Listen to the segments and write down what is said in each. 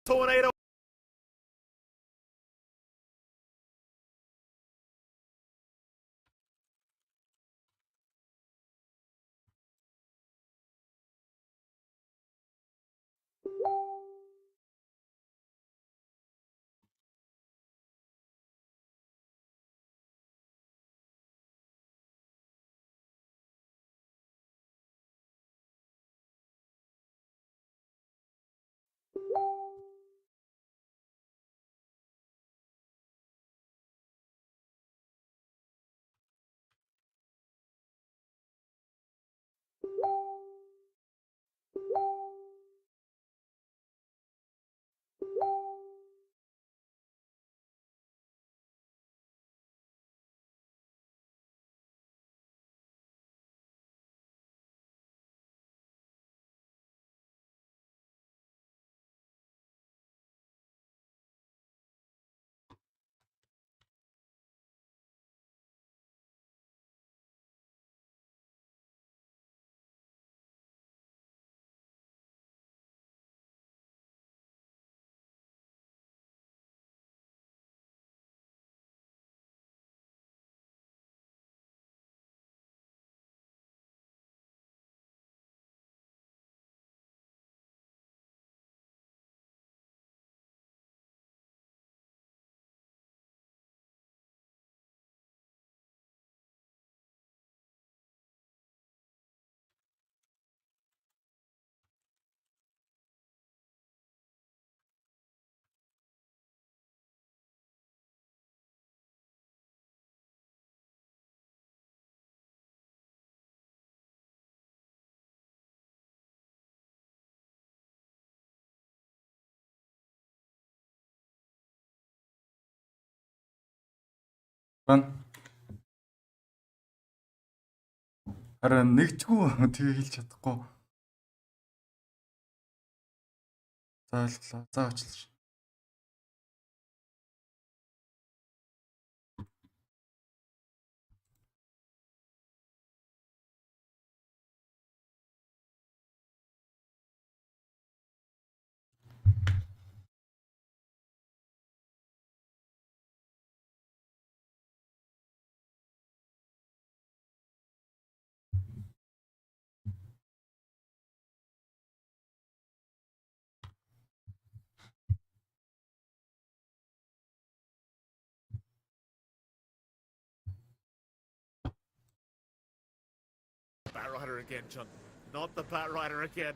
Tornado. Харин нэгчгүй тийг хэлж чадахгүй. За ойлголоо. За очлоо. Bat Rider again, John. Not the Bat Rider again.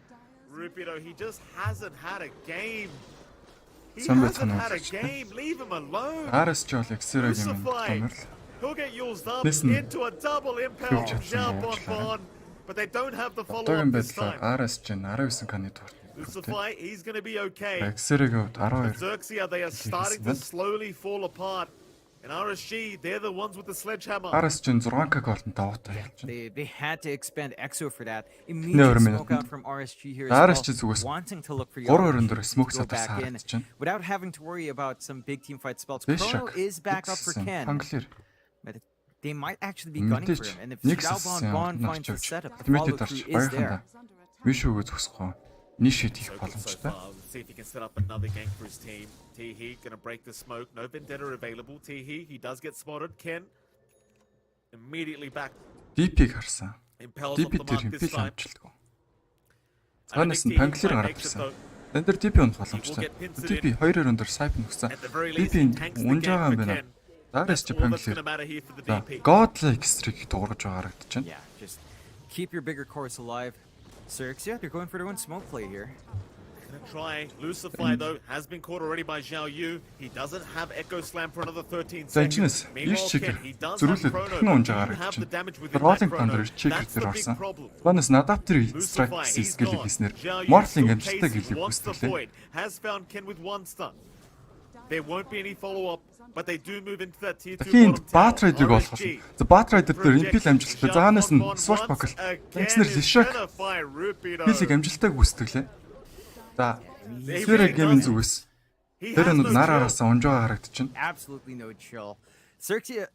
Rupido, he just hasn't had a game. He hasn't had a game. Leave him alone. RSG бол XERXIA-гийн томор. He'll get used up into a double impel from Zhao Bonbon, but they don't have the follow-up this time. RSG 19 каны турт. Lucify, he's going to be okay. XERXIA 12. XERXIA, they are starting to slowly fall apart. And RSG, they're the ones with the sledgehammer. RSG 6 голтон даваатай явж байна. They had to expand EXO for that. Immediate smoke out from RSG here as well. Wanting to look for 3-24 smoke to go сатаас back in харагдаж байна. without having to worry about some big team fight spells. Chrono is back up for Ken. But they might actually be gunning for him. And if Zhao Bonbon finds the setup, the follow through is there. Вишүүгээ зөксгөө. Нишэт их боломжтой. See if he can set up another gank for his team. Teehee gonna break the smoke. No vendetta available. Teehee, he does get spotted. Ken immediately back. DP-г харсан. Impels DP off the дээр mark this хэмпэл time. амжилтгүй. Цаанаас нь панклер гараад ирсэн. Энд дээр DP унах боломжтой. DP 2-оор өндөр сайп нөхсөн. DP унж байгаа юм байна. Дараас чи панклер. Godlike streak дуургаж байгаа харагдаж байна. Yeah, just keep your bigger cores alive. XERXIA, they're going for their own smoke play here. Gonna try. Lucify though has been caught already by Zhao Yu. He doesn't have Echo Slam for another 13 seconds. Meanwhile, Ken, he does have Chrono. He doesn't have the damage with Rolling Chrono. Thunder That's checker the дээр big орсон. problem. Планес адаптер strike Lucify, хийсэн he's скил gone. хийснээр Zhao Yu Morphling still амжилттай chases, гэлийг wants the үүсгэлээ. void. Has found Ken with one stun. There won't be any follow-up, but they do move into that tier 2 Хин bottom Bat tower. Rider-г болох нь. За Bat Rider дээр импил амжилттай. Заанаас нь Swashbuckle. Тэгснэр Lishak импилийг амжилттай гүйцэтгэлээ. За XERXIA-гийн зүгээс тэр нь нараараасаа унж байгаа харагдаж байна. Absolutely no chill. XERXIA,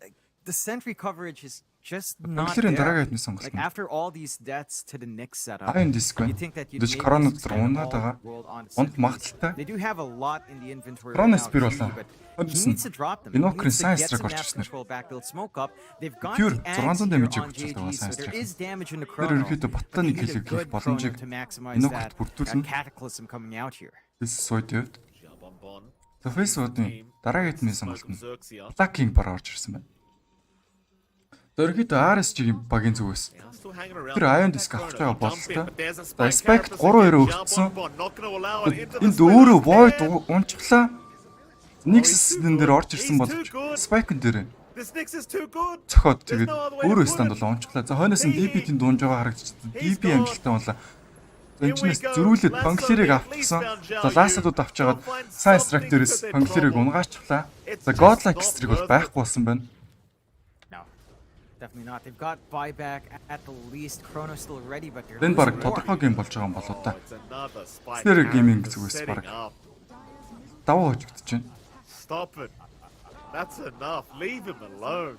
the sentry coverage is just not Панклирийн дараагийн there. хэдний сонголт Like нь. after all these deaths to the Knicks setup, Айн диск you байна. think that you'd Дэвч maybe корона just дотор spend унаад all байгаа. the world on Онд Symphony. магадaltaй. They do have a lot in the inventory right Корона now, спир too, болоо. but Хоньсон. he needs to drop them. He Инокрын needs to сайн get эсрэг some орж map ирснээр. control back. They'll smoke up. They've got Pure the 600 ads here damage on өгч байгаа JG, so сайн there эсрэг. is damage in the Тэр chrono. ерөөхдөө But батлааны they need a хэлийг good хийх боломжийг chrono to maximize Инокрт that бүрдүүлнэ. cataclysm coming out here. This сойд явд. Jabonbon. За фейсбુકийн дараагийн хэдний сонголт нь XERXIA. Blacking бар орж ирсэн байна. Ерөнхийдөө RSG-ийн багийн зүгээс They are still hanging around. тэр Ion Disc авч байгаа Jump in, бололтой. but there's a За spike Spike carapace again. 3-2 өгсөн. Jabonbon not gonna allow it into the Энд split. өөрөө Void унчглаа. Nexus-эн дээр орж ирсэн боловч Spike-н дээр This Knicks is too good. цохоод тэгээд өөрөө станд болоо унчглаа. За хойноос нь DP-ийн дуунж байгаа харагдчихсан. DP амжилттай болоо. Энчнээс зөрүүлээд Панклирийг авчихсан. За лаасадууд авч хагаад сайн страйк дээрээс Панклирийг унгаачлаа. За Godlike стрик бол байхгүй болсон байна. No, definitely not. They've got buyback at the least. Chrono's still ready, but they're Энэ баг losing more. тодорхой гейм болж байгаа юм болоо та. It's another spike. Snare gaming Carapace зүгээс setting баг. up. Даваа хожигдож байна. Stop it. That's enough. Leave him alone.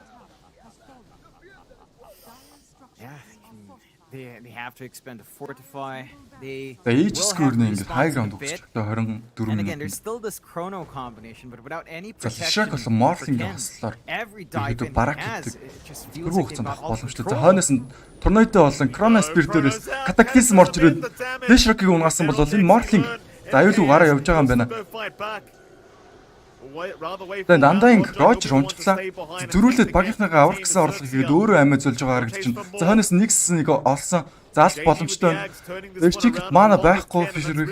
Yeah, they have to expend to fortify. They За ээж will скорны have to ингээд high ground respond to the өгч bit. байгаа 24 And again, there's минут. still this chrono combination, but without any За protection Lishak болон for Morphling Ken, хослоор every dive ерөөдөө in бараг he has, хийдэг. it just feels Тэргүй like they've хугацаанд got авах all боломжтой. За control. хойноос нь Tornado болон Chrono Spirit дээрээс Cataclysm орж ирээд Lishak-ыг унгасан бол энэ Morphling за аюулгүй гараа явж байгаа юм байна. Тэгээд дандаа ин Roger унчглаа. Зөрүүлээд багийнхныгаа аврах гэсэн орлого хийгээд өөрөө амиа зөлж байгаа харагдаж байна. За хойноос нь Nexus-ыг олсон. Заалт боломжтой байна. Эчиг мана байхгүй Fisher-ийг.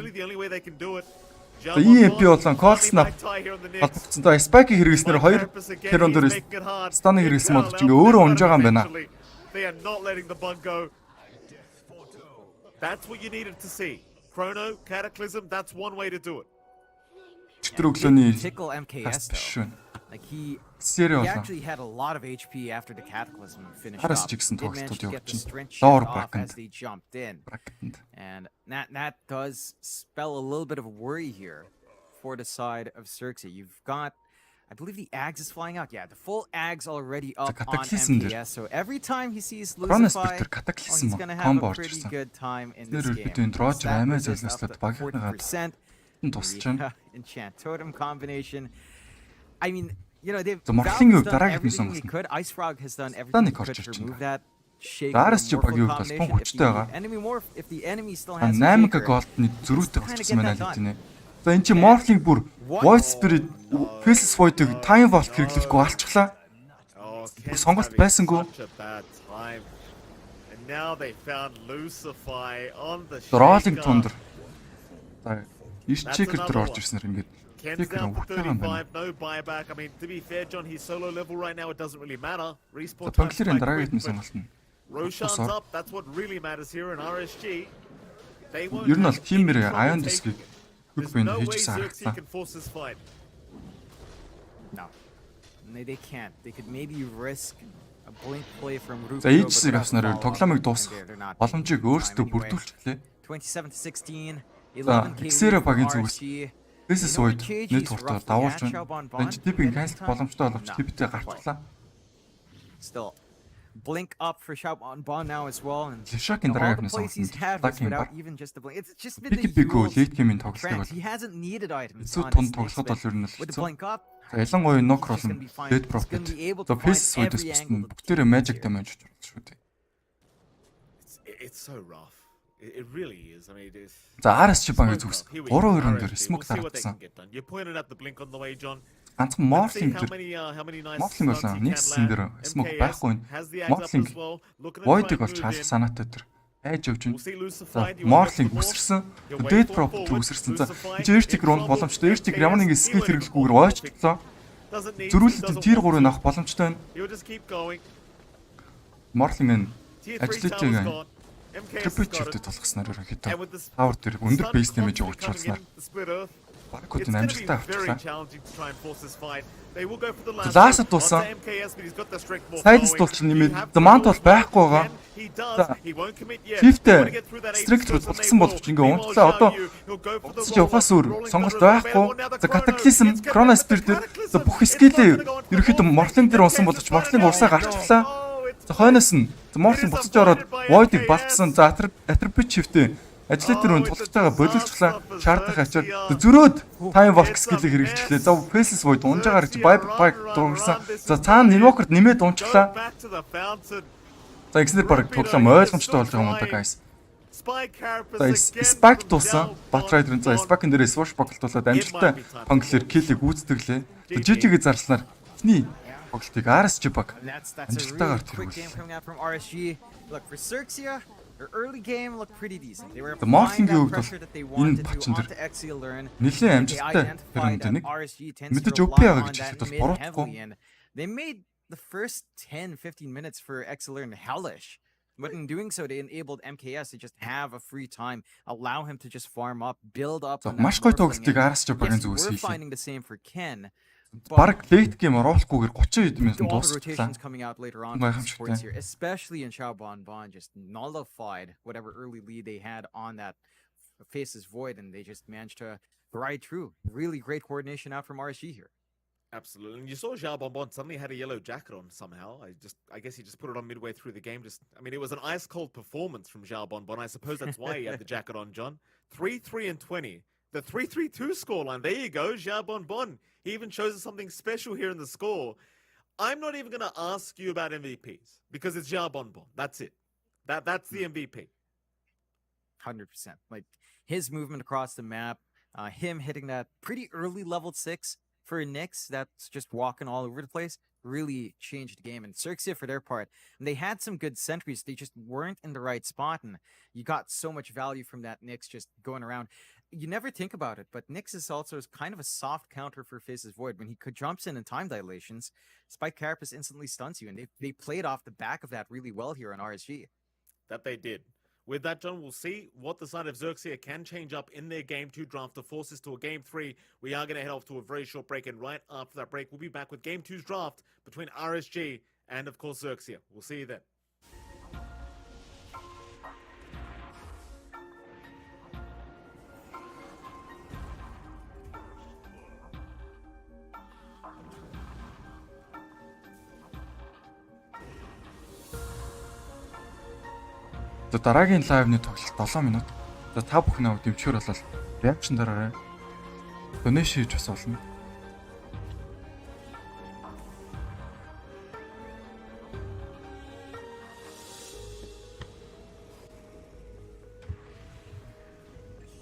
За EMP болон Cold Snap холбогдсон. За Spike-ийг хэрэглэснээр 2 Heron дээрээс Stun-ыг хэрэглэсэн бол ч ингээ өөрөө унж байгаа юм байна. They are not letting the bug go. That's what you needed to see. Chrono, Cataclysm, that's one way to do it. Чөтөр өглөөний Tickle MKS биш though. байна. Like he Сери болоо. actually had a lot of HP after the cataclysm finished Харас up. ч гэсэн Did manage тоглолтууд to get the явуулж strength байна. Лоор shift off бракенд. as they jumped in. Бракенд. And that does spell a little bit of worry here for the side of XERXIA. You've got, I believe the Ags is flying out. Yeah, the full Ags already up on Cataclysm дээр. MKS. So every time he sees Chrono Lucify, Spirit Cataclysm he's gonna have combo a орж pretty ирсэн. good time in Тэр this game. бид энэ Roger Stat амиа resist зөлнөслөд up to багийнхныгаа 40%. тусч байна. Enchant Totem combination. I mean, you know, they've The Morphling-ийн Valve's хувьd done дараагийн everything сонголт he нь. could. Ice Frog has done everything Станыг he could орж to ирж remove байна. that shake За, and RSG morpho багийн хувьд бас combination. тун хүчтэй байгаа. Enemy morph, if the enemy still has А a 8 shaker, голдны зөрүүтэй kinda болчихсон get байна that л done. тийм ээ. За энэ чинь Morphling бүр Void Spirit Faceless Void-ыг Time Vault хэрэглэхгүй алчглаа. Oh, Бүр сонголт байсангүй. such a bad time. And now they found Lucify on the Rolling shaker. Thunder. За Ишчекер дээр орж ирснээр ингээд Ken's Shaker down for өгөх байгаа юм байна. 35, no buyback. I mean, to be fair, John, he's solo level right now. It doesn't really matter. За Respawn time's Панклирийн quite дараагийн quick, хэдний but сонголт нь. Roshan's Босоор. up. That's what really matters here in RSG. They won't Ер нь бол have тимээр any trouble Ion taking- Disc-ийг There's хөг бэнд no way хийжсэн XERXIA харагдлаа. can force this fight. No. They can't. They could maybe risk a blink play from Ruko. За ээжсийг авснаар тоглоомыг дуусгах боломжийг өөрсдөө бүрдүүлчихлээ. 27-16. За 11K XERXIA lead багийн for зүгээс RSG. This is You know void what, нэг JG's туртаа roughly давуулж at байна. Chauban Энд типийн Bond. cancel боломжтой боловч No. типтэй гарчлаа. Still, blink up for Chauban Bond now as well. And Lishak-ийн all дараагийн the plays he's сонголт had was Blacking without баг. even just a blink. It's just been Big the Big Yule's late game-ийн тоглолтыг trend. бол He hasn't needed items хэцүү on тун his Knicks, тоглоход but бол ер нь л with the хэцүү. blink up, За ялангуяа Knock he's gonna болон be fine. Dead He's Prophet. gonna be able За to Face find Void-оос every бусд angle нь to бүгдээрээ beat Magic here. damage болж шүү дээ. It's so rough. It really is. I mean, it is. За RSG багийн so зүгс tough. Here we 3-2 go. дээр RSG. smoke We'll see what they таратсан. can get done. You pointed at the blink on the way, John. Ганцхан Let's see Morphling how дээр many nice Morphling stunts болон he can Nexus-эн land. дээр smoke MKS байхгүй нь. has the Ags up Morphling as well. Looking to Void-ыг try and олж move хаалх in. санаатай дээр айж явж We'll байна. see За Lucify. Do you want to Morphling get the ball? үсэрсэн. He'll wait Dead for Prophet forward. үсэрсэн. За Lucify энэ Ertig in руунд trouble. боломжтой. Ertig MKS, Ramon-ыг he skill went хэрэглэхгүйгээр for ойчлоо. Doesn't need to, Зөрүүлэлт doesn't тир want 3-ыг to. авах боломжтой байна. He'll just keep going. Morphling нь Tier 3 Agility-г tower's gone. MKS has triple got shift-д it. толгосноор ерөнхийдөө And with the Tower дээр өндөр stun base damage constantly уучруулснаар coming in, the split earth, Barcode-ын it's gonna be амжилттай very авчлаа. challenging to try and force this fight. They will go for the last Last hit. дууссан. Onto MKS, but he's got the strength more Side flowing. stall чинь нэмээд You have the to mount go бол for it. байхгүй байгаа. Again, he does. За, He won't commit yet. Fifth They wanna get through that strict eight, so тулцсан they боловч will. ингээ Meanwhile, унтлаа. Одоо Xiao Yu, he'll go for the уцаж roll-up. явахаас өөр Rolling сонголт thunder байхгүй. available. Now the За Chrono Cataclysm, gets Chrono the Spirit дээр Cataclysm. за бүх It's скиллээ not gonna go on for the ерөөхдөө ball. Morphling дээр унсан боловч MKS is Morphling trying урсаа to гарчихлаа. Oh, it's За хойноос нь Morrison буцаж ороод Void-ыг балтсан. За attribute shift ажлын дээр нь тулж байгаа боловсчлаа шаардах ачаар зөрөөд time walk skill-ийг хэрэгжүүлээ. За faceless Void унжаагаар чи bike дуурсан. За цаана Invoker-д нэмээд унчихлаа. За XERXIA баг тоглоом ойлгомжтой болж байгаа юм да guys. За Spike туусан Batrider за Spike-ын дээрээ swashbuckle-туулаад амжилттай Pangler kill-ийг гүйцэтгэлээ. GG-г зарслаар эхний тоглолтыг RSG баг амжилттайгаар тэргүүллээ. Look for XERXIA. Their early game looked pretty decent. They were applying applying that pressure that they энэ wanted to патчн дээр onto XERXIA learn. нэлээд амжилттай тэр нэг мэдээж OP байгаа гэж хэлэхэд бас буруудахгүй. They made the first 10-15 minutes for XERXIA learn hellish. But in doing so, they enabled MKS to just have a free time, allow him to just farm up, build up. Маш гоё тоглолтыг RSG багийн зүгээс хийлээ. We're finding the same for Ken. Бараг late game оруулахгүйгээр 30 минут дуусчихлаа. Coming out later on here, especially in Xiao Bon just nullified whatever early lead they had on that Faces Void, and they just managed to ride through. Really great coordination out from RSG here. Absolutely. And you saw Xiao Bon suddenly had a yellow jacket on somehow. I guess he just put it on midway through the game. It was an ice cold performance from Xiao Bon. I suppose that's why he had the jacket on, John. 3-3-20. The 3-3-2 scoreline. There you go, Xiao Bon. He even shows us something special here in the score. I'm not even going to ask you about MVPs because it's Xiao Bon. That's it. That's the MVP. 100%. Like his movement across the map, him hitting that pretty early level 6 for Nyx that's just walking all over the place really changed the game. And XERXIA, for their part, and they had some good sentries. They just weren't in the right spot, and you got so much value from that Nyx just going around. You never think about it, but Nyx is also kind of a soft counter for Faces Void. When he jumps in time dilations, Spike Carapace instantly stuns you, and they played off the back of that really well here on RSG. That they did. With that, John, we'll see what the side of XERXIA can change up in their Game 2 draft to force us to a Game 3. We are going to head off to a very short break, and right after that break, we'll be back with Game 2's draft between RSG and, of course, XERXIA. We'll see you then. За дараагийн лайвны тоглолт 7 минут. За та бүхэн аваад дэмжихөр болол реакшн дараарай. Донешн хийж бас болно.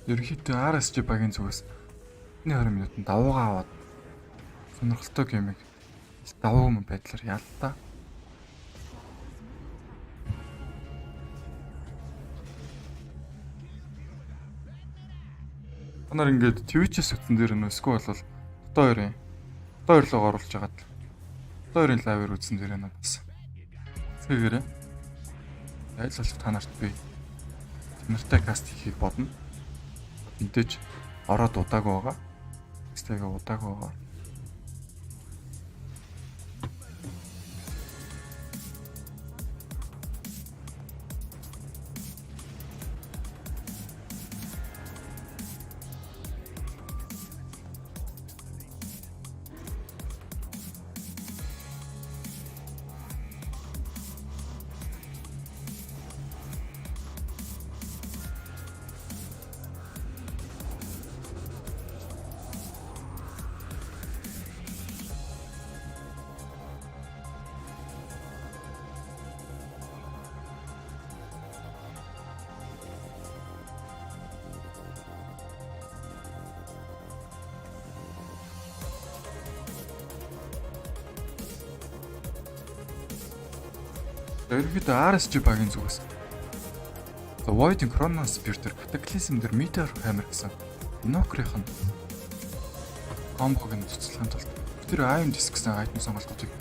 Ерөнхийдөө RSG багийн зүгээс 20 минутанд давуугаа аваад сонирхолтой геймийг давуу байдлаар ялтаа. Танаар ингээд Twitch-с утсан дээр нөсгөө болвол одоо хоёрыг оруулж хагаад одоо хоёрын лайвээр үзсэн дээр надаас цэгээрээ айл болох та нарт би нэртэй каст хийхийг бодно. Мэдээж ороод удаагүй байгаа. Стега удаагүй байгаа. Ерөнхийдөө RSG багийн зүгээс The Void-ийн Chronos Spear дээр Cataclysm дээр Meteor Hammer гэсэн Invoker-ийн комбог нь цуцлахын тулд тэр Iron Disc гэсэн айтем сонголтуудыг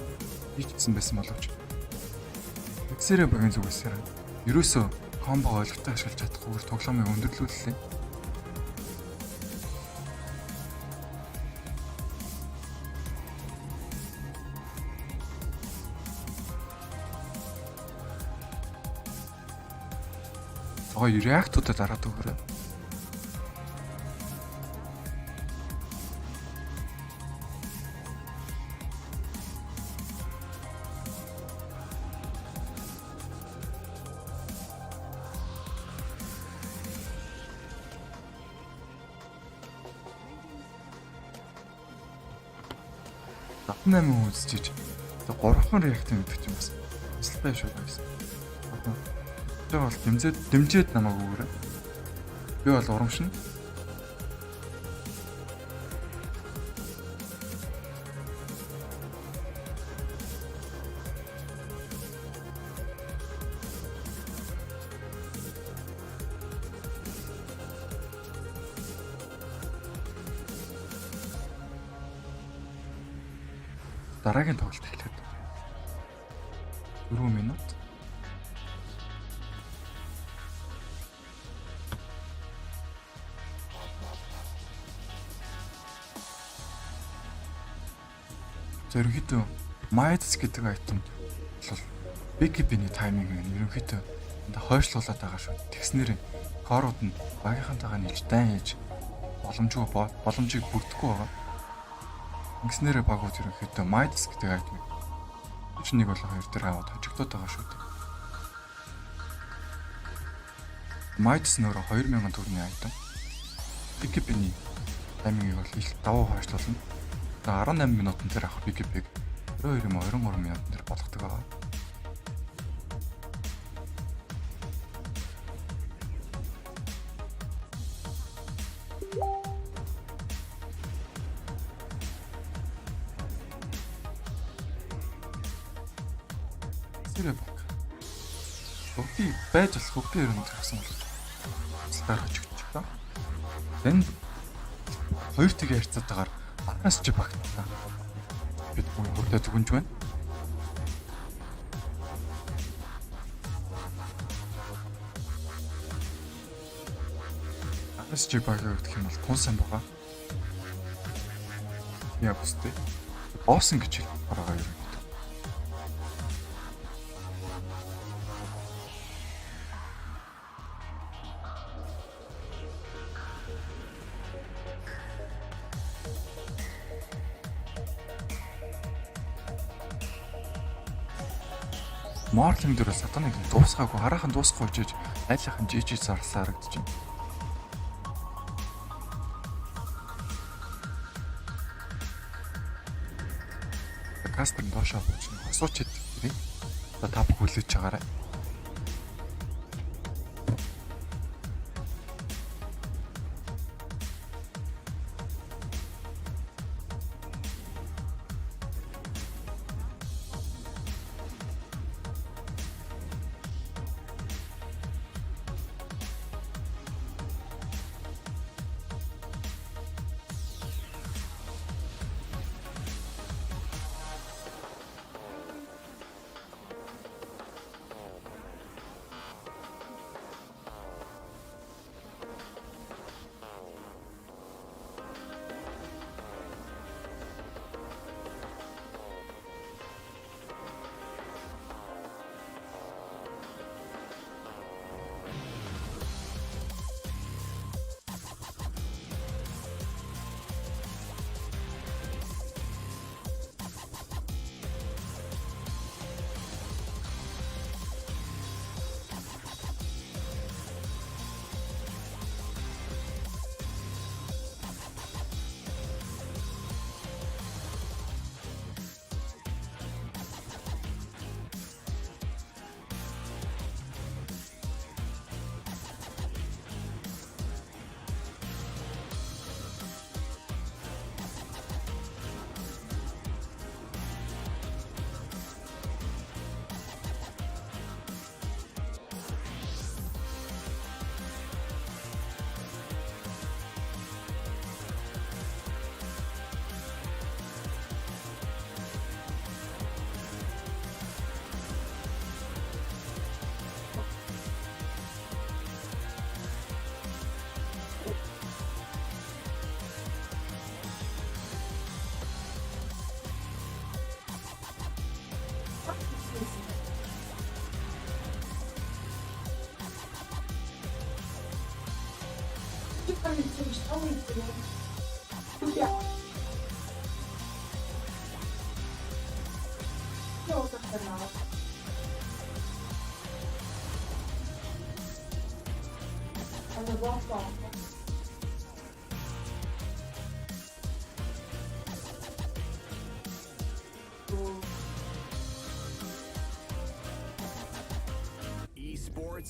хийчихсэн байсан боловч XERXIA багийн зүгээс ерөөсөө комбо ойлгохтой ашиглаж чадахгүйгээр тоглоомыг өндөрлүүллээ. Гоё реактуудад дараад өгөөрэй. 78 үзчихэж. Тэгээ 3хан реакт мэдэх юм бас. Туслахтай шүү гэсэн. Тэгээ бол дэмжээд намайг өгөөрэй. Би бол урамшина. Дараагийн тоглолт эхлэхэд 4 минут. Ерөнхийдөө Midas гэдэг айтемд бол BKB-ний тайминг нь ерөнхийдөө хойшлуулаад байгаа шүү. Тэгснээр корууд нь багийнхантайгаа нийлж дайн хийж боломжийг бүрдэхгүй байгаа. Ингэснээр багууд ерөнхийдөө Midas гэдэг айтемыг 1 бол 2 дээр аваад хожигдоод байгаа шүү. Midas нөрө 2000 төгрөгийн айтем. BKB-ний таймингийг бол их давуу хойшлуулна. 18 минутын дээр авах BKB-г 22 минутын дээр болгодог байгаа. Сэрэг. Бүгдий байж болох бүгдийн өрөөнд гэсэн бол цэцлээр хожигдчих та. Энд хоёр тийг харьцаатаагаар RSG багтаа. Бид бүгдээ зүгэнж байна. RSG багтаа гэх юм бол тун сайн байгаа. Яа бүстэй. Боссон гэж байгаа юм. Мортлинг дээр сатаныг дуусгаагүй хараахан дуусгах үжиж айлынхан жижиг зарсаарагдаж байна. Кастер доошоо буучих. Асуучид ирээ. За та бүх хүлээж чагаарай.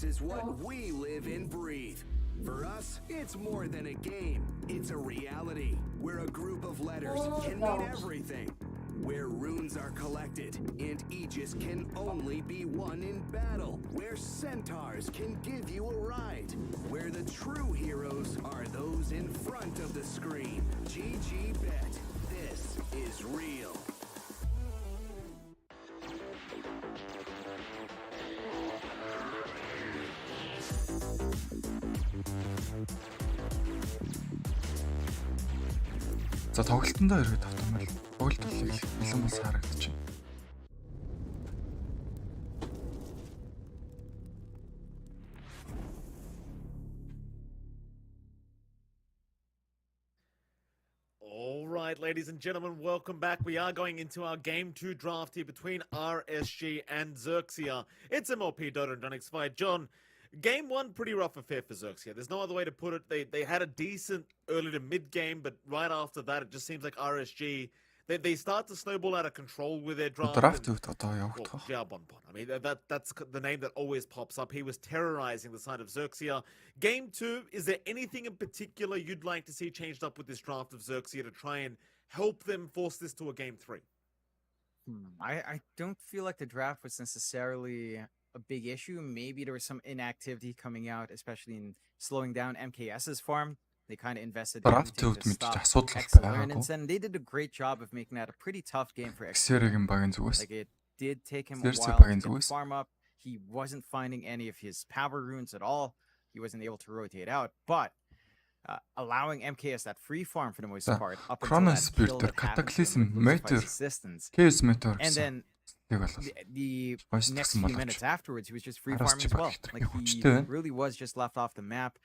This is what we live and breathe. For us, it's more than a game. It's a reality. Where a group of letters can mean everything. Where runes are collected, and Aegis can only be won in battle. Where centaurs can give you a ride. Where the true heroes are those in front of the screen. GG Bet. This is real. За тоглолтондоо эргээд автомал тоглолтыг бэлэн бас харагдаж байна. All right, ladies and gentlemen, welcome back. We are going into our Game 2 draft here between RSG and XERXIA. It's MLP Dota and Donix fight. John, Game 1, pretty rough affair for XERXIA. There's no other way to put it. They had a decent early to mid game, but right after that, it just seems like RSG, they start to snowball out of control with their draft. I mean, that's the name that always pops up. He was terrorizing the side of XERXIA. Game 2, is there anything in particular you'd like to see changed up with this draft of XERXIA to try and help them force this to a Game 3? I don't feel like the draft was necessarily a big issue. Maybe there was some inactivity coming out, especially in slowing down MKS's farm. They kind of invested in to stop XERXIA, and they did a great job of making that a pretty tough game for XERXIA. Like, it did take him a while to get farm up. He wasn't finding any of his power runes at all. He wasn't able to rotate out, but allowing MKS that free farm for the most part up until that kill that happened from assistance. And then the next few minutes afterwards, he was just free farming as well. Like, he really was just left off the map.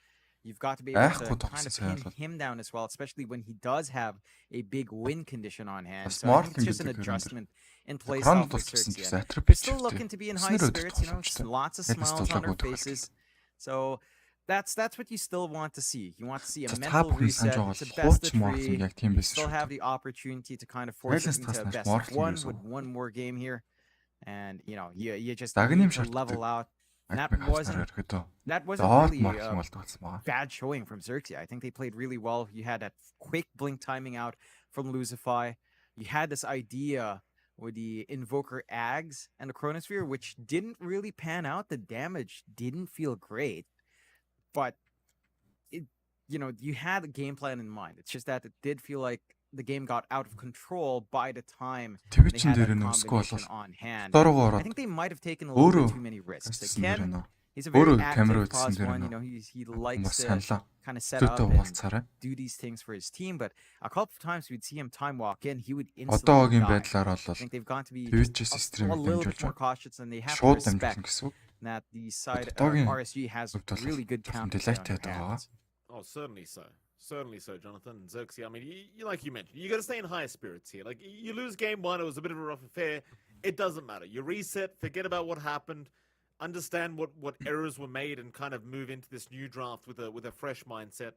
You've got to be able to kind of pin him down as well, especially when he does have a big win condition on hand. So I think it's just an adjustment in play style for XERXIA. They're still looking to be in high spirits, you know, lots of smiles on their faces. So that's what you still want to see. You want to see a mental reset. It's a best of 3. You still have the opportunity to kind of force it into a best of 1 with one more game here. And, you know, you just need to level out. And that wasn't really a bad showing from XERXIA. I think they played really well. You had that quick blink timing out from Lucify. You had this idea with the Invoker Ags and the Chronosphere, which didn't really pan out. The damage didn't feel great. But, you know, you had a game plan in mind. It's just that it did feel like the game got out of control by the time they had that combination on hand. I think they might have taken a little bit too many risks. They can. He's a very active pause one. You know, he likes to kind of set up and do these things for his team. But a couple of times we'd see him time walk in, he would instantly die. I think they've got to be a little bit more cautious, and they have to respect that the side of RSG has really good counters on their hands. Oh, certainly so. Certainly so, Jonathan. XERXIA, I mean, you like you mentioned, you got to stay in high spirits here. Like, you lose game 1, it was a bit of a rough affair. It doesn't matter. You reset, forget about what happened, understand what errors were made, and kind of move into this new draft with a fresh mindset.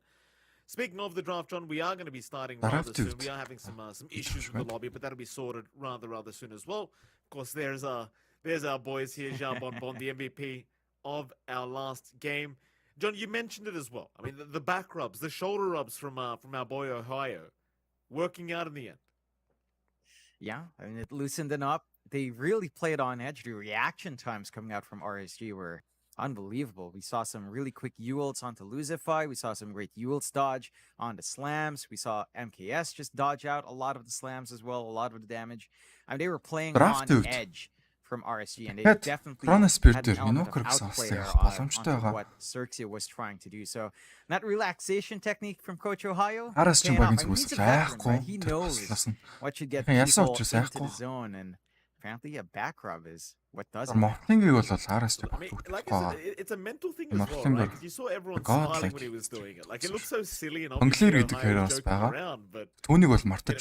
Speaking of the draft, John, we are going to be starting rather soon. We are having some issues with the lobby, but that'll be sorted rather soon as well. Of course, there's our boys here, Xiaobonbon, the MVP of our last game. John, you mentioned it as well. I mean, the back rubs, the shoulder rubs from our boy Ohio, working out in the end. Yeah, I mean, it loosened them up. They really played on edge. The reaction times coming out from RSG were unbelievable. We saw some really quick ults onto Lucify. We saw some great ults dodge onto slams. We saw MKS just dodge out a lot of the slams as well, a lot of the damage. I mean, they were playing on edge from RSG, and they definitely had an element of outplay onto what XERXIA was trying to do. So that relaxation technique from Coach Ohio, he's a veteran, right? He knows what should get people into the zone, and apparently a back rub is what does it. I mean, like I said, it's a mental thing as well, right? Because you saw everyone smiling when he was doing it. Like, it looked so silly and obviously Ohio was joking around, but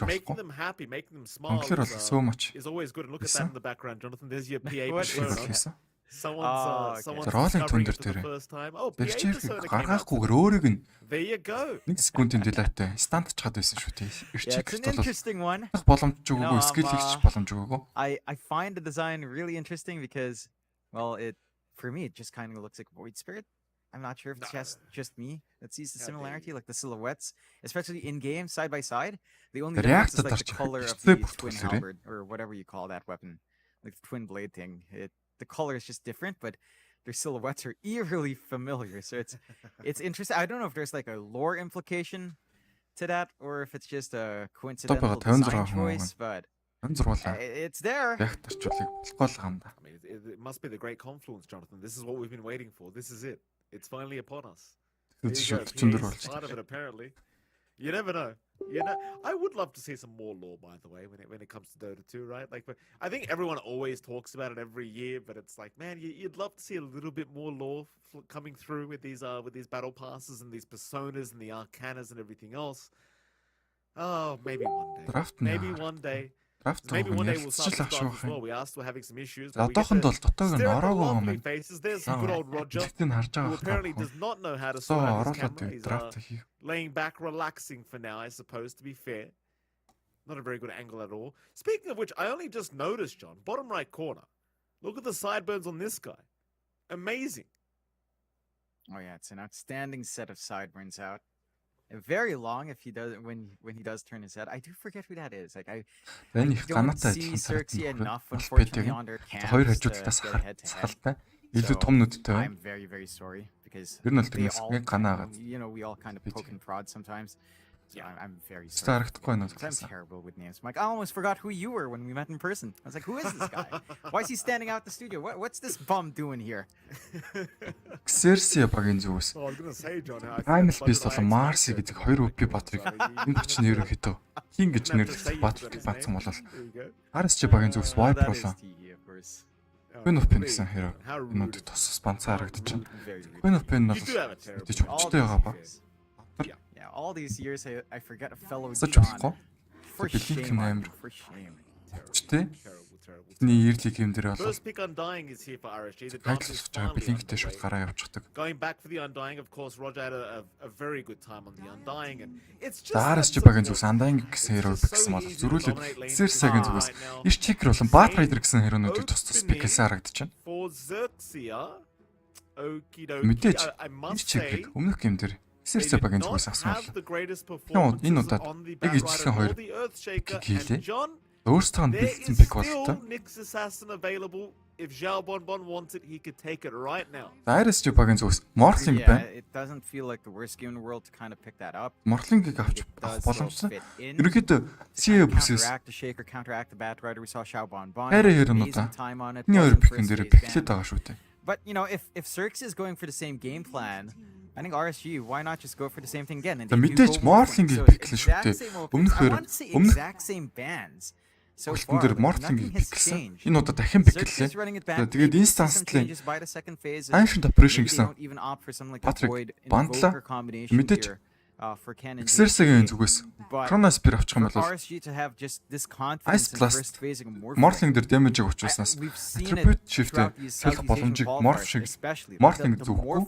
making them happy, making them smile is always good. And look at that in the background, Jonathan. There's your PA persona. Someone's discovering it for the first time. Oh, PA persona came out. There you go. Нэг секундын дилайтай стант чад байсан шүү дээ. Yeah, it's an interesting one. Боломжгүй өгөө, скил хийх боломжгүй өгөө. I find the design really interesting because, well, it for me, it just kind of looks like Void Spirit. I'm not sure if it's just me that sees the similarity, like the silhouettes, especially in game, side by side. The only difference is like the color of the twin halberd, or whatever you call that weapon, like the twin blade thing. The color is just different, but their silhouettes are eerily familiar. So it's interesting. I don't know if there's like a lore implication to that, or if it's just a coincidental design choice, but it's there. I mean, it must be the great confluence, Jonathan. This is what we've been waiting for. This is it. It's finally upon us. He's part of it, apparently. You never know. I would love to see some more lore, by the way, when it comes to Dota 2, right? Like, I think everyone always talks about it every year, but it's like, man, you'd love to see a little bit more lore coming through with these battle passes and these personas and the arcanas and everything else. Oh, maybe one day. Maybe one day. Maybe one day we'll start as well. We asked, we're having some issues. Одоохонд бол дотоог нь ороогүй юм байна. There's good old Roger, who apparently does not know how to sort out his camera. He's laying back, relaxing for now, I suppose, to be fair. Not a very good angle at all. Speaking of which, I only just noticed, John, bottom right corner. Look at the sideburns on this guy. Amazing. Oh yeah, it's an outstanding set of sideburns out. Very long if he does when he does turn his head. I do forget who that is. Like I don't see XERXIA enough, unfortunately, on their cams to get head to head. So, I'm very, very sorry because they all, we all kind of poke and prod sometimes. Yeah, I'm very sorry. I'm terrible with names. Mike, I almost forgot who you were when we met in person. I was like, who is this guy? Why is he standing out the studio? What's this bum doing here? XERXIA багийн зүгээс. Primal Beast болон Mars гэдэг хоёр үпи батрыг энэ боч нь ерөнхийдөө хин гэж нэрлэх батрыг баасан бол RSG багийн зүгээс Wipe болон Queen of Pain гэсэн хэрэг энүүд тус спонсор харагдаж байна. Queen of Pain бол тийч хүчтэй байгаа ба. All these years I forget a fellow John. For shame. First pick Undying is here for RSG. The dance is going back for the Undying. Of course, Roger had a very good time on the Undying, and it's just RSG багийн зүгээс Undying гэсэн хэрэг гэсэн бол зөрүүлээд XERXIA-гийн зүгээс иш чекер болон Bad Rider гэсэн хэрүүнүүдийг тус пик хийсэн харагдаж байна. For XERXIA, мэдээж иш чекер өмнөх гейм дээр XERXIA багийн зүгээс асуумал. Энэ удаад яг ижилхэн хоёр пик хийлээ. Өөрсдөө нь бэлдсэн пик болтой. If Zhao Bonbon wants it, he could take it right now. RSG багийн зүгээс Morling байна. It doesn't feel like the worst game in the world to kind of pick that up. Morling-ыг авч боломжтой. Ерөнхийдөө CA бүсээс counteract the Bad Rider, we saw Zhao Bonbon. Энэ хоёр пикэн дээр пиклээд байгаа шүү дээ. But you know, if XERXIA is going for the same game plan, I think RSG, why not just go for the same thing again? And мэдээж Morling-ыг пиклээ шүү дээ. Exact same bands. So far, Morling-ыг пиклсэн. Энэ удаа дахин пиклээ. Тэгээд инстанслээ. Ancient Operation гэсэн Patrick бандлаа. Мэдээж XERXIA-гийн зүгээс Chronosphere авчих юм бол Ice Blast Morling дээр damage-ийг учруулснаас attribute shift-ийг хэлэх боломжийг Morling зүггүй.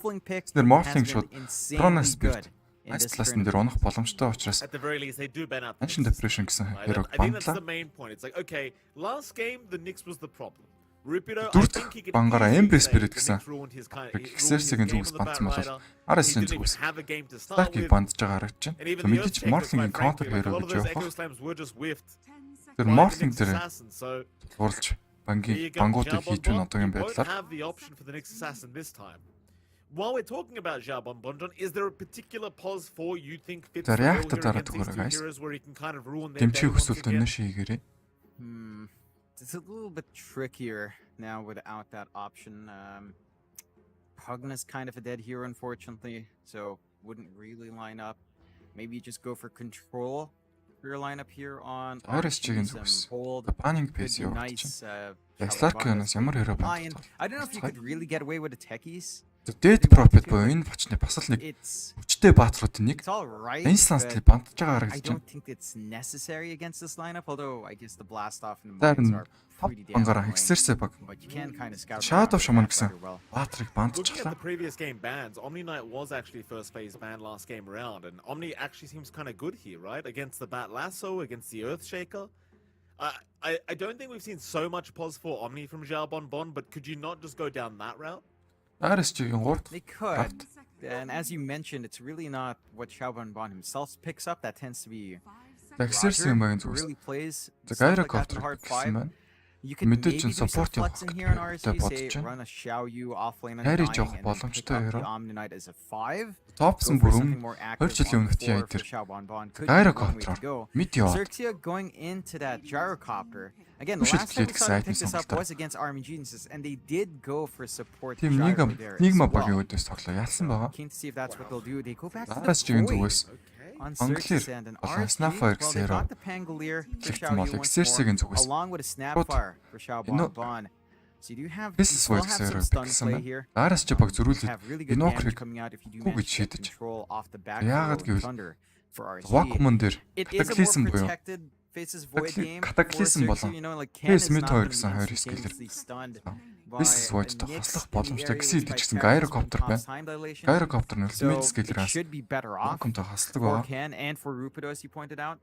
Тэр Morling шууд Chronosphere Ice Blast дээр унах боломжтой учраас Ancient Operation гэсэн хэрэг бандлаа. Okay, last game the Knicks was the problem. Дүрт бангаараа Embrace Spirit гэсэн XERXIA-гийн зүгээс бандсан бол RSG-ийн зүгээс Stark-ийг бандж байгаа харагдаж байна. Мэдээж Morling-ийн counter hero гэж явах. Тэр Morling дээр уралж бангуудыг хийж байна одоогийн байдлаар. While we're talking about Zhao Bonbon, is there a particular pause for you think fits for Yoda against these two heroes where he can kind of ruin their day once again? It's a little bit trickier now without that option. Pugna's kind of a dead hero, unfortunately, so wouldn't really line up. Maybe just go for control for your lineup here on RSG-ийн зүгээс Banning Pace явуулж байна. Stark-аас ямар хөрөө байна? I don't know if you could really get away with the techies. Dead Prophet буюу энэ бочны бас л нэг хүчтэй баатруудын нэг. Инстанслыг бандж байгаа харагдаж байна. I don't think it's necessary against this lineup, although I guess the blast off and the mines are pretty damn annoying. XERXIA баг. Shadow Shaman гэсэн баатрыг бандж чаглаа. The previous game bans, Omni Knight was actually first phase ban last game around, and Omni actually seems kind of good here, right? Against the Bat Lasso, against the Earthshaker. I don't think we've seen so much pos for Omni from Zhao Bonbon, but could you not just go down that route? RSG-ийн 3 They could. draft. And as you mentioned, it's really not what Xiaoban himself picks up. That tends to be XERXIA-ийн багийн who зүгээс. really plays За stuff Gyro like that in Copter hard гэсэн 5. байна. You could Мэдээж maybe энэ do some support явах flex in here on гэдэг RSG, бодож say байна. run a Xiaoyu offlane on Harry 9 жоох and then pick боломжтой up the хero. Omni Knight as a 5. Топсон Go for бүр something өмнө more 2 active жилийн on өмнөх four яа for тэр Xiaoban could be Gyro one way to Copter go. мид яваад XERXIA going into that gyrocopter. Again, the Push it last time we click saw them side pick this up сонголтоор. was against Army Geniuses, and they did go for support тийм gyro there as Nigma well. багийн өдөөс тоглоо ялсан байгаа. Keen to see if that's what they'll do. They go back to the RSG-ийн void зүгээс on Pangolier Xerxes and an болон RSG. Snapfire Well, they Xero got the Pangolier for Чигтэн бол Xiaoyu once XERXIA-гийн more, зүгээс along with a Snapfire for Xiaoban. So you do have, you Business still World have some Xero stun гэсэн play байна. here. RSG баг зөрүүлээд Have really good энэ damage окрыг coming out if you do гүгэж manage to get шийдэж. control off the back Яагаад row of гэвэл Thunder for RSG. Wacom дээр It is a Cataclysm more буюу protected Faces Void game for Cataclysm Xerxes, болон you know, like Ken PS is Mid not 2 gonna гэсэн be хоёр instantaneously stunned by Business a World-тай Nyx хослох in the боломжтой area Exceed which гэсэн by Gyro characters Copter can байна. cause time dilation. Gyro Copter нь So ultimate it skill-ээс should be better off Wacom-тай хослдог for байгаа. Ken and for Rupido, as you pointed out.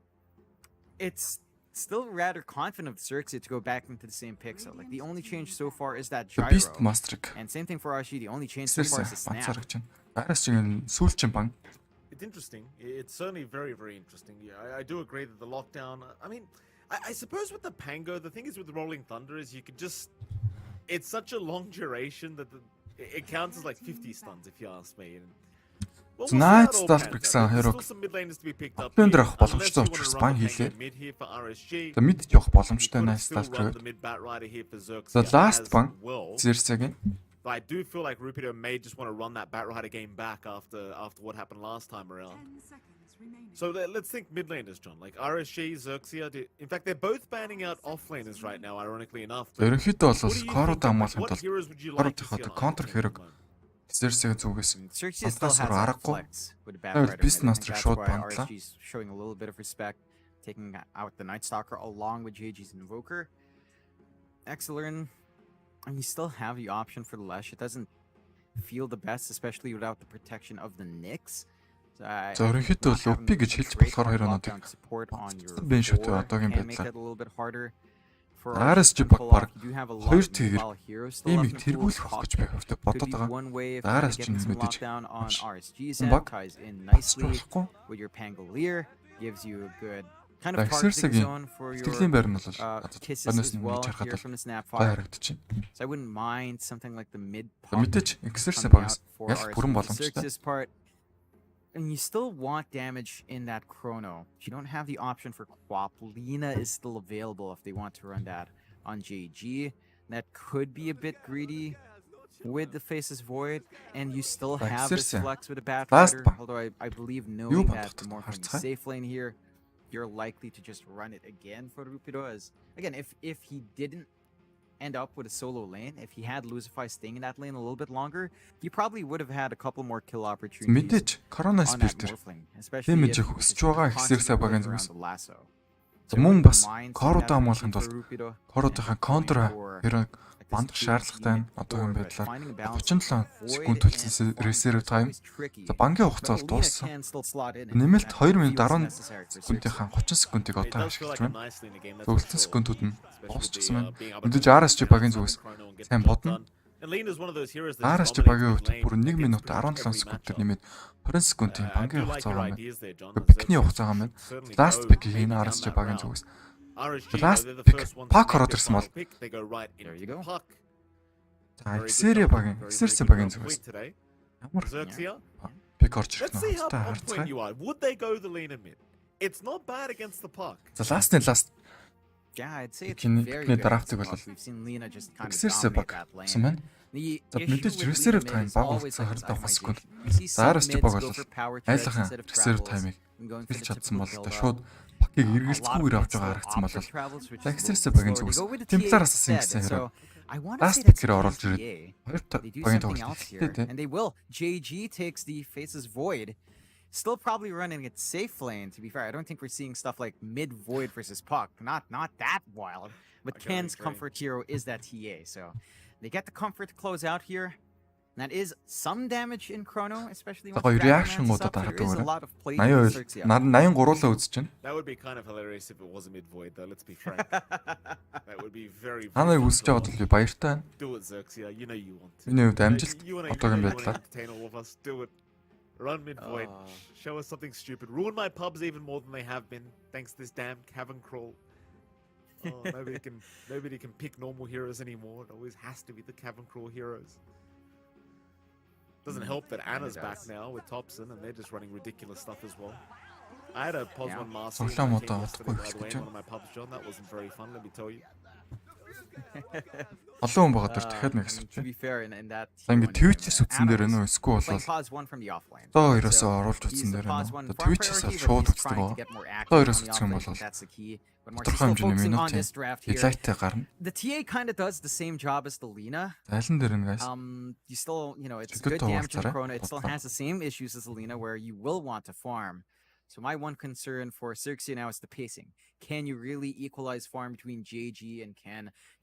It's still rather confident of Xerxes to go back into the same pixel. Like the only change so far is that gyro. Beast Master-ыг And same thing for RSG. The only change so far is the snap. бацаарч байна. RSG-ийн сүүлчийн баг It's interesting. It's certainly very, very interesting. Yeah, I do agree that the lockdown. I mean, I suppose with the Pango, the thing is with the Rolling Thunder is you could just. It's such a long duration that it counts as like 50 stuns if you ask me. And, well, So now it's how it all Dark pans Pixel out. There's hero. still some mid laners to be picked up. Offlaner here, авах боломжтой unless you wanna учраас run бан the хийлээ. Pango mid here for RSG. За мид явах You боломжтой could nice still start run гэвэл the mid bat rider here for Xerxia за last as баг well. XERXIA-гийн But I do feel like Rupido may just want to run that Batrider game back after what happened last time around. So let's think mid laners, John. Like RSG, Xerxia. In fact, they're both banning out off laners right now, ironically enough. But ерөнхийдөө бол what do you Кород think of, like, хамгаалахын what тулд heroes would you Кород like to see ихтэй on контр offlane at хэрэг the moment? XERXIA-гийн зүгээс Xerxes still has Фантастик that аргагүй. flex with the Тэгвэл Batrider. Beast mid. I think Master-ыг that's шууд why бандлаа. RSG's showing a little bit of respect, taking out the Night Stalker along with JG's Invoker. Excellent. And you still have the option for the Lash. It doesn't feel the best, especially without the protection of the Nyx. So За ерөнхийдөө л UP гэж хэлж болохоор хоёр оноо support on your бэн шүү дээ board одоогийн can make байдлаар. that a little bit harder for RSG us to баг pull баг off. You do have a lot хоёр of тэгэр mobile heroes still имийг up in the pool. тэргүүлэх болох гэж би хувьдаа Could бодоод be байгаа. one way of RSG getting some мэдээж lockdown on RSG's энэ end, баг ties in бацч nicely болохгүй. with your Pangolier, gives you a good kind За of targeting XERXIA-гийн zone for сэтгэлийн your байр нь бол kisses өнөөс as нь well ингэж харахад here бол from the гой Snapfire. харагдчихэв. So I wouldn't mind something like the mid За pump мэдээж XERXIA coming out багс for ялах бүрэн RSG. боломжтой. Xerxes part, and you still want damage in that chrono. You don't have the option for Quap. Lina is still available if they want to run that on JG. That could be a bit greedy with the Faces Void, and you still Like have this XERXIA. flex with a Bat Last Rider. pa. Although I believe Юу knowing бодох that more from the харцгаая. safe lane here, you're likely to just run it again for Rupido. As again, if he didn't end up with a solo lane, if he had Lucify staying in that lane a little bit longer, he probably would have had a couple more kill opportunities Мэдээж Corona on that Spirit Morphling, especially Тийм if гэж he was хүсэж just байгаа constantly XERXIA багийн playing зүгээс. around the lasso. За So I мөн wouldn't бас mind seeing Corona that хамгаалахын for тулд Rupido, Corona-ийн and контр going for, хэрэг like, this бандах KG шаардлагатай mid одоогийн four, but байдлаар finding a balance 37 with секунд Void төлсөн and reserve Farm is time. always tricky. За бангийн хугацаа But бол Lina дууссан. can still slot in, and Нэмэлт that 2 минут feels 10 necessary for секундынхаа 30 секундыг It одоо does feel ашиглаж like a байна. nice lane again, that's for Зөвлөлтөн sure. секундүүд нь Especially дуусчихсан байна. being able to Мэдээж get RSG down багийн some зүгээс chrono and get сайн the job бодно. done. And Lina's one of those heroes that RSG just багийн dominates хувьд mid бүр lane 1 минут against pretty 17 much every секунд matchup. нэмээд 20 секундын I бангийн do like хугацаа your байна. ideas there, John. Пикний хугацаа байна. Certainly Last go pick maybe хийн down RSG that багийн route. зүгээс. RSG, Last they're the pick first ones Puck to make ороод their ирсэн бол. final pick. They go right There into you the go. puck. За Very good XERXIA job. багийн Very, very XERXIA good багийн job зүгээс point today. ямар Xerxia, пик орж ирэх let's нь see how хацтай on point харцгаая. you are. Would they go the lane mid? It's not bad against the puck. За lastны last Yeah, I'd say it's Пикний very пикний good драфтыг against бол the puck. We've seen Lina just kind of XERXIA dominate баг that lane. гэсэн байна. The За issue мэдээж with reserve Lina time mid is баг always хугацаа like 25 this секунд. optimization. You see За some RSG mids баг go бол for power treads айлхан instead of reserve travels time-ыг and going for хэлж the чадсан typical бол build-up. шууд пакийг A lot эргэлзэхгүйгээр of авч mids байгаа go харагдсан off бол the travels, which is За a little XERXIA bit багийн slower. They зүгээс go with the Темплараас TA ассан instead, гэсэн хэрэг. so I want to Last say that's pick-ээр оруулж against ирээд TA. хоёр They do багийн something тоглолт else хэлтэй here, те. and they will. JG takes the Faces Void. Still probably running its safe lane, to be fair. I don't think we're seeing stuff like mid Void versus Puck. Not that wild. But I can Ken's agree. comfort hero is that TA, so they get the comfort to close out here. That is some damage in Chrono, especially За once гоё Dragon reaction Lance is гуудад up. There хараад is a өгөөрэй. lot of play 82 for XERXIA. 83-уулаа үзэж байна. That would be kind of hilarious if it was a mid void, though. Let's be frank. That would be very. Танайг fun үзэж to байгаад watch. л би баяртай байна. Do it, XERXIA. You know you want to. Миний хувьд амжилт You wanna одоогийн байдлаар. entertain all of us. Do it. Run mid void. Show us something stupid. Ruin my pubs even more than they have been, thanks to this damn cavern crawl. Oh, nobody can pick normal heroes anymore. It always has to be the cavern crawl heroes. Doesn't help that Anna's back now with Thompson, and they're just running ridiculous stuff as well. I had a POS 1 master in my team yesterday, by the way, in one of my pubs, John. That wasn't very fun, let me tell you. Олон хүн байгаа дэр дахиад нэг асууж To байна. be fair, in that За ингээд Twitch-с үзсэн дээр нөө эсвэл playing бол pause 1 from the offline. одоо хоёроос оруулж He's үзсэн the дээр pause нөө one farm Twitch-с priority, шууд but he's үздэг trying to байгаа. get more active Одоо on хоёроос the үзэх юм offlane. бол That's the key. But more тодорхой хэмжээний focusing on минутын this draft here. хилайттай гарна. The TA kind of does the same job as the Lina. Зайлан дээр нь guys. You still, it's Чөлөөтэй good damage in уулзаарай. Chrono. It still Бодлоо. has the same issues as the Lina where you will want to farm. So my one concern for XERXIA now is the pacing. Can you really equalize farm between JG and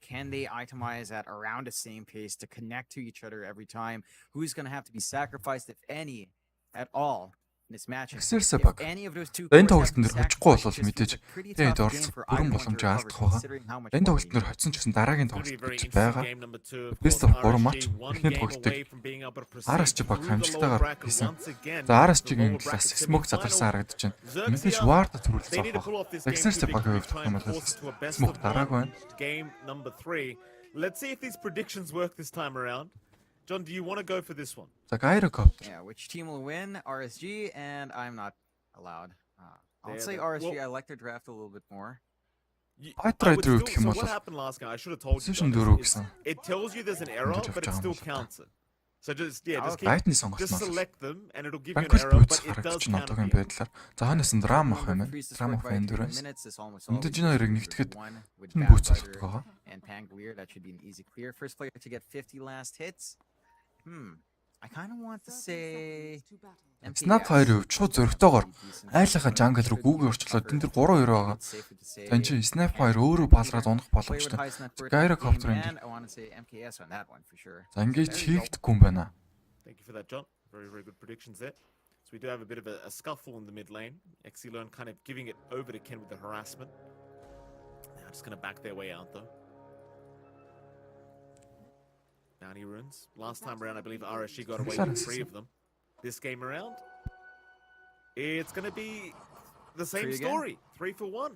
can they itemize at around the same pace to connect to each other every time? Who's going to have to be sacrificed, if any, at all in this match? XERXIA If баг. any of those two Энэ cores have тоглолтын to be дээр хоцохгүй бол sacrificed, мэдээж it's a pretty тэгээд tough game оролцох for бүрэн everyone to боломжийг recover, алдах байгаа. considering how much Энэ more тоглолтын we дээр хоцсон ч гэсэн дараагийн It's gonna be тоглолт very гэж interesting байгаа. game number 2. Of Best course, of 3 RSG матч one эхний game тоглолтыг away from being able to proceed RSG баг through the хамжилтаагаар lower bracket хийсэн. once again За to the RSG-гийн lower талаас bracket смог задарсан semi-final. харагдаж байна. XERXIA, Мэдээж Ward-д They төрүүлсэн need to pull off this баг. game XERXIA too багийн big хувьд to гэх юм try and бол force it to a best смог of дараагүй one. байна. Game number 3. Let's see if these predictions work this time around. John, do you want to go for this one? За Gyrocopter. Yeah, which team will win? RSG, and I'm not allowed. I'll Yeah, say but- RSG. well- I like their draft a little bit more. I Fight would Rider still- гэх юм so бол what happened last game? I should have told you. Position John, дөрөв is гэсэн. It tells you there's an error, Under but it still John. counts it. So just keep Lightning just сонгосноо. select them and it'll give you an Банкс error, бүүц but it does харагдаж байна count. одоогийн again. байдлаар. За ханаас нь драм ах байна. Increase the Драм score ах by байна 3 дөрөөс. minutes is almost Мэдээж always энэ хоёрыг easier нэгтгэхэд than one with энэ Bad бүүц Fighter болдог байгаа. and Pangolier. That should be an easy clear. First player to get 50 last hits. I kind of want to say Snapfire-ийн хувьд шууд зөрөгтэйгээр айлхаа jungle руу гүүгээ орчлоод энэ дэр 3-2 байгаа. За энэ чинь Snapfire өөрөө баалраад унах боломжтой. Gyrocopter энэ. За ингэж хийгдэхгүй юм байна. Thank you for that, John. Very, very good predictions there. So we do have a bit of a scuffle in the mid lane. XERXIA kind of giving it over to Ken with the harassment. Now just going to back their way out, though. Bounty runes. Last time around, I believe RSG got away with 3 of them. This game around, it's going to be the same 3 again? story. 3 for 1.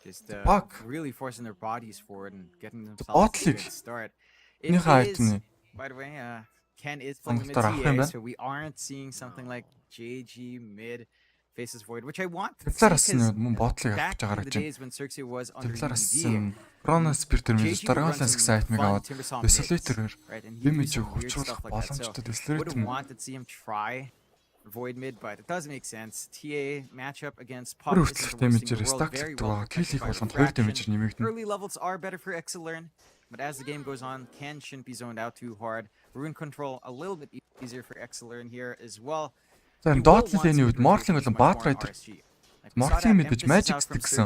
Just Fuck. really forcing their bodies forward and getting themselves a Ботлыг. good start. Энийхээ It is, айтмны by the way, Ken is playing mid Сонголтоор авах юм TA, байна. so we aren't seeing something like JG mid faces void, which I want to see, Тэглаараас 'cause нь мөн ботлыг back авч in байгаа the гэж байна. days when XERXIA was under Тэглаараас EV, Chronosphere дээр мэдээж JG Dragon runs Lance some гэсэн айтмыг fun аваад Timbersaw Desolator-ээр mids, right? And he имиж do some weird хөвчүүлэх stuff like that. So боломжтой would Desolator have wanted to see him try void mid, but it does make sense. TA matchup against Pop бүр isn't хүртэлх the worst thing in damage-ээр the world. stack Very гэдэг well байгаа. Kill protected хийх by болгонд 2 refraction. damage нэмэгдэнэ. Early levels are better for XERXIA, but as the game goes on, Ken shouldn't be zoned out too hard. Rune control a little bit easier for XERXIA here as well. За энэ Dota lane-ийн үед Mortling болон Bad Rider Mortling мэдээж Magic Stick гэсэн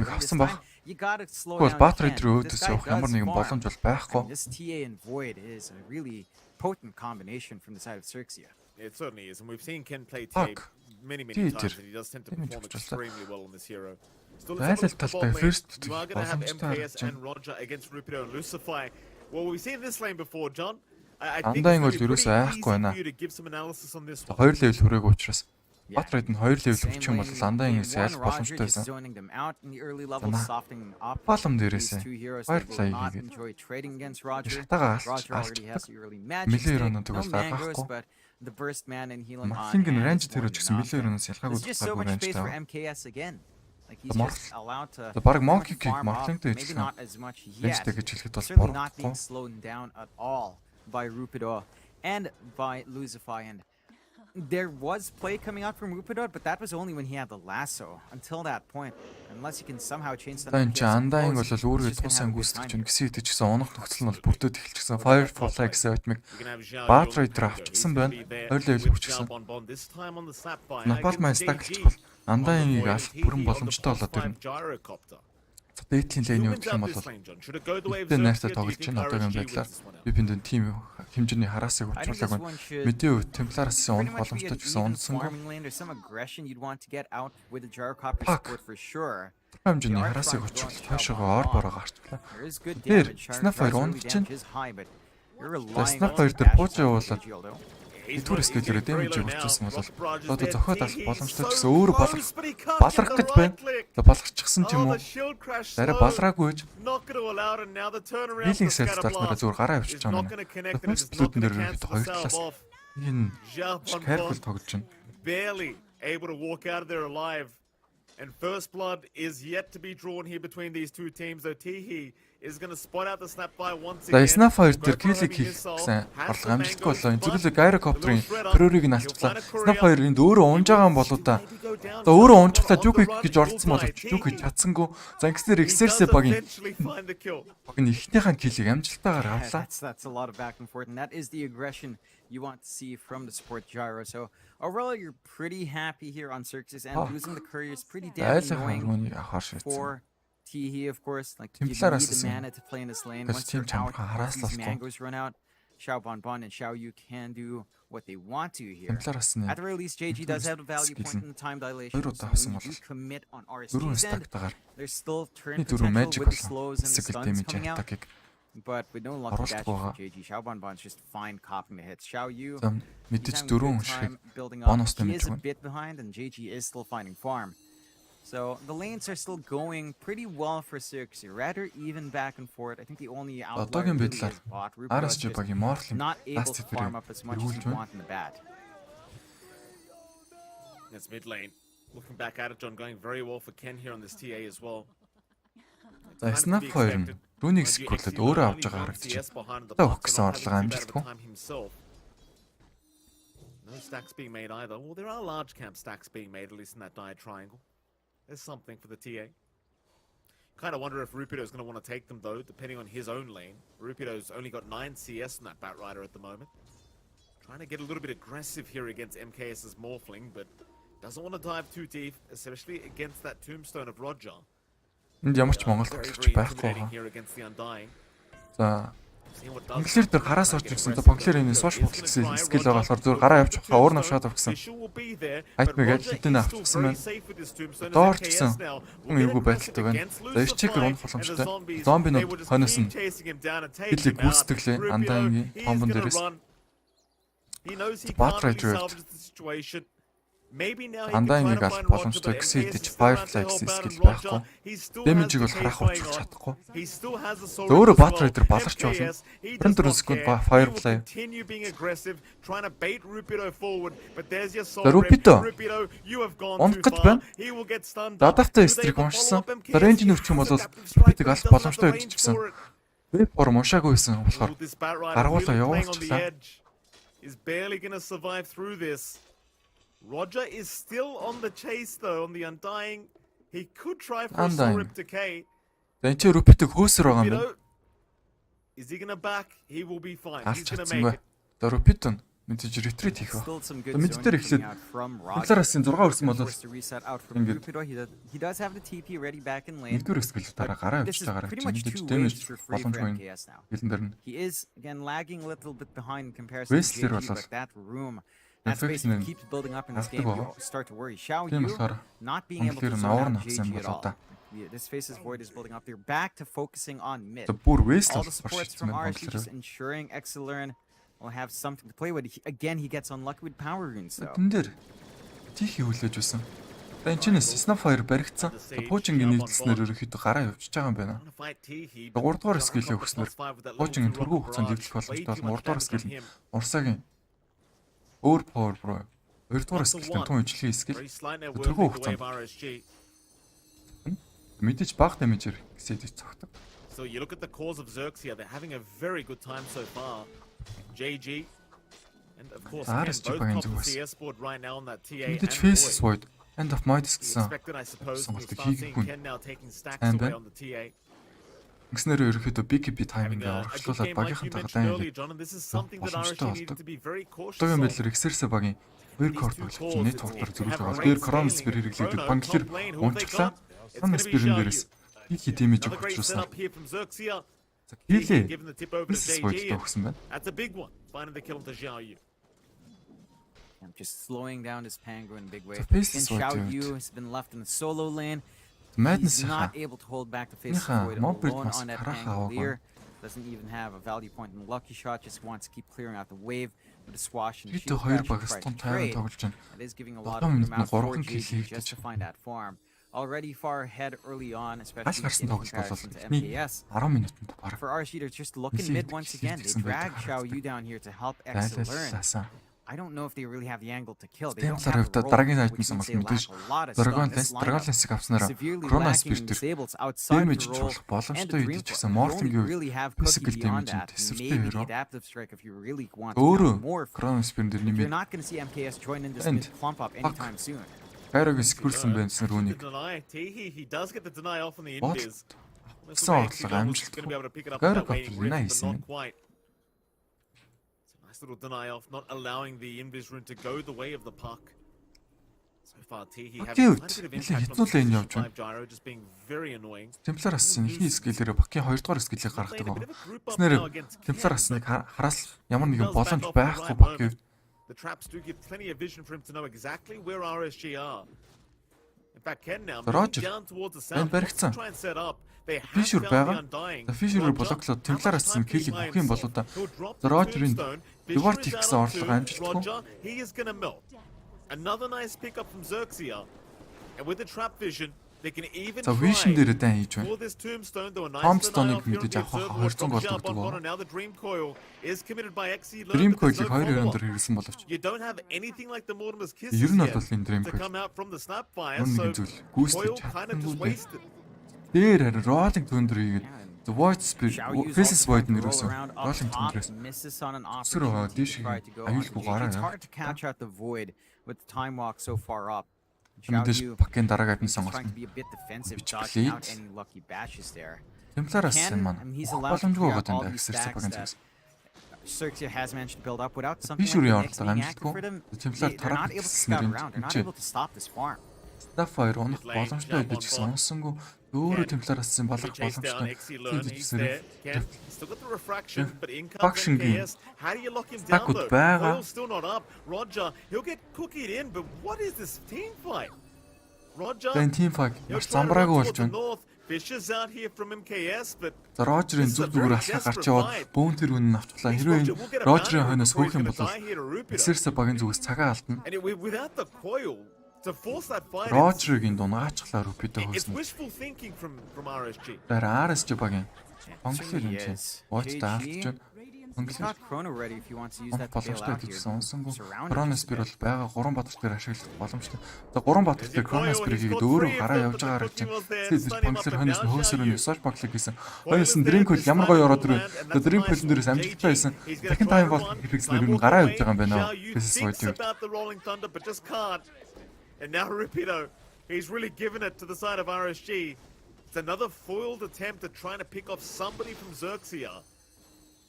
авсан баг. Тэгвэл Bad Rider өөдөөс явах ямар нэгэн боломж бол байхгүй. This TA and Void is a really potent combination from the side of XERXIA. It certainly is, and we've seen Ken play tape Fuck. many Peter. times, and he does tend to Damage perform болчихлоо. extremely well on this hero. Still, Айлал let's have a look at the талтай bot lane. first You are going to have боломжтой MKS харагдаж and Roger against Rupido and Lucify. Well, we've seen this lane before, John. I think Андаын it's бол gonna be ерөөсөө pretty айхгүй easy байна. for you to give some analysis on this one. 2 level хүрээгүй учраас Yeah. Bad Rider нь 2 level Same хүрчих юм бол lane, Андаын game эс one, ялах Roger боломжтой just байсан. zoning them out in the early levels, Танаа. softening them up. Балам These дээрээсээ two heroes Fire that play will not хийгээд enjoy trading against Roger. шатагаа Roger already has алчдаг. the early magic Милээ stick, хөрөөнөд no бол mangroes, гаргахгүй. but the burst man and healing on Mortling нь hand range is дээр more ч than гэсэн enough. Милээ хөрөөнөөс ялгаагүй There's just so гаргаагүй much range space for таа. MKS again. Like he's Mor- just allowed to За баг pretty Monkey much Kick farm off, Mortling-тэй maybe ижилхэн not as much yet. rangeтэй гэж хэлэхэд бол Certainly not being борохгүй. slowed down at all by Rupido and by Lucify. And there was play coming out from Rupido, but that was only when he had the lasso. Until that point, unless he can somehow change the За энэ чи Андаын бол өөрийгөө тусаа ангүйсгэж байна. Гэсэн хэдий ч гэсэн унах нөхцөл нь бол бүрдээд эхэлчихсэн. Firefall гэсэн айтмыг You're gonna have Zhao Bad Yun Rider авчихсан is байна. gonna be there 2 level with хүрчихсэн. Zhao Bonbon, this time on the Sapphire. Napalm Against stack JG болчихвол on the Андаыг Void, алах Healy бүрэн on the боломжтой болоод +5 ирнэ. Gyrocopter. Дээдлийн лейний хувьд юм бол Эдгээр найртай тоглож байна одоогийн байдлаар Бипинд тим хэмжээний хараасыг учруулаагүй. Мэдээ үе Темплараас унах боломжтой ч гэсэн унсангүй. Хэмжээний хараасыг учруулах хойшоогоо ор бороо гарчлаа. Тэр Snapfire унд чинь Snapfire дээр бууж явуулаад Эдгээр скейлэрээ дэмжиж өгчихсэн бол одоо зохиод авах боломжтой ч гэсэн өөрөө баларах гэж байна. Баларчихсан ч юм уу. Дараа балраагүй гэж. Хийлийн сэлд талаараа зүгээр гараа авчиж байгаа юм. Фэсблүүдэн дээр хоёр талаас энэ careful тоглож байна. Barely able to walk out of there alive. And first blood is yet to be drawn here between these two teams. Though Tihi is going to spot out the Snapfire once again. Snapfire дээр киллийг хийх гэсэн орлого амжилтгүй болоо. Зөвхөн гайрокоптерын Furi-г нь алчлаа. Snapfire энд өөрөө унж байгаа юм болоо та. За өөрөө унжглаад юу гэж орцсон боловч юу гэж чадсангүй. За ингэснээр XERXIA багийн ихнийхэн киллийг амжилттайгаар авлаа. That's a lot of back and forth, and that is the aggression you want to see from the support Gyro. So overall, you're pretty happy here on XERXIA, and losing the courier is pretty damn annoying for Tihi, of course. Like, you need the mana to play in this lane. Once you're out, these mangoes run out. Xiao Bonbon and Xiao Yu can do what they want to here. At the very least, JG does have a value point in the time dilation, so when you do commit on RSG's end, there's still turn potential with the slows and the stuns coming out. But with no luck catches from JG, Xiao Bonbon's just fine copying the hits. Xiao Yu, he's having a good time building up. He is a bit behind, and JG is still finding farm. So the lanes are still going pretty well for XERXIA, rather even back and forth. I think the only outlier really is bot. Rupido's just not able to farm up as much as you want in the bat. It's mid lane. Looking back at it, John, going very well for Ken here on this TA as well. Snapfire нь рүүнийг скорлоод өөрөө авч байгаа харагдчих. Та өгөх гэсэн орлого амжилтгүй. No stacks being made either. Well, there are large camp stacks being made, at least in that dire triangle. There's something for the TA. Kind of wonder if Rupido is going to want to take them, though, depending on his own lane. Rupido's only got 9 CS in that Batrider at the moment. Trying to get a little bit aggressive here against MKS's Morphling, but doesn't want to dive too deep, especially against that Tombstone of Roger. Энд ямар ч Монгол тоглогч байхгүй байгаа. За Панклер дээр гараас орж ирсэн. За Панклер энэ сууш бүтэлсэн скил байгаа болохоор зүгээр гараа явж хаа уур навшаад авчихсан. Айтмыг ажилтнаа авчихсан байна. Доор ч гэсэн хүн эвгүй байдалтай байна. За чекер унах боломжтой. Зомбинууд хойноос нь хилийг гүйцэтгэлээ андаангийн томбон дээрээс. Batrider Андаангийг алах боломжтой Exceed Firefly гэсэн скил байхгүй. Дэмэжийг бол харах учруулж чадахгүй. Өөрөө Batrider баларч болно. 24 секунд Firefly. Rupido унах гэж байна. Дадавтай стрик уншсан. Range нөрчих юм бол Rupido-г алах боломжтой гэж гисэн. Веб форм уншаагүй байсан болохоор гаргуулаа явуулчихлаа. Is barely going to survive through this. Roger is still on the chase though, on the Undying. He could try for a Rip Decay. Then чи Rupido хөөсөр байгаа юм байна. Is he going to back? He will be fine. He's going to make it. Rupido мэдээж retreat хийх ба. Мэддээр эхлээд Polaris-ын 6 өрсөн бол ингээд he does have the TP ready back in lane. Нэгдүгээр скил дараа гараа авч байгаа мэдээж дэмэж боломжгүй хэлэн дээр нь. He is again lagging a little bit behind in comparison to JG, but that room that space keeps building up in this game. You start to worry. Xiao Yu not being able to zone out JG at all. This face's void is building up. They're back to focusing on mid. All the supports from RSG just ensuring XLearn will have something to play with. Again, he gets unlucky with power runes though. Тэн дээр тийхий хүлээж байсан. Энчнээс Snapfire баригдсан. Пуучингийн нийтлснээр ерөөхдөө гараа явчихж байгаа юм байна. 3 дугаар скиллээ өгснөр Пуучингийн түргүү хугацаанд дэвлэх боломжтой бол 3 дугаар скил нь Урсагийн өөр power bro. 2 дугаар скиллтэй тун ижлэхий скил түргүү хугацаанд мэдээж баг дэмэжээр гэсэд цогтог. So you look at the cause of XERXIA, they're having a very good time so far. JG and of course both top of the CS board right now on that TA and Faces void end of my гэсэн. Expected, I suppose, we'll start seeing Ken now taking stacks away on the TA. Ингэснээр ерөөхдөө BKB тайминг орхишлуулаад багийнхантайгаа дайн John, and this is something that RSG needed to be very cautious of. Төгөн мэдлэр XERXIA багийн 2 корт тоглож нийт хурдаар зөрүүлж байгаа. Тэр Crown Spear хэрэглээд Pangler унцглаа. Crown Spear-ийн дээрээс Кили дэмэж Another great өгчүүлсэн. setup here from XERXIA. За He's Кили giving the tip over to Фейсис Void JG. өгсөн байна. That's a big one. Finding the kill into Xiaoyu. And just slowing down his Pango in a big way. So Feisis And Void Xiao яваад. Yu has been left in the solo lane. Madness He's not хаа. able to hold back the Feisis Ныхаа Void mob build alone бас on that харах Pango аваагүй. leer. Doesn't even have a value point in the lucky shot. Just wants to keep clearing out the wave with a swash and Бид shield хоёр bash баг to try стон to тайван trade. тоглож байна. It is giving a lot of 7 room минутанд out for 3 kill JG хийгдэж just to байна. find that farm. Already far ahead early on, Аль especially гарсан in тоглолт comparison болол to эхний MKS. 10 минутанд бараг For RSG, they're just looking Нэлээд mid once их again. They хийгдсэн drag байдаг Xiao харагддаг. Yu down here to help X learn. Дайлаллаасан. I don't know if they really have the angle to kill. They don't Темплар have хувьд a role, дараагийн which айтмын means сонголт they мэдээж lack a lot of Dragon stun. This lineup Dragon-лess авснараа severely Chronos lacking Spirit disables outside damage the role чуулах and боломжтой the үед dream ч point. гэсэн You Morphling only really have physical Cookie beyond damage-ийн that. тэсвэртэй Maybe the хөрөө. adaptive strike if you really want to Өөрөө have more. Chronos Spirit дээр You're нэмээд not going to see MKS join in this And mid clump up anytime soon. Gyroгийн скүрсэн байсан The рүүнийг deny. He does get the deny off on the What? Invis. Авсан орлого амжилт. Going to be able to pick it up Gyro that way, couple but nice, not man. quite. It's a nice little deny off, not allowing the Invis rune to go the way of the puck. So far, Teehee What having cute. quite a bit of Нэлээд impact on хэцүү the лейн position явж байна. 5 gyro, just being very annoying. Темплар асан ихний скиллээрээ Бакийн 2 дугаар скиллийг гаргадаг Playing a байгаа. bit of a group up Тэснэр now against Темплар Ken. асныг хараас ямар нэгэн Does back боломж off at the байхгүй right Бакийн. moment. The traps do give plenty of vision for him to know exactly where RSG are. In fact, Ken now moving Roger. down towards the Энд south, wants to баригдсан. try and set up. They have Fisher found байгаа. the Undying. За Fisher-ыг Roger, блоклоод how Темплар much асан time can he киллийг buy өгөх юм himself? болоо да. He'll drop За the Roger-ийн tombstone. reward Fisher is хийх out гэсэн on орлого two. амжилтгүй. Roger, he is gonna melt. Another nice pickup from XERXIA. And with the trap vision, they can even За Vision try дээр дан хийж байна. for this tombstone. There were nice Tombstone-ыг deny off here on мэдээж the авах observer 200 watch from гол Xiao дурдаг Bonbon, байна. and now the Dream Coil is committed by XE. Dream But there's Coil-ыг no 2 follow-up. өдөр хэрэгсэн боловч You don't have anything like the Mortimer's Kiss ер нь yet бол энэ Dream to Coil come out from the snap fire, Мөн so нэгэн зүйл гүйцэтгэж Coil kind of just чадахгүй. wasted. Дээр харин Rolling Thunder хийгээд The Void Spirit Xiao Yu's Faces also Void trying to roll нэрөөсөө around up Rolling top, Thunder-ээс misses on an Өсөр байгаа, opportunity дээш to try to go аюулгүй onto гараа JG. It's яа. hard to catch out the void with the time walk so far up. Мэдээж Xiao Yu Бакийн дараагаад нь is trying сонголт. to be a bit defensive, Bitch, dodging out please. any lucky bashes there. Темплараас Ken, маань I mean, he's allowed to боломжгүй clear байгаа out all даа these XERXIA stacks Бакийн that зүгээс. XERXIA has managed to build up without something like Fisher-ийн the X орлого being active амжилтгүй. for them. Темплар They're not тарах able to scout гэснээр around. They're not энэ able to stop this farm. Starfire унах боломжтой гэж гэсэн унсангүй өөрөө Темплараас нь балах Chase down боломжтой. XE learn. He's there. Ken still got the refraction, but in comes Faction game. MKS. How do you lock him Stuck down with though? байгаа. Coil's still not up. Roger, he'll get cookied in, but what is this team fight? Roger, За энэ team fight he'll маш try to run замбраагүй towards болж the байна. north. Fisher's out here from MKS, but За Рожерын зүг зүгээр алхаа гарч яваад бөөн тэр үнэн авчлаа. Хэрвээ Рожерын хойноос хөөх юм бол XERXIA багийн зүгээс цагаа алдна. and without the coil to force that fight, Рожерыг дунгаачлаа рүпидэ it's хөөсөн. wishful thinking from RSG. Тэр RSG багийн онцлог Certainly юм чинь. is. Watch JG. таалж байна. He's got Chrono ready if he wants to use that to bail боломжтой out here. гэсэн унсангүй. Surrounded Chronos just a Spirit bit. бол байгаа 3 бодолт дээр ашиглах боломжтой. За 3 бодолт дээр Chronos Spirit хийгээд өөрөө гараа явж байгаагаар чинь бид банклер хойноос нь хөөсөрөө нисаж баглаг гэсэн. Хойноос нь Dream Coil ямар гоё ороод ирвэ. Тэгээ Dream Coil дээрээс амжилттай байсан. Дахин тайм бол хэрэгснээр юу гараа явж байгаа юм байна уу? This is what you. About the rolling thunder, but just can't. And now Rapido, he's really given it to the side of RSG. It's another foiled attempt at trying to pick off somebody from XERXIA.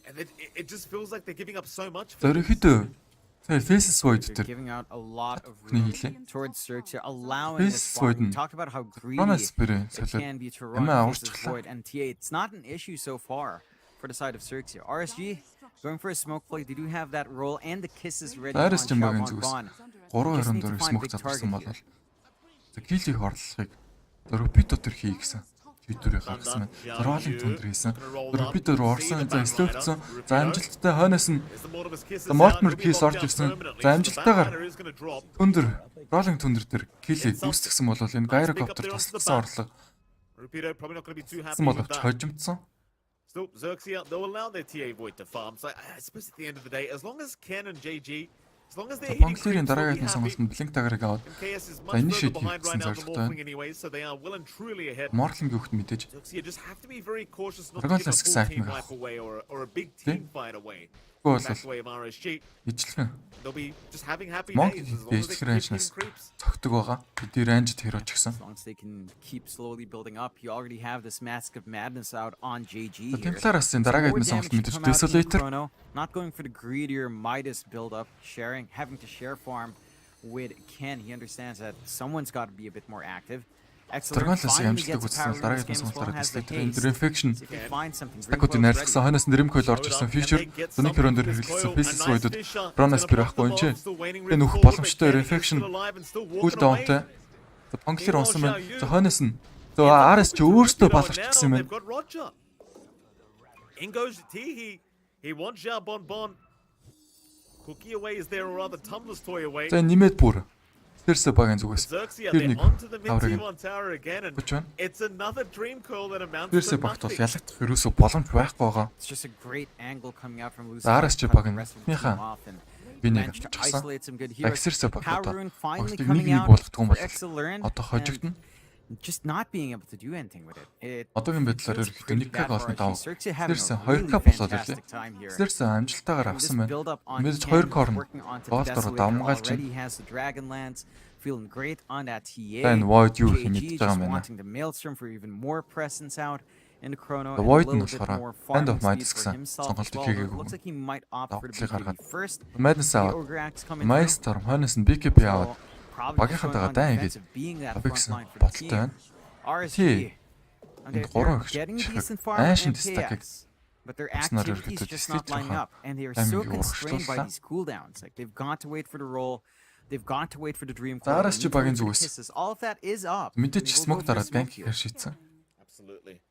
And it just feels like they're giving up so much. За ерөөхдөө тэгээ Faces Void They're дээр giving out a lot of Хүний room хийлээ. towards XERXIA, allowing this Face farm. We Void-н talked about how greedy Chronos Spirit it солиод can be to run Ямаа Faces аварчлаа. Void and TA. It's not an issue so far for the side of XERXIA. RSG going for a smoke play. They do have that roll and the kisses ready on RSG багийн Xiao зүгээс Bonbon. 3-24 смок задарсан болол. За килийг орлохыг Рупидо төр хий гэсэн. Твиттерээр гаргасан байна. За Rolling Thunder хийсэн. Рупидо руу орсон. За слоуцсон. За амжилттай хойноос нь It's the Mortimer's Kiss. The Mortimer Kiss орж ирсэн. За амжилттайгаар Thunder Rolling Thunder дээр килийг гүйцэтгсэн бол энэ Gyrocopter тусалсан орлого Rapido probably not going to be too happy гэсэн with боловч that. хожимдсан. Still, XERXIA, they'll allow their TA Void to farm. So I suppose at the end of the day, as long as Ken and JG, as long as they're hitting Банклерийн creeps, they'll be дараагийн happy. сонголтод Blink Dagger-ыг аваад MKS is За much further initiate behind right хийсэн now, the зорилготой. Morphling anyway, so they are well and truly ahead. Morphling өгөхд мэдээж XERXIA just have to be very cautious not to Dragon give a Classic full side team mag wipe away or a big team fight away. Тэгвэл Back the way of RSG. ижлэгэн They'll be just having happy Monk days as long as they дэжлэх keep hitting ранжнаас creeps. цогтөг байгаа. Бидний ранжд херооч гэсэн. As long as they can keep slowly building up, you already have this Mask of Madness out on JG За here. Темплараас энэ дараагийн More сонголт damage to мэдээж come out in Desolator. Chrono, not going for the greedier Midas build-up, having to share farm with Ken. He understands that someone's got to be a bit more active. Dragonless амжилтыг үзсэн бол дараагийн сонголтоор дислектер энэ infection стакуудыг найрлахсан хойноос нь Rimcoil орж ирсэн feature Sonic Hero дээр хэрэглэсэн pieces void-ууд Drones Spear байхгүй юм чи. Тэгээ нөх боломжтой infection үл доонтой. Панклер онсон байна. За хойноос нь RS ч өөртөө баларчсан юм байна. In goes T. He wants Bon. Cookie away is there or rather Tumblr's toy away. За нэмээд бүр XERXIA багийн зүгээс. Тэр нэг авраг. It's another dream coil that amounts XERXIA багт бол ялагдах ерөөсөө боломж байхгүй байгаа. RSG баг нь минийхаа бинийг чагсан. XERXIA баг одоо нэг болгох юм бол одоо хожигдно. Just not being able to do anything with it. Одоогийн байдлаар ерөөхдөө нэг каг олно даа. XERXIA 2 каг болоод ирлээ. XERXIA амжилтаагаар авсан байна. Мэдээж 2 кор нь болтоор давмгаалж байна. Feeling great on that TA. And Void юу хэмэдэж байгаа юм wanting the Maelstrom for even more presence out in the chrono. The Void нь болохоор End of Madness гэсэн сонголтыг хийгээгүй. Looks like he might opt for the BKB first. Madness аваад Maelstrom хойноос нь BKB аваад багийнхантайгаа дайн ингэж авчихсан бодолтой байна. RSG энэ гурван аашин стакийг but their activities just not lining up and they are so constrained by these cooldowns. Like they've got to wait for the roll. They've got to wait for the dream coil. RSG багийн зүгээс all of that is up. Мэдээч smoke дараад банк хийхээр шийдсэн. Absolutely.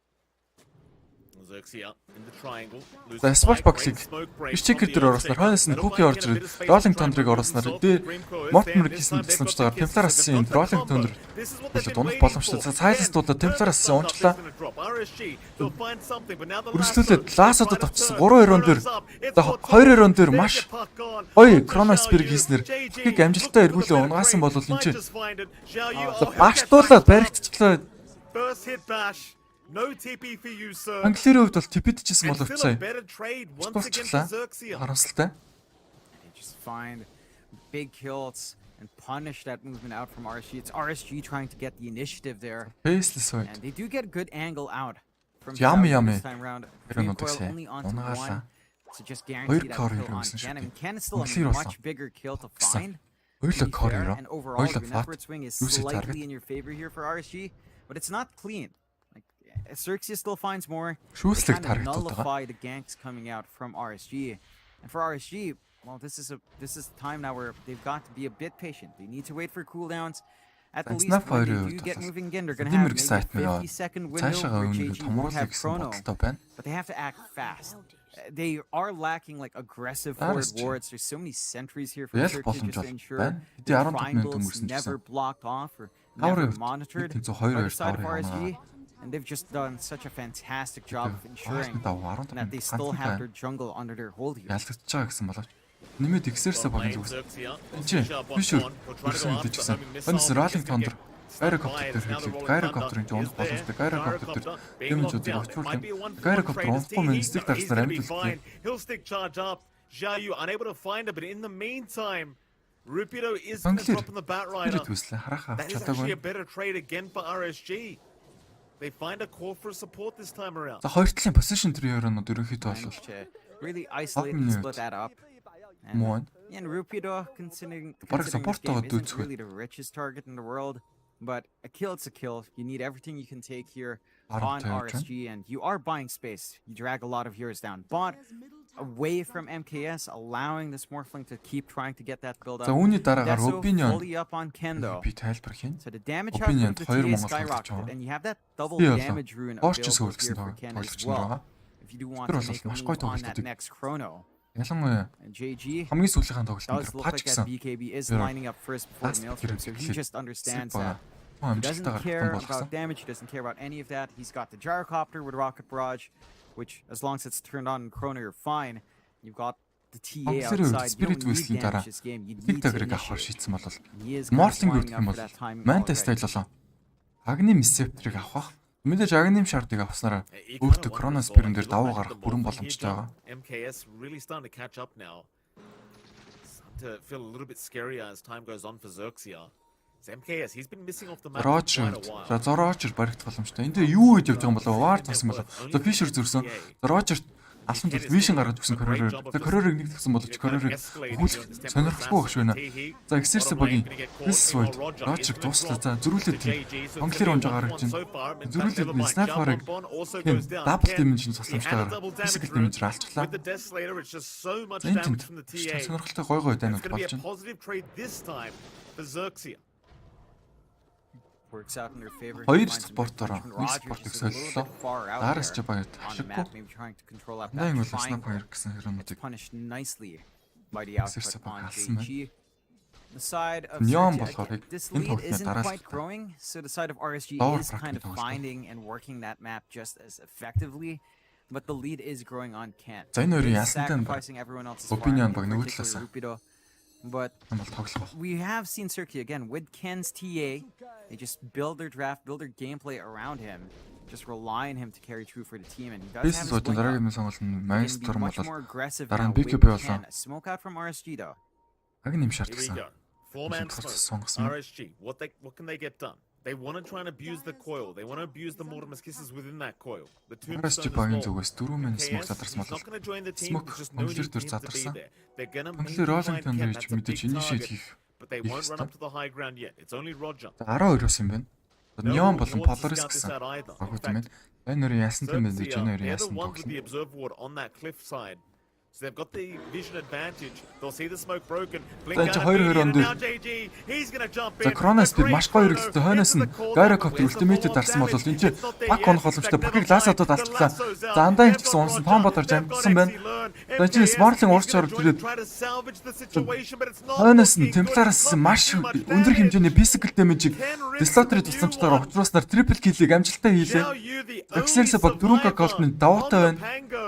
XERXIA in the triangle. За Spark Box-ыг Checker дээр оруулснаар хойноос нь Cookie орж ирээд Rolling Thunder-ыг оруулснаар Mortimer хийсэн тусламжтайгаар Templaras-ын Rolling Thunder болоод унах боломжтой. За Silence дуулаад Templaras-ын унжлаа. Үргэлжлүүлээд Last-д авчихсан 3 2-он дээр. За 2 2-он дээр маш гоё Chrono Spear хийснээр Cookie-г амжилттай эргүүлээ унгаасан бол энэ чинь. За багштуулаад баригдчихлаа. Burst hit bash. No TP for you, sir. Англиэр хувьд бол TP-дэжсэн боловч сая. Харамсалтай. Just find big kills and punish that movement out from RSG. It's RSG trying to get the initiative there. Faceless And they do get a good angle out from Yummy. this time round. Only onto one. So just guarantee that kill on Ken. I mean, Ken is still a much bigger kill to find. And overall, your network swing is slightly in your favor here for RSG, but it's not clean. XERXIA still finds more. They kind of nullify the ganks coming out from RSG. And for RSG, well, this is the time now where they've got to be a bit patient. They need to wait for cooldowns. At the least, when they do get moving again, they're going to have maybe a 50-second window where JG will have chrono. But they have to act fast. They are lacking like aggressive forward wards. There's so many sentries here for XERXIA just to ensure the triangles never blocked off or never monitored. On the side of RSG, and they've just done such a fantastic job of ensuring that they still have their jungle under their hold here. Ялгдчихаа гэсэн боловч нэмээд XERXIA багийн зүгээс. Энд чинь Fisher ирсэн гэж гисэн. Хонс Rolling Thunder Gyrocopter дээр хэлээ. Gyrocopter-ын унах боломжтой. Gyrocopter дээр дэмжүүдийг очруулсан. Gyrocopter унахгүй мэн стик дарснаар амжилттай. He'll stick charge up. Xiaoyu unable to find it, but in the meantime, Rupido is dropping the bat rider. That is actually a better trade again for RSG. They find a call for support this time around. За хоёр талын position tree-орнууд ерөнхийдөө бол really isolate and split that up. And Rupido considering isn't really the richest target in the world, but a kill it's a kill. You need everything you can take here on RSG, and you are buying space. You drag a lot of heroes down. But away from MKS, allowing this Morphling to keep trying to get that build up. That's so fully up on Kendo. So the damage out of the TA skyrocketed, and you have that double damage rune available here for Ken as well. If you do want to make a move on that next chrono. Ялангуяа хамгийн сүүлийнхэн тоглолтод Patch гэсэн BKB is lining up first before the Maelstrom, so he just understands that. He doesn't care about damage, he doesn't care about any of that. He's got the Gyrocopter with Rocket Barrage, which as long as it's turned on in Chrono, you're fine. You've got the TA outside, you don't need damage this game, you need to initiate. He is kind of lining up for that timing already. Agni Misceptor-ыг авах. Мэдээж Agni шаардыг авснараа өөртөө Chrono Spear-ын дээр давуу гарах бүрэн боломжтой байгаа. MKS really starting to catch up now. Starting to feel a little bit scarier as time goes on for XERXIA. MKS, he's been missing off the map for quite a while. За Roger баригдах боломжтой. Энд юу хийж явж байгаа юм болоо? Ward тасан болоо. За Fisher зүрсэн. Roger Алсан тул вишн гаргаж өгсөн коррерээр. Тэгээ коррерыг нэг тэгсэн боловч коррерыг хүүлэх сонирхолтой багш байна. За XERXIA багийн This Void Roger дуслаа. За зөрүүлээд Qualifier унжаа гаргаж байна. Зөрүүлээд снайперыг дабл damage нь цосломжтойгоор physical damage-ээр алчглаа. Энэ тийм сонирхолтой гой гой дайнууд болж байна. Хоёр спортоор нэг спортыг солилоо. RSG багт ашиггүй. Найн бол снайпер гэсэн хэрэгнүүдийг XERXIA баг алсан байна. The side of Neon Search, болохоор this энэ lead тоглолтын isn't дараалал quite growing, so the side of RSG Power is kind of practice finding and working that map just as effectively, but the lead is growing on Kent. За энэ хоёрын He's ясантай нь sacrificing everyone else's Opinion farm баг in нөгөө particular талаасаа. Rupido. But Энэ бол тоглох. we have seen XERXIA again with Ken's TA. They just build their draft, build their gameplay around him, just rely on him to carry through for the team. And he does have Business his бодсон wing up. дараагийн сонголт нь He can be Master much болол more aggressive дараа now нь with BKB болоо. Ken. Smoke out from RSG though. Аг нэм Here we шаардсан. go. Four-man Процесс smoke. сонгосон. RSG. What can they get done? They want to try and abuse the coil. They want to abuse the Mortimer's kisses within that coil. The RSG tombstone багийн as well. зүгээс 4 мэн смок KS, задарсан he's бол not going to join the team. Smoke There's just no need Qualifier for him to be задарсан. there. They're going to Qualifier mainly Rolling find Thunder Ken. гэж That's a мэдээж big initiate target. хийх. But they won't run up to the high ground yet. It's only Roger. 12-оос юм байна. No Neon one болон wants to Polaris scout this гэсэн out either. баг In үт юм fact, байна. Энэ хоёрын яасан юм байна гэж энэ XERXIA, хоёрын they're the яасан ones with the тоглоно. observe ward on that cliff side. So they've got the vision advantage. They'll see the smoke broken. Blink За, out энэ хоёр immediate, and онд now JG. He's going to jump in. За Кронос дээр A маш great гоё photo хэрэгэлтэй хойноос into нь the corner. Gyrocopter Where's the Ultimate-д follow-up дарсан бол damage? энэ чинь It's not there баг yet. хонох боломжтой. Expect Багийг another ласаадууд fight. алтлаа. The lasso's out. За андаа They've ч гэсэн got унсан Roger. том бодорж They've got амжсан байна. XE-learn. За чинь MKS, Smartling he's урч gonna орж ирээд try to salvage the situation, but it's not хойноос нь looking good. Темплараас It's not маш too much өндөр damage. хэмжээний physical damage-ийг Ken rips Dislottery the тусламжтайгаар new one. огцруулснаар triple kill-ийг амжилттай хийлээ. Now you the XERXIA only баг 4 survivor гаколтны даваатай on the байна. Pango.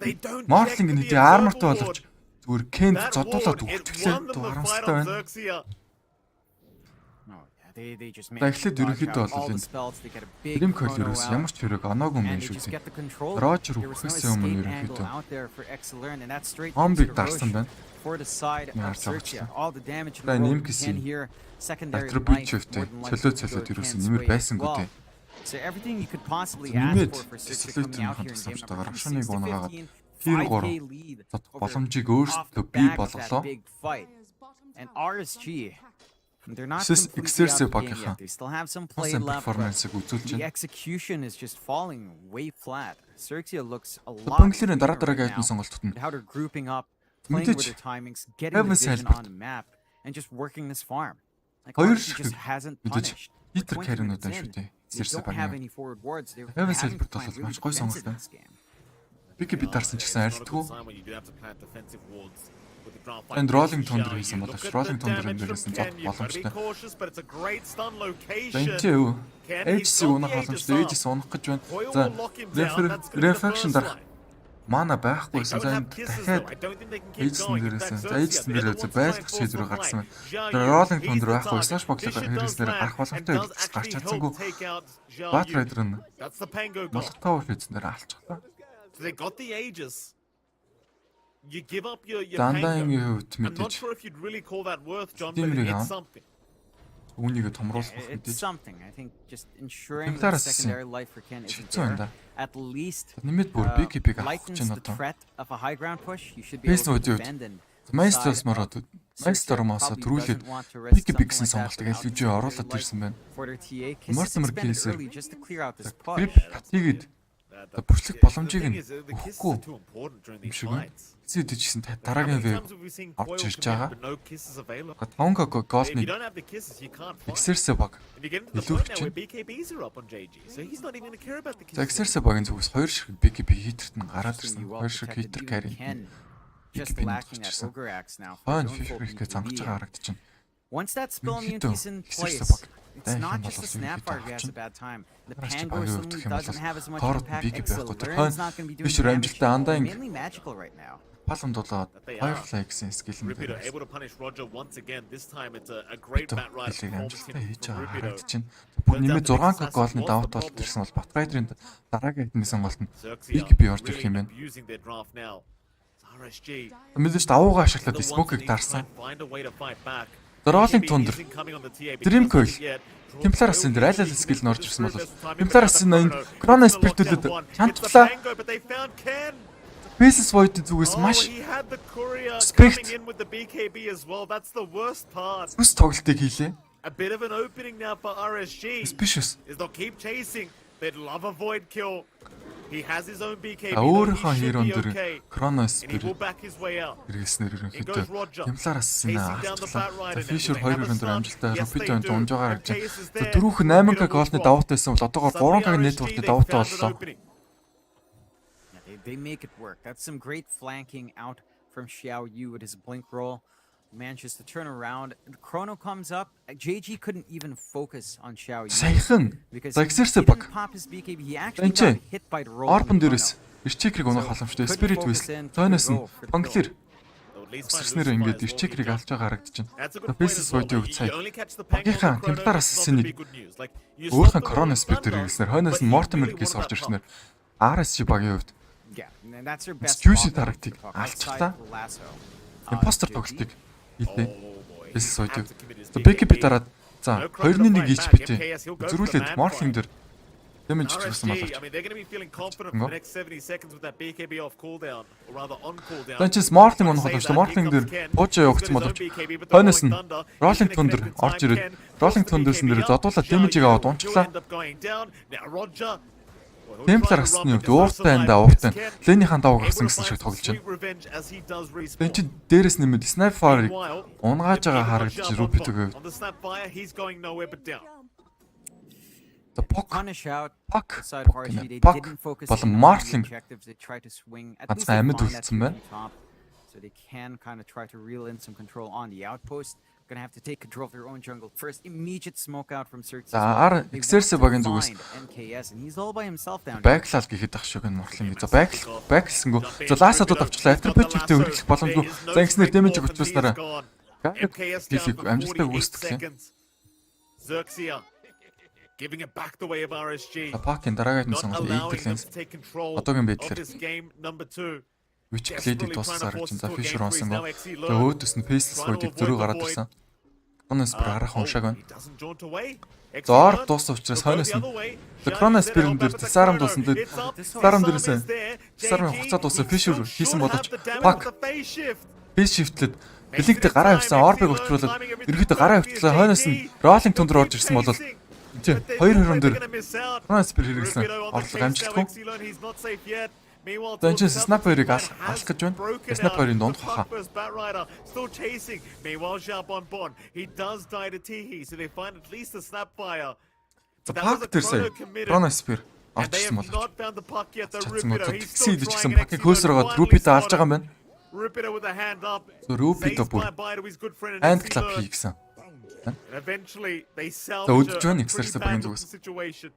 They don't Mortling check нэг the армортой observer боловч ward. зүгээр Кент That зодуулаад ward, it өгчихлээ. won them the fight Харамсалтай on байна. XERXIA. They just За managed to эхлээд dodge ерөнхийдөө out all бол the энэ spells. They get a big Grim chrono Curler's out, ямар ч хэрэг оноогүй юм and байна they шүү just дээ. get the control. Roger There was no өгөхөөс өмнө escape ерөнхийдөө angle out there for XERXIA, and that's straight Зомбиг into дарсан Roche байна. for the side of Яар XERXIA. цавчлаа. All the damage За, rolled Niмкисийн Ken here. Secondary Attribute life shift-тэй more than likely чөлөө to go цолоод ерөөсөн Ken's нэмэр way as байсангүй well. дээ. So everything you could possibly Нэмээд ask for XERXIA Dislottery coming out here in game тусламжтайгаар number агшныг 6 to унаагаад 15, тэр 5K 3 lead зодох over боломжийг off өөрсдөө the бий back of that болголоо. big fight. And RSG, they're not This is completely out XERXIA of the game багийнхаа yet. They still have some play Сайн left, but перформансыг үзүүлж the байна. execution is just falling way flat. XERXIA looks a lot Панклерийн cleaner дараагийн right айдын now. сонголтууд нь How they're grouping up, playing with мэдээж their timings, getting the Heaven vision Salbert. on the map, and just working this farm. Like Хоёр RSG just шиг hasn't мэдээж punished. хитер 20 carry-нууд minutes байна шүү in, дээ. they XERXIA don't have багийн. any forward wards. They're Heaven having Salbert to play бол really маш гоё defensive сонголт in байна. this game. BKB дарсан ч гэсэн It's not a айлтгүй. good sign when you do have to plant defensive wards with the ground fight. And Rolling This is Thunder Xiao хийсэн Yu. боловч Look at Rolling the Thunder damage дээрээс from нь зодох Ken. You've got to be боломжтой. cautious, but it's a great stun За location. энэ ч юу? Ken, he's Aegis-ийг got унах the боломжтой. Aegis Aegis up. унах гэж байна. Coil За will lock him down. That's gonna be the refraction first дарах line. мана They байхгүйсэн. don't За have энэ kisses дахиад though. I don't think they can keep Aegis going. дээрээс That's за Aegis XERXIA. дээрээ They're the за ones байлгах trying to шийдвэр force the гаргасан fight. байна. Xiao Тэр Yu, Rolling he's Thunder the байхгүй target. slash боглог Vision хэрэглээс does дээр land гарах and боломжтой does гарч actually чадсангүй. help take out Xiao Bat Yu. Rider нь That's the Pango goal. Молотов хийсэн дээр алчихлаа. So they got the Aegis. You give up your Дандагийн Pango. хувьд I'm not мэдээж sure if you'd really call that worth, John, but Димрийг it's аа. something. үүнийг томруулах It's мэдээж. something. I think just ensuring that Темплараас the secondary life for Ken isn't шигцэн байна there. да. At least Нэмээд бүр BKB-г авах lightens гэж байна the одоо. threat of a high ground push. You should be Base able to нуудын defend and Maestros decide, мороод Maestros-моос probably төрүүлээд doesn't want to risk BKB something гэсэн like that сонголтыг without LG secondary оруулаад life ирсэн байна. for their TA. Kiss Mortimer suspended case-ээр early just to clear out this push. Grip хатигээд бүрчлэх боломжийг нь өгөхгүй юм шиг байна. Эцсид дэжсэн дараагийн вэв авч ирж байгаа. 5 голны XERXIA баг илүүрч байна. За XERXIA багийн зүгээс 2 шиг BKB хитерт нь гараад ирсэн. 2 шиг хитер carry. Just lacking that ogre axe now. Хойно фифрихгээ зангаж байгаа харагдаж байна. Once that spell immunity is in place, it's not just the Snapfire who has a bad time. The Pango suddenly doesn't have as much impact. XERXIA's not going to be doing damage. Mainly magical right now. Паланд болоод Firefly гэсэн скил нь Rupido able to punish Roger once again. This time it's a great bat ride performance амжилттай хийж from байгаа Rupido. харагдаж байна. Бүр нэмээд 6 голны давуу тал ирсэн бол Batrider-ын дараагийн хэдний сонголт нь BKB орж ирэх юм байна. Using their draft now. RSG. Мэдээж давуугаа ашиглаад Smoke-ыг дарсан. Find a way to fight back. Rolling Thunder, Dream Coil, Templaras энэ аль скил нь орж ирсэн бол Templaras энэ Chrono Spirit-үүд чамтлаа. Basis Void зүгээс маш Spect бүс тоглолтыг хийлээ. A bit of an opening now for RSG. Suspicious. Is they'll keep chasing. They'd love a void kill. He has his own BKB. Өөрийнхөө херон дээр Chrono Spirit. He will back his way out. Хэрэгснэр ерөнхийдөө Темплараас наа. Fisher 2-ын дээр амжилттай Rupito унж байгаа гэж. За дөрөвх 8k голны давуутай байсан бол одоогоор 3k network-ны давуутай боллоо. They make it work. That's some great flanking out from Xiao Yu with his blink roll. Manages to turn around. Chrono comes up. JG couldn't even focus on Xiao Yu. Саяхан XERXIA баг. He actually got hit by the roll. Орбон дээрээс Ирчекрийг унах халамжтай. Spirit Whistle. Тойноос нь Punclear. Сэснэр ингээд Ирчекрийг алж байгаа харагдаж байна. Basis Void-ийг өгч сая. Багийнхаа Templaras сэнийг өөрхөн Chrono Spirit хэрэгснээр хойноос нь Mortimer-гээс орж ирснээр RSG багийн хувьд Juicy тарактик алцлаа. Imposter тоглолтыг хийлээ. Basis Void. За BKB дараад за 2-1 HP-тэй зөрүүлээд Morphling дээр damage хийсэн боловч. Танчс Morphling унах боловч Morphling дээр буужаа явагдсан боловч хойноос нь Rolling Thunder орж ирээд Rolling Thunder-сэн дээр зодуулаад damage-ийг аваад унчлаа. Темплараас нь ууртай ууртай Ленийхэн давуу гарсан гэсэн шиг тоглож байна. Тэн чи дээрэс нэмээд Sniper-ыг унгааж байгаа харагдаж Rupito-г. The Puck болон Morphling ганцхан амьд үлдсэн байна. So they can kind of try to reel in some control on the outpost. Gonna have to take control of their own jungle first. Immediate smoke out from XERXIA. За XERXIA багийн зүгээс MKS and he's all by himself down. Backlal гэхэд ах шиг нь Morphling. За backlсэнгүү. За лаасадууд авчлаа. Attribute-тэй өргөх боломжгүй. За ингэснээр damage өгчөөснараа. MKS амжилттай үүсгэсэн. XERXIA giving it back the way of RSG. Pack-ийн дараагийн сонголт Eagle-ээс одоогийн байдлаар Which Blade-ийг дуусгасаар гэж за Fisher онсон гоо. За өөдөөс нь Faceless Void-ийг зөрүү гараад ирсэн. Chronos Spirit харах уншааг байна. За орд дууссан учраас хойноос нь Chrono Spirit дээр Disarm дуусан дээр Disarm дээрээс Disarm хугацаа дууссан Fisher хийсэн боловч Pack Face Shift-лээд Blink-тэй гараа авсан Orb-ыг өчрүүлээд ерөөхдөө гараа авчлаа хойноос нь Rolling Thunder орж ирсэн бол тий 2-2 дээр Chrono Spirit хэрэгсэн орлого амжилтгүй. Then just Sniper-ыг алах гэж байна. Sniper-ийн донд хаа. Still chasing. Meanwhile, Xiaobonbon, he does die to Tihi, so they find at least a Snapfire. За Pack дээрсээ Chrono Spirit орчихсон болов. Тэгсэн идчихсэн Pack-ийг хөөсөр аваад Rupito алж байгаа юм байна. Rupito with a hand up. Rupito бүр hand clap хийгсэн. Eventually they sell the situation.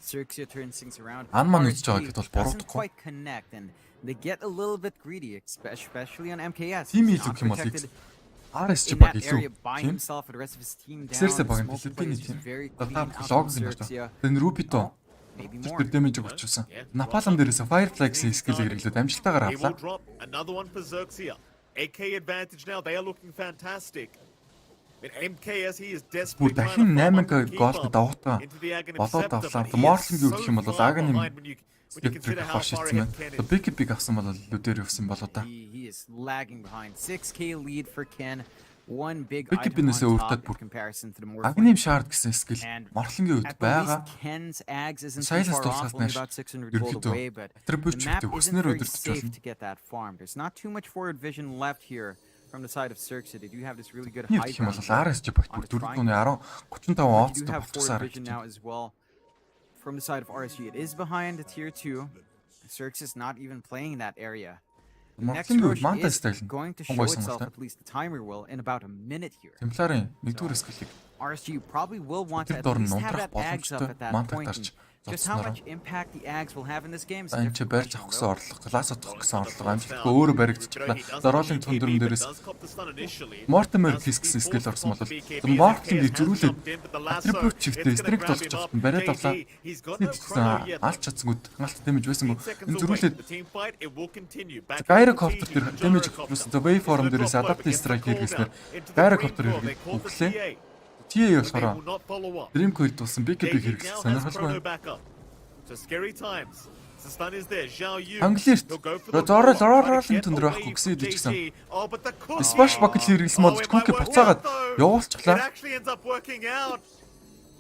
XERXIA turns things around. Doesn't quite connect and they get a little bit greedy, especially on MKS. RSG баг илүү by himself and the rest of his team down. XERXIA баг Филиппиний team. Лог гэж. Тэн Rupito тэр damage өгчихсэн. Napalm дээрээс Firefly-ийн skill-ийг хэрэглээд амжилтаагаар авлаа. Another one for XERXIA. AK advantage now. They are looking fantastic. MKS he is desperate. Дахин 8 голд давуутаа болоод авлаа. Morphling гэх юм бол Aghanim Spectre авах шийдсэн байна. BKB авсан бол лүдээр явсан болоо да. He is lagging behind. 6k lead for Ken. One big BKB-нээс өөртөө бүр Aghanim Shard гэсэн skill Morphling-ийн үед байгаа. Silence дуусгаас нааш ерөнхийдөө attribute өснөр өдөртөж болно. There's not too much forward vision left here. From the side of XERXIA, they do have this really good high ground. RSG багт бүр 4.10 35 оцтой болчихсаар now as well. From the side of RSG, it is behind the tier 2. XERXIA is not even playing that area. Next rush is going to show itself, at least the timer will, in about a minute here. Templaren нэгдүгээр skill-ийг RSG probably will want to at least have that Ags up at that point. Just how much impact the Ags will have in this game is энэ ч барьж авах гэсэн орлого, класс авах гэсэн орлого амжилтгүй өөрө баригдчихлаа. Зороолын тун дөрөн дээрээс Mortimer хийх гэсэн скил орсон бол Mortimer зөрүүлээд attribute чигтээ strict болгож авахт нь бариад авлаа. Алч чадсангууд хангалт дэмэж байсангүй. Энэ зөрүүлээд Gyrocopter дээр дэмэж өгсөн. Waveform дээрээс adaptive strike хийгээснээр Gyrocopter өглөө. TA болохоор Dream Coil дуусан BKB хэрэглэх сонирхолтой байна. Англиэрт зороолын төндөр байхгүй гэсэн үг гэсэн. Smash Buckle хэрэглэсэн модч Cookie буцаагаад явуулчихлаа.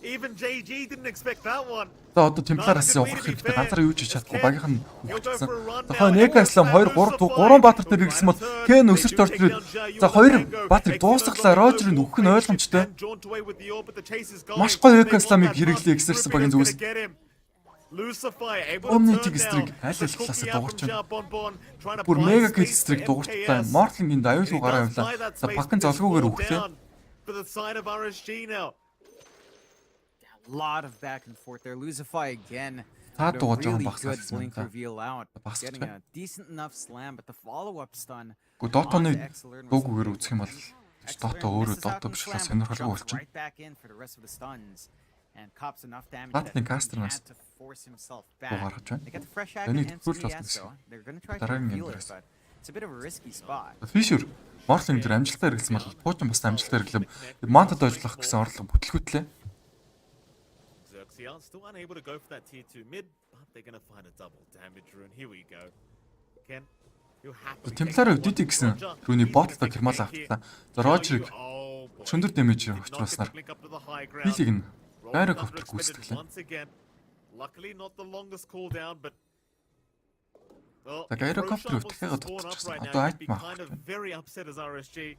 Even JG didn't expect that one. За одоо темплараас явах хэрэгтэй. Ганцаар юу ч хийж чадахгүй. Багийнх нь өгчихсэн. За Негаслам 2 3 баатар дээр ирсэн бол Кен өсөрт орж ирээд за 2 баатарыг дуусглаа. Рожерыг өгөх нь ойлгомжтой. Маш гоё Неgasламыг хэрэглэе XERXIA багийн зүгээс. Omnitic Streak айлчлалаас дуурч байна. Бүр мега kill streak дуурчтай. Mortling-ийн аюулгүй гараа явлаа. За Бакын залгүйгээр өглөө. Lot of back and forth there. Lucify again. Та дугаж байгаа багсаа good гэсэн blink юм. reveal out. Багсаа. Getting a decent enough slam, but the follow-up stun. Дотооны бөөгээр үзэх юм бол Дото өөрөө Дото биш л сонирхолтой болчихно. Right back in for the rest of the stuns and cops enough damage. Батлын кастернаас гаргаж байна. They get the fresh act Энийг and төхөөрч авсан гэсэн. they're going to try to Дараагийн reveal it, гэмдэрээс. but it's a bit of a risky spot. Fisher Mortling дээр амжилттай хэрэглэсэн бол Пуучин бас амжилттай хэрэглэв. Мантад ойжлох гэсэн орлого бүтлгүүтлээ. XERXIA still unable to go for that tier 2 mid, but they're going to find a double damage rune. Here we go. Ken, you happy? Темплараа өдөртэй гэсэн рүүний ботлоо гермал автлаа. За Рожерыг шөндөр дэмэж очруулснаар хилийг нь Gyrocopter гүйцэтгэлээ. Luckily not the longest cooldown, but За Gyrocopter өтгөхөд дутчихсан. Одоо айт маах. Very upset as RSG.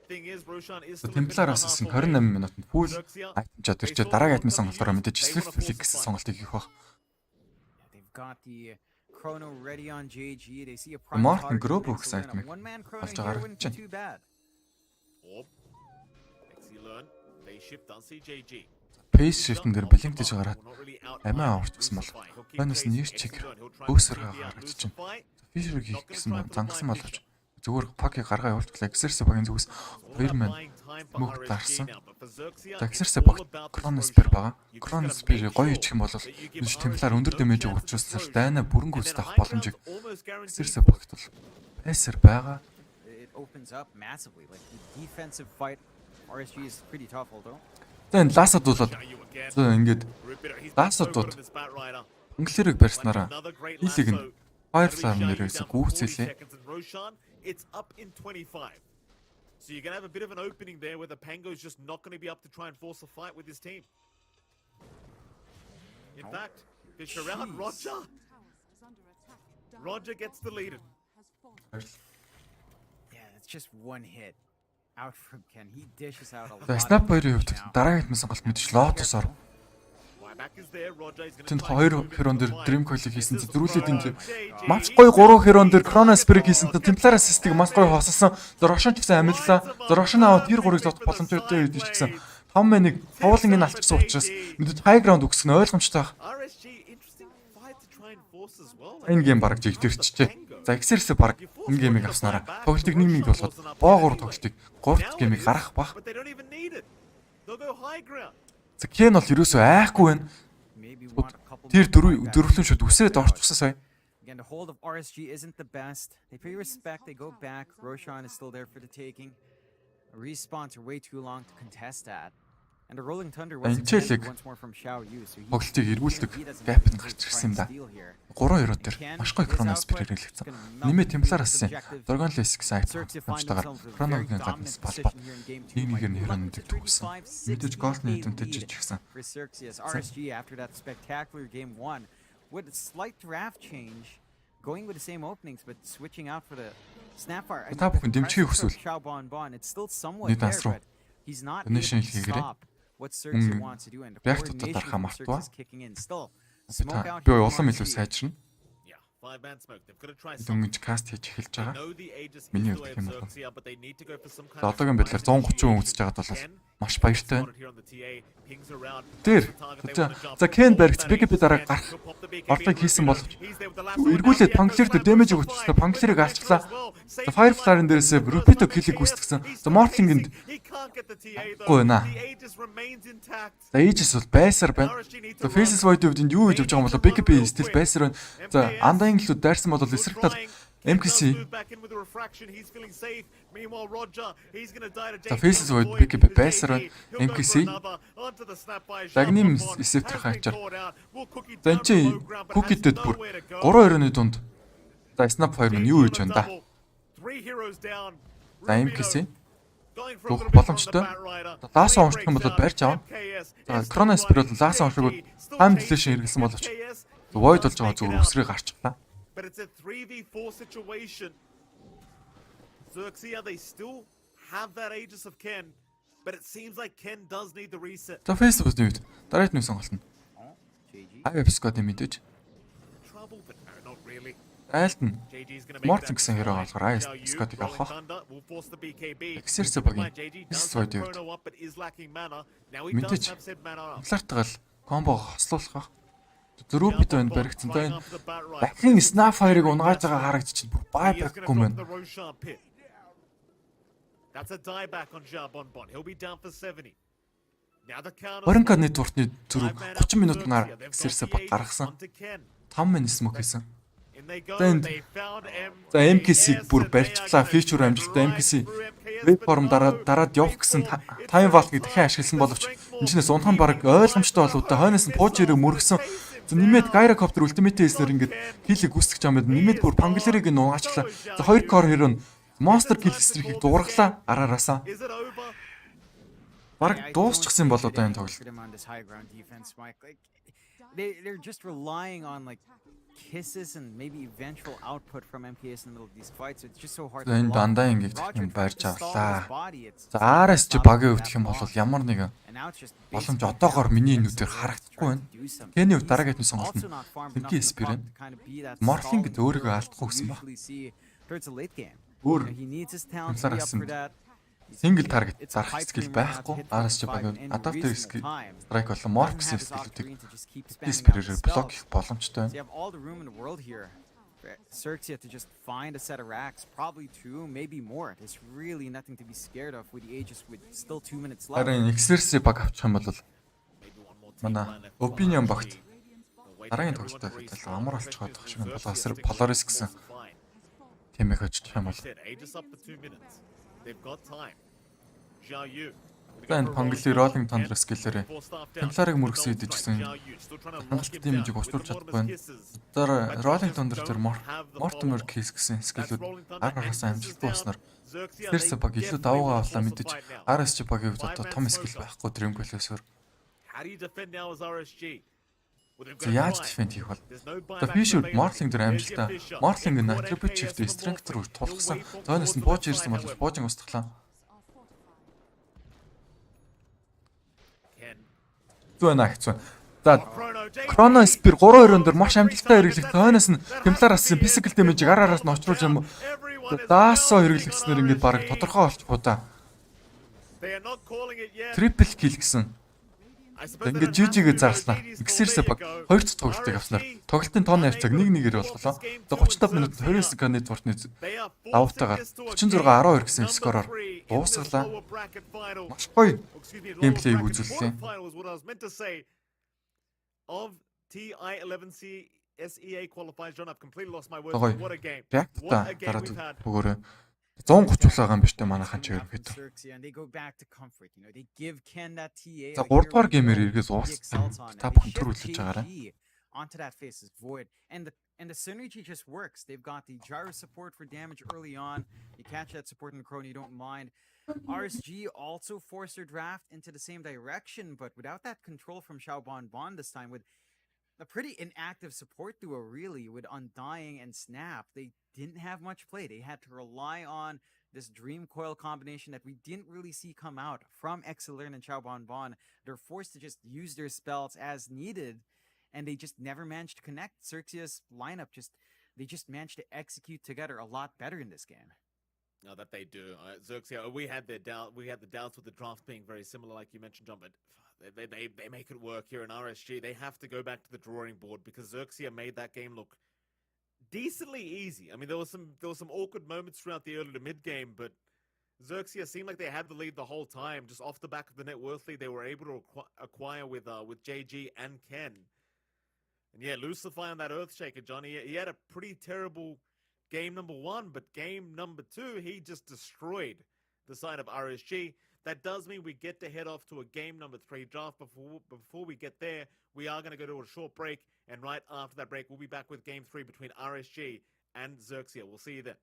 Темплараас гэсэн 28 минутанд фул айтмжаа төрчөө дараагийн айтмын сонголтоор мэдээж Swift Flick гэсэн сонголтыг хийх баг. Martin Grove гэсэн айтмыг олж байгаа гэж байна. Pace shift-эн дээр blink гэж гараад амиа аварчсан бол бонус нь чиг бөөсөр гаргаж чинь. Fisher хийх гэсэн зангасан боловч зүгээр пакийг гаргаа явуулчихлаа. XERXIA багийн зүгээс 2 мань мөх дарсан. За XERXIA багт Chronosphere байгаа. Chronosphere гоё ичих юм бол энэ темплар өндөр дэмэж өгчөөс дайна бүрэн гүйцэд авах боломжийг XERXIA багт бол Pacer байгаа. За энэ ласад болоод за ингээд ласадууд англиэрийг барьснараа хилийг нь Firefly нэрээс гүйцэлээ. It's up in 25. So you're going to have a bit of an opening there where the Pango's just not going to be up to try and force a fight with his team. In fact, fish around Roger. Roger gets deleted. Yeah, it's just one hit out from Ken. He dishes out a lot. За Snap 2-ийн хувьд дараагийн сонголт мэдээж Lotus-оор. Тэнд 2 херон дээр Dream Coil-ыг хийсэн. Зөрүүлээд энэ маш гоё 3 херон дээр Chronosphere хийсэн. Templar Assist-ыг маш гоё хосолсон. Зорошон ч гэсэн амиллаа. Зорошон аваад тэр 3-ыг зодох боломжтой байдсан ч гэсэн. Том мэниг хуулинг нь алдчихсан учраас мэдээж high ground өгөх нь ойлгомжтой байх. Энэ гейм бараг жигдэрчжээ. За XERXIA бараг энэ геймийг авснараа тоглолтыг 1-1 болгоод боогоор тоглолтыг 3 дахь геймийг гаргах бах. За Ken бол ерөөсөө айхгүй байна. Тэр дөрвөлэн шууд үсрээд орчихсан сая. Again, the hold of RSG isn't the best. They pay respect, they go back. Roshan is still there for the taking. Respawns are way too long to contest that. And the Rolling Thunder was once more from Xiao Yu. So тоглолтыг эргүүлдэг гап нь гарч ирсэн юм да. 3 ерөө дээр маш гоё Chronosphere хэрэглэгдсэн. Нэмээ Templaras-ын Dragon Lace гэсэн айтмтайгаар Chrono-гийн гаднаас балбаа нийгмийн нэрнүүд төгсөн. Мэдээж Golden Edge жижигсэн. RSG after that spectacular game 1 with a slight draft change going with the same openings but switching out for the Snapfire. Та бүхэн дэмжихийг хүсвэл It's still somewhat there, but he's not able to stop what XERXIA wants to do, and the coordination from XERXIA is kicking in still. Smoke out here. Би улам илүү сайжирна. 5-man smoke. They've got to try Дөнгөж something. каст хийж эхэлж They байгаа. know the Aegis is Миний the хувьд way гэх юм of бол XERXIA, but they need to go for some kind of одоогийн байдлаар 130 хүн үзэж байгаад бол маш баяртай байна. Тэр за Кен Бергц BKB дараа гарах орлогыг хийсэн боловч эргүүлээд Панклер дээр дэмэж өгчихсэн. Панклерыг алчлаа. За Firefly-ын дээрээс Rupito киллийг гүйцэтгсэн. За Mortling-д гоо наа. За Aegis бол байсаар байна. За Faces Void-ийн хувьд юу хийж явж байгаа юм бол BKB стил байсаар байна. За Undying л дайрсан бол эсрэгтэл MKC. За Faces Void BKB байсаар байна. MKC. Дагним эсэвтрэх хачаар. За энэ чи Cookie-дэд бүр 3-2-ны дунд. За Snap 2 нь юу хийж байна да? За MKC. Руух боломжтой. Лаасан унших юм бол барьж авна. За Chronosphere бол лаасан уншигод time dilation хэрэглэсэн боловч Void болж байгаа зүгээр өсрээ гарчихлаа. But it's a 3v4 situation. XERXIA, they still have that Aegis of Ken, but it seems like Ken does need the reset. За Facebook-ийн үед дараагийн нь сонголно. Squad-ийн мэдээж. Trouble, but no, not really. Айлт нь JG's gonna make Morton that гэсэн mistake. хэрэг болохоор Now you, Squad-ыг Rolling авах. Thunder will force the BKB. XERXIA Keep in багийн mind, JG does have Squad-ийн үед. chrono up, but is lacking mana. Now he Мэдээж does have said mana up. Флартгаал комбо хослуулах бах. Зөрөө бит байна баригдсан. За энэ дахин Snap 2-ыг унгааж байгаа харагдчихна. Бүр бай байхгүй юм байна. That's a dieback on Jabonbon. He'll be down for 70. Now the counter. Боринка network-ны зөрүү 30 минутаар XERXIA баг гаргасан. 5 минут smoke хийсэн. Then За MKC-г бүр барьчлаа. Feature амжилттай MKC веб форм дараад явах гэсэн time vault-ыг дахин ашигласан боловч энэчнээс унхан баг ойлгомжтой болоод хойноос нь пууж ирэг мөргсөн. Нэмээд Gyrocopter Ultimate Ace-нэр ингээд хилийг гүйцэтгэж байгаа юм. Нэмээд бүр Panglerыг нугаачлаа. За 2 core hero нь Monster Kill Streak-ийг дуурглаа араараасаа. Бараг дуусчихсан болоо да энэ тоглолт. They're just relying on like kisses and maybe eventual output from MKS in the middle of these fights. It's just so hard to Энэ block. дандаа ингээд юм барьж Roger авлаа. Stall's body, it's За RSG багийн хувьд гэх юм бол ямар нэгэн and now it's just боломж basically одоогоор миний MKS нүдээр харагдахгүй байна. trying to do something. Кэний хувьд дараагийн сонголт Also нь not farmed Pinky enough in the Spear top нь to kind of be that Morphling solid гэдэг өөрийгөө player алдахгүй гэсэн we баг. usually see towards the late game. Өөр He needs his talent to Тамлаар be up авсан for that. single target It's a зарах pipe скил dream right now to байхгүй. hit RSG 45 багийн in adaptive reasonable skill time. strike болон morph Doesn't гэсэн have stock скиллүүдийг green to just keep spamming out Spear-ээр the блок spells. хийх боломжтой So байна. you have all the room in the world here for XERXIA to just find a set of racks, probably 2, maybe more. There's really nothing to be scared of with the Aegis with still 2 minutes left. Харин XERXIA баг авчих юм бол Maybe one more манай team line left. Opinion багт Waiting дараагийн for тоглолтод everyone to хэтэл амар restart. болчих бодох шиг XERXIA болоосэр sticking Polaris with гэсэн the fine. тэмээг оччих юм бол Said, Aegis up for 2 minutes. They've got time. Xiao Yu. за энэ Pangli Rolling Thunder скиллэрээ Templar-ыг мөргсөн үед ч гэсэн хангалттай дэмжиг устгуулж чадахгүй байна. Тэр Rolling Thunder тэр Mortimer Case гэсэн скиллүүд араас амжилттай болсноор XERXIA баг илүү давуугаа авлаа мэдээж RSG багийн хувьд одоо том скилл байхгүй Dream Qualifier. How do you defend now as RSG? Well, they've За got яаж time. defend хийх бол There's no за buyback Fisher available. Mortling дээр They'll get амжилтаа Fisher. Mortling нь They've got attribute MKS shift for more. strength руу He'll тулгсан. wait for Зоноос нь the бууж fight, ирсэн бол however. буужин устглаа. Ken. Зүү байна хэцүү. За Chrono, JG. Chrono Spear 3-2 дээр маш амжилттай хэрэглэх хойноос нь Templar ассан physical damage-ийг араас нь очруулж юм. Everyone is Даасоо involved хэрэглэснээр in ингээд баг RSG. тодорхой болчихгоо та. They are not calling it yet. Triple kill гэсэн. I suppose Ингээд they don't have GG-гээ to, зарснаа. JG's full. XERXIA баг There you go. 2 дахь тоглолтыг авснаар тоглолтын тооны харьцааг 1-1-ээр болголоо. За 35 минут 29 network-ны They are даваатайгаар forcing this to a 46-12 гэсэн number скороор 3 in this дуусгалаа. lower bracket final. Маш гоё Excuse me, gameplay lower bracket үзүүллээ. quarterfinal is what I was meant to say. Of TI11C SEA qualifiers, John, I've completely lost my words. Гоё. What a game. React-та What a game дараад we've had. өгөөрэй. 130 байгаа юм биш үү манайхан ч ерөнхийдөө. XERXIA, and they go back to comfort. You know, they give Ken that TA. За like, here 3 дугаар we геймээр go. эргээс He уус. excels on it. Та They бүхэн shift төр үлдэж байгаарай. JG onto that face's void, and the synergy just works. They've got the gyro support for damage early on. You catch that support in the crone, you don't mind. RSG also forced their draft into the same direction, but without that control from Xiaobonbon this time, with a pretty inactive support duo, really, with Undying and Snap. They didn't have much play. They had to rely on this Dream Coil combination that we didn't really see come out from XLearn and Xiaobonbon. They're forced to just use their spells as needed, and they just never managed to connect. XERXIA's lineup just they just managed to execute together a lot better in this game. No, that they do. XERXIA, we had the doubts with the draft being very similar, like you mentioned, John. But they make it work here in RSG. They have to go back to the drawing board because XERXIA made that game look decently easy. I mean, there was some awkward moments throughout the early to mid game, but XERXIA seemed like they had the lead the whole time. Just off the back of the net worth lead, they were able to acquire with JG and Ken. And yeah, Lucify on that Earthshaker, Johnny. He had a pretty terrible game number 1, but game number 2, he just destroyed the side of RSG. That does mean we get to head off to a game number 3 draft. Before we get there, we are going to go to a short break, and right after that break, we'll be back with game 3 between RSG and XERXIA. We'll see you then.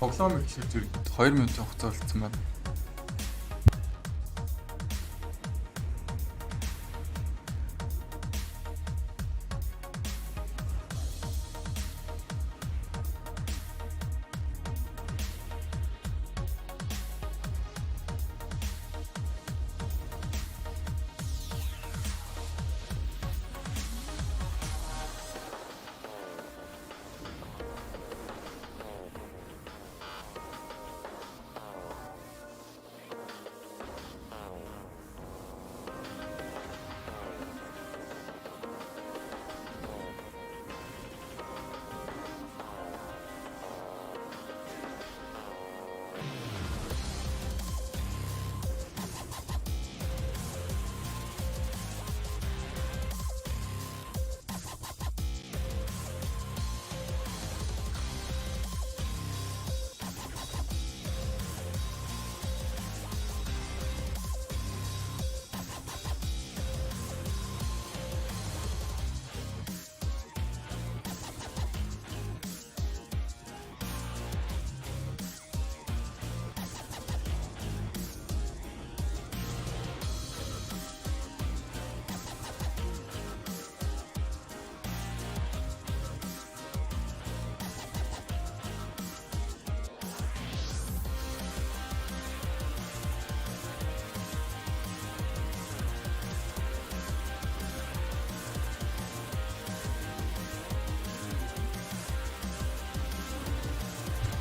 Тоглоом ихлэх зэрэг 2 минутын хугацаа болцсон байна.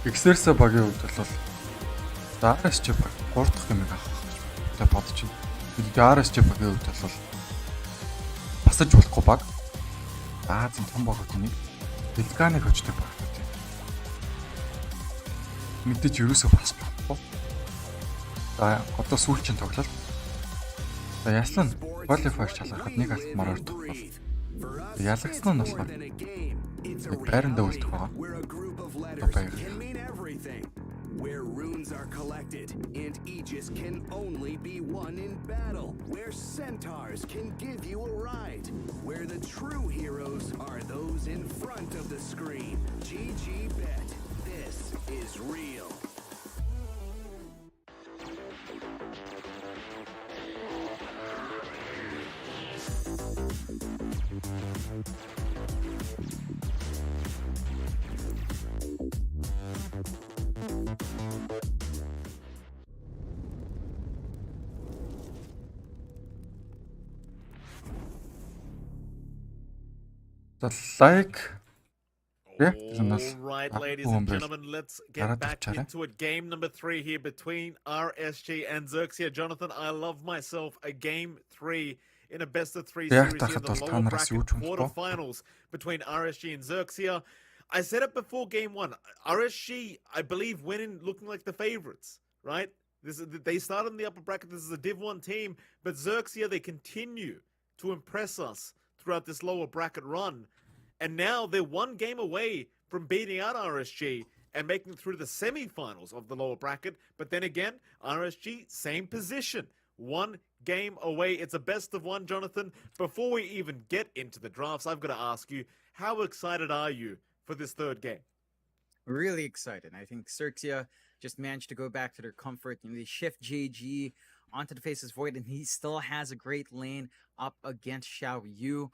XERXIA багийн хувьд бол RSG баг 3 дахь юмыг авах гэж бодож байна. RSG багийн хувьд бол басаж болохгүй баг. Азийн том багууд нэг Дэлганыг хочдог багууд юм. Мэдээж ерөөсөө бас болохгүй. За одоо сүүлчийн тоглолт. За яслан Qualifier чалгахад нэг алтмаар ордог бол ялагдсан нь болохоор байрандаа үлдэх байгаа. Where runes are collected and Aegis can only be won in battle, where centaurs can give you a ride, where the true heroes are those in front of the screen. GG bet, this is real. The like. All right, ladies and gentlemen, let's get back into it. Game number 3 here between RSG and XERXIA. Jonathan, I love myself a game 3 in a best of 3 series here in the lower bracket quarterfinals between RSG and XERXIA. I said it before game one. RSG, I believe, went in looking like the favorites, right? They started in the upper bracket. This is a Div 1 team, but XERXIA, they continue to impress us throughout this lower bracket run. And now they're one game away from beating out RSG and making it through the semifinals of the lower bracket. But then again, RSG, same position. One game away. It's a best of one, Jonathan. Before we even get into the drafts, I've got to ask you, how excited are you for this third game? Really excited. I think XERXIA just managed to go back to their comfort. They shift JG onto the Faceless Void, and he still has a great lane up against Xiao Yu.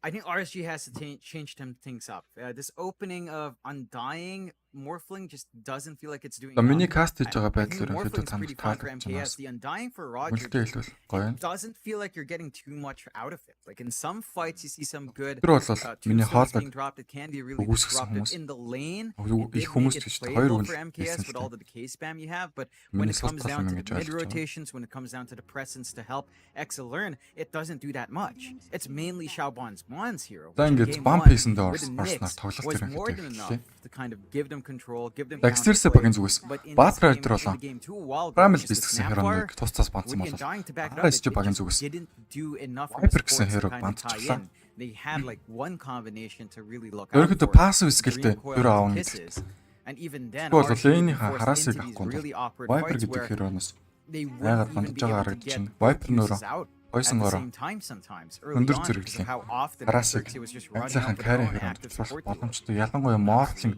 I think RSG has to change things up. This opening of Undying Morphling just doesn't feel like it's doing enough. Миний каст хийж байгаа I think байдлаар Morphling's ерөөдөө pretty танил fun for таалагдж MKS. байна. The Undying for Roger Үлдээ хэлвэл гоё. it doesn't feel like you're getting too much out of it. Like in some fights, you see some good Тэр бол миний tombstones хоолойг being dropped. It can be really үгүйсгэсэн disruptive хүмүүс. in the lane. Их It did хүмүүс make it гэж playable хоёр for үйл MKS хэлсэн with л all дээ. the decay spam you have, but when Миний it comes down to султалсан the гэж mid ойлгож байгаа. rotations, when it comes down to the presence to help XERXIA, it doesn't do that much. It's mainly Xiaobon's hero. За which in ингээд game bump one хийсэндээ with the Arsenal Knicks тоглолт was ирэх more than хэрэгтэй. enough to kind of give them control, give them XERXIA counterplay. багийн зүгээс But in this Баатар game, дээр in болон the game two, while Primal just the Beast гэсэн Snapfire, хероныг тус тас бандсан with the бол Undying to back it up, RSG it багийн just зүгээс didn't do enough for Viper the гэсэн supports to херог kind of tie бандчихлаа. in. They had like one combination to really look out Өөрөхдөө for. passive skillтэй Green Coil ерөө and аавна Kisses. гэдэг. And even then, Тэгвэл RSG would be лейнийхаа forced хараасыг into these авахгүй really awkward Viper fights гэдэг where хероноос they яагаад wouldn't even бандж be байгаа able to харагдаж get байна. Viper uses нөрөө out at Хойсон the гороо same time sometimes. Early өндөр on, because of зэрэглэлийн how often хараасыг XERXIA was just running айлынхан out with carry their own херонд active тусах support duo. боломжтой. Ялангуяа Morphling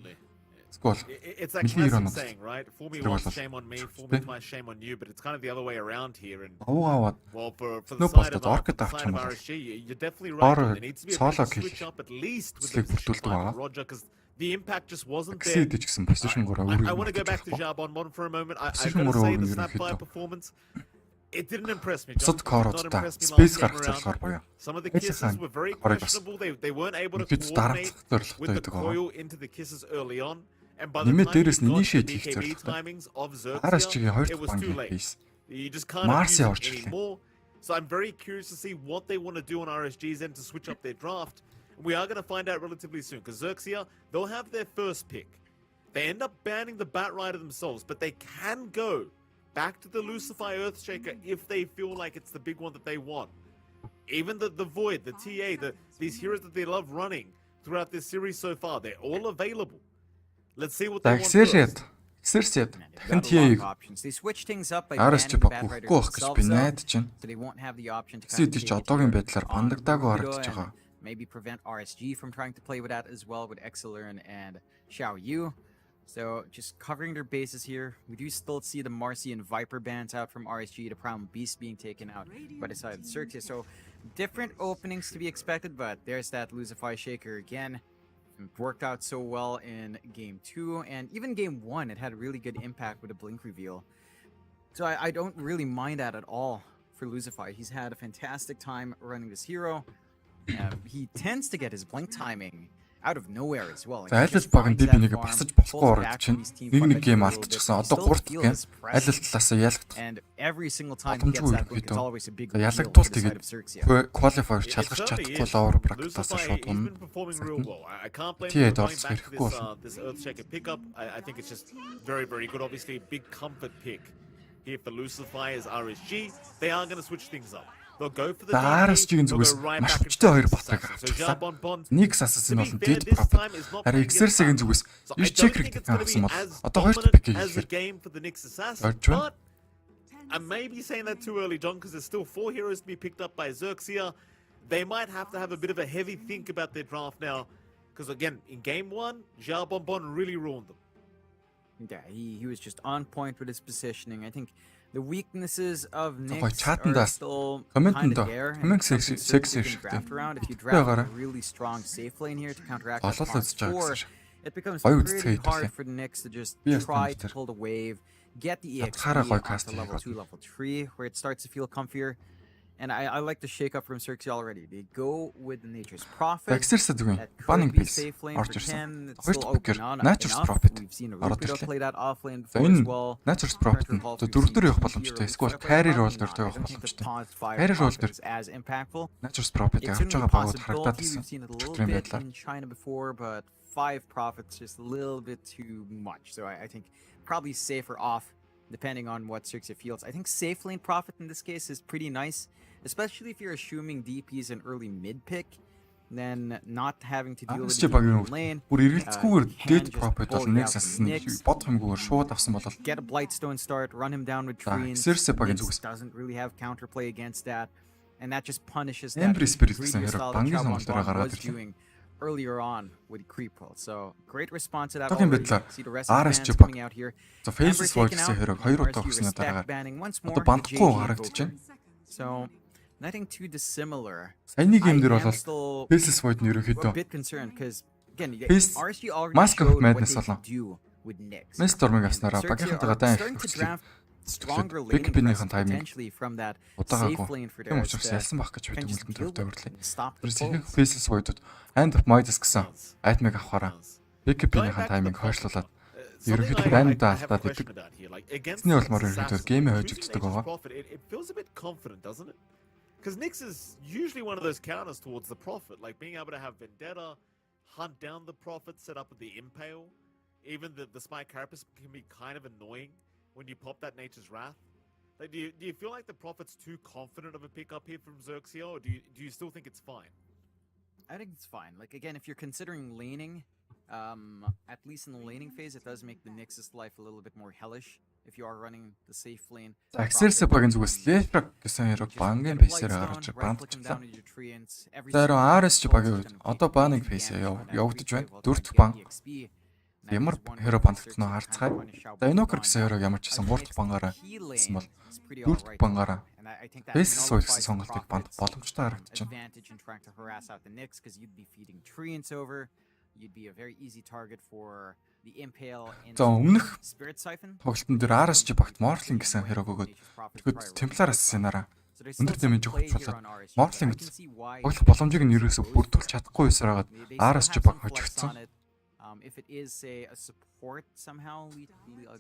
эсвэл It's that Milli classic hero saying, right? For me Зэрэг once, болол. shame on me. For me twice, shame on you. But it's kind of the other way around here. And аваад well, for the Snowball side of, to Orchid the авчих side юм of бол RSG, you're definitely right. Or John. There needs to be a solo big kill switch up at least with the Sleep position бүртүүлдэг find байгаа. for Roger, because the impact just wasn't there. Exceed гэсэн position гураа I өөрийг want to go back to мартаж Xiaobon Mon for a moment. I Position gotta гураа say the өөрийг Snapfire ерөнхийдөө performance, it didn't impress me. John. бусад It did not коруудтай impress me space last game гаргаж around. болохоор боёо. Some of the Айлынхан kisses were very хорыг бас questionable. They weren't able to Ингээд coordinate дарамтлах зорилготой with the байдаг байгаа. coil into the kisses early on. And by the Нэмээд time дээрээс you нь got to initiate the хийх DKB зорилготой. timings of RSG-гийн хоёр XERXIA, it was банк too late. хийс. You just can't Mars abuse it орж ирлээ. anymore. So I'm very curious to see what they want to do on RSG's end to switch up their draft. We are going to find out relatively soon, because XERXIA, they'll have their first pick. They end up banning the Batrider themselves, but they can go back to the Lucifer Earthshaker if they feel like it's the big one that they want. Even the Void, the TA, these heroes that they love running throughout this series so far, they're all available. Let's see what they want XERXIA-д first. XERXIA-д Man, дахин they've got a lot TA-г of options. They switch things up by RSG banning the баг Batrider өгөхгүй байх гэж би themselves, though, найдаж байна. so they won't have the option to kind XERXIA of ч take одоогийн it байдлаар on бандагдаагүй Rubido харагдаж and байгаа. maybe prevent RSG from trying to play with that as well with XERXIA and Xiao Yu. So just covering their bases here. We do still see the Marcy and Viper bans out from RSG, the Primal Beast being taken out by the side of XERXIA. So different openings to be expected, but there's that Lucifer Shaker again. It worked out so well in game 2, and even game 1 it had a really good impact with a blink reveal. So I don't really mind that at all for Lucifer. He's had a fantastic time running this hero. He tends to get his blink timing out of nowhere as well. Like, За he аль just баг нь finds би that нэгэ farm, басаж pulls болохгүй back орж from чинь his team нэг fight нэг back гейм a little bit. алдчихсан. You Одоо still 3 дахь feel гейм his аль presence. талаасаа ялагдах. And every single time he Боломжгүй gets that blink, it's ерөнхийдөө. always a big За deal ялагдвал for the side тэгээд of XERXIA. Qualifier It чалгарч certainly чадахгүй is. лавр бракетаасаа Lucifer, шууд he's унна. been performing real well. I can't blame TA him for going дорс back to хэрэггүй болно. this Earthshaker pickup. I think it's just very, very good. Obviously, a big comfort pick here for Lucifer is RSG. They are going to switch things up. They'll go for the За DP, RSG-гийн they'll go зүгээс right маш back into хүчтэй хоёр the батрыг assassin. So авчихлаа. Xiaobon Bond, Нэг assassin to бол be fair, dead this profit. time is not Харин playing against XERXIA-гийн Batrider. зүгээс So I 9 don't check think it's хэрэгтэй going to авсан be бол as одоо хоёрт dominant пик as the хийхээр game for the Nyx Assassin. Right, right. But I may be saying that too early, John, because there's still 4 heroes to be picked up by XERXIA. They might have to have a bit of a heavy think about their draft now. Because again, in game 1, Xiaobon Bon really ruined them. Yeah, he was just on point with his positioning. I think the weaknesses of гоё Nyx чатанд are бас still коммент kind нь of there. коммент something секси XERXIA can шигтэй. draft around. If you Байгаарай. draft a really strong safe lane here to counteract that Голол Pond үзэж байгаа 4, гэсэн шиг. it becomes Гоё pretty үздэг hard хэдүүлээ. for the Nyx to just Би ястан try тэр. to pull the wave, get the EXP Хатгаараа гоё onto каст level хийгээд 2, level 3, where it starts to feel comfier. And I like the shake up from XERXIA already. They go with the Nature's Prophet. XERXIA зүгээр That could banning be piece safe lane орж for ирсэн. Ken. It's Хоёр still дахь open picker on Nature's enough. Prophet We've seen ороод Rupido ирлээ. play that off lane За before as энэ well. Nature's Prophet нь дөрөв явах боломжтой. Эсвэл carry role дээр явах боломжтой. Carry role дээр as impactful. Nature's Prophet It's явж certainly байгаа a багууд харагдаад possibility. байсан. We've seen it a little Өчигдрийн bit байдлаар. in China before, but 5 Prophets just a little bit too much. So I think probably safer off depending on what XERXIA feels. I think safe lane Prophet in this case is pretty nice, especially if you're assuming DPs an early mid pick, then not having to deal with RSG the багийн DP lane. бүр эргэлцгүйгээр can dead just Prophet бол pull you нэг out from сасан Nyx, бодох юмгүйгээр шууд авсан бол get a Blightstone start, run him down with trees. XERXIA багийн Nyx зүгээс doesn't really have counterplay against that, and that just punishes Ember that Spirit greedier гэсэн style хэрэг that бангийн Charbon сонголт дээр Bond гаргаад was ирлээ. doing earlier on with creep pull. So great response to that. Одоогийн Already. байдлаар See the rest of the RSG fans баг coming out here. за Ember Faceless Void taken гэсэн out, хэрэг and 2 удаа RSG өгснөө respect дараагаар banning once more одоо the бандахгүй JG харагдаж байна. So nothing too dissimilar. Саяны гейм дээр I am бол still Faceless Void нь a ерөөхдөө bit concerned because again, Face- RSG already Mask of showed what Madness they болон could do with Nyx. Mestormыг And авснараа XERXIA багийнхантайгаа are дан starting их to хүчлээ. draft stronger Big laning Bin-ийн presence timing potentially from that safe удаагаагүй. lane for Тийм theirs учраас to ялсан байх гэж kind байдаг of just үлдэн deal төрөв with төрлөө. and stop the Тэрс pulls. ихэнх Faceless Void-ууд Hand of Midas гэсэн айтмыг авахаараа Big Bin-ийн тайминг хойшлуулад ерөнхийдөө бандаа алдаад идэг. Эцний болмоор ерөнхийдөө геймээ хойжигддаг байгаа. It feels a bit confident, doesn't it? Because Nyx is usually one of those counters towards the Prophet, like being able to have Vendetta, hunt down the Prophet, set up with the Impale. Even the Spy Carapace can be kind of annoying when you pop that Nature's Wrath. Like, do you feel like the Prophet's too confident of a pick up here from XERXIA, or do you still think it's fine? I think it's fine. Like again, if you're considering laning, at least in the laning phase, it does make the Nyx's life a little bit more hellish if you are running the safe lane. XERXIA багийн зүгээс Leopard гэсэн хэрэг бангийн пейсээр гарч бандчлаа. Зарим RSG багийн үед одоо баныг пейсээ явагдаж байна. 4 дахь бан ямар хэрэв бандагтнаа харцгаая. За Invoker гэсэн хэрэг ямар ч гэсэн 3 дахь бангаараа гэсэн бол 4 дахь бангаараа Faceless Void гэсэн сонголтыг банд боломжтой харагдаж байна. Advantage in trying to harass out the Nyx because you'd be feeding treants over. You'd be a very easy target for the Impale and За өмнөх Spirit Siphon. тоглолтын дээр RSG багт Morphling гэсэн хэрэг өгөөд тэгэхэд Templar Assassin-аараа өндөр дэмэж өгчлуулаад Morphling тоглох боломжийг нь ерөөсө бүрдүүлж чадахгүй байсараад RSG баг хожигдсон. If it is say a support somehow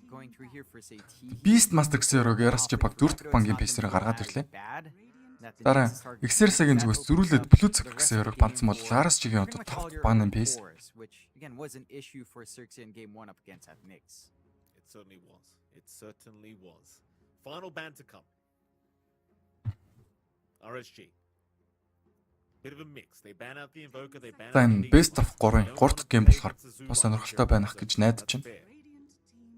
going through here for say T Beast Master гэсэн хэрэг RSG баг 4 дахь бангийн пейсээр гаргаад ирлээ. Дараа XERXIA-гийн зүгээс зөрүүлээд Blue Zephyr гэсэн хэрэг бандсан бол RSG-гийн одоо 5 дахь бангийн пейс. which again was an issue for XERXIA in game 1 up against that Nyx. It certainly was. It certainly was. Final ban to come. RSG. Bit of a mix. They ban out the Invoker, they ban За out энэ the Best of 3 дахь гейм болохоор бас сонирхолтой байнах гэж найдаж байна.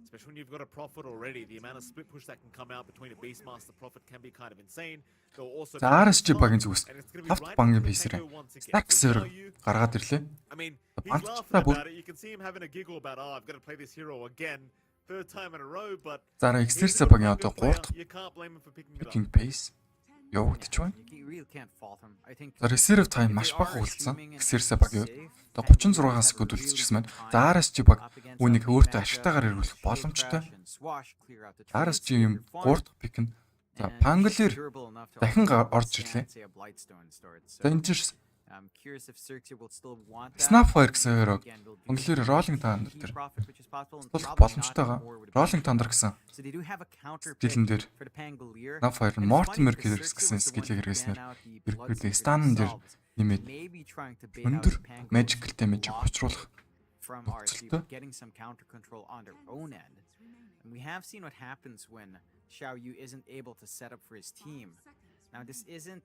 Especially when you've got a Prophet already, the amount of split push that can come out between a Beastmaster Prophet can be kind of insane. They'll also За RSG багийн зүгээс 5 дахь бангийн пейсээр Stark гэсэн хэрэг гаргаад ирлээ. I mean, he's Бандчтай laughing бүр about it. You can see him having a giggle about, oh, I've got to play this hero again, third time in a row, but зараа he's a XERXIA good багийн одоо 3 player. дахь You can't blame him for picking it up. picking pace явагдаж байна. You really can't fault him. I think За reserve time маш бага үлдсэн. XERXIA багийн үед одоо 36 секунд үлдчихсэн байна. За RSG баг үүнийг өөртөө ашигтайгаар эргүүлэх боломжтой. RSG юм 3 дахь пик нь за Pangolier дахин орж ирлээ. За энэ чинь Snapfire гэсэн хэрэг Pangolier Rolling Thunder дээр тулах боломжтойгаа Rolling Thunder гэсэн скиллэн дээр Snapfire Mortimer гэсэн скиллийг хэрэглэснээр ерөнхийдөө стан дээр нэмээд өндөр magical damage учруулах from RSG getting some counter control on their own end. And we have seen what happens when Xiao Yu isn't able to set up for his team. Now this isn't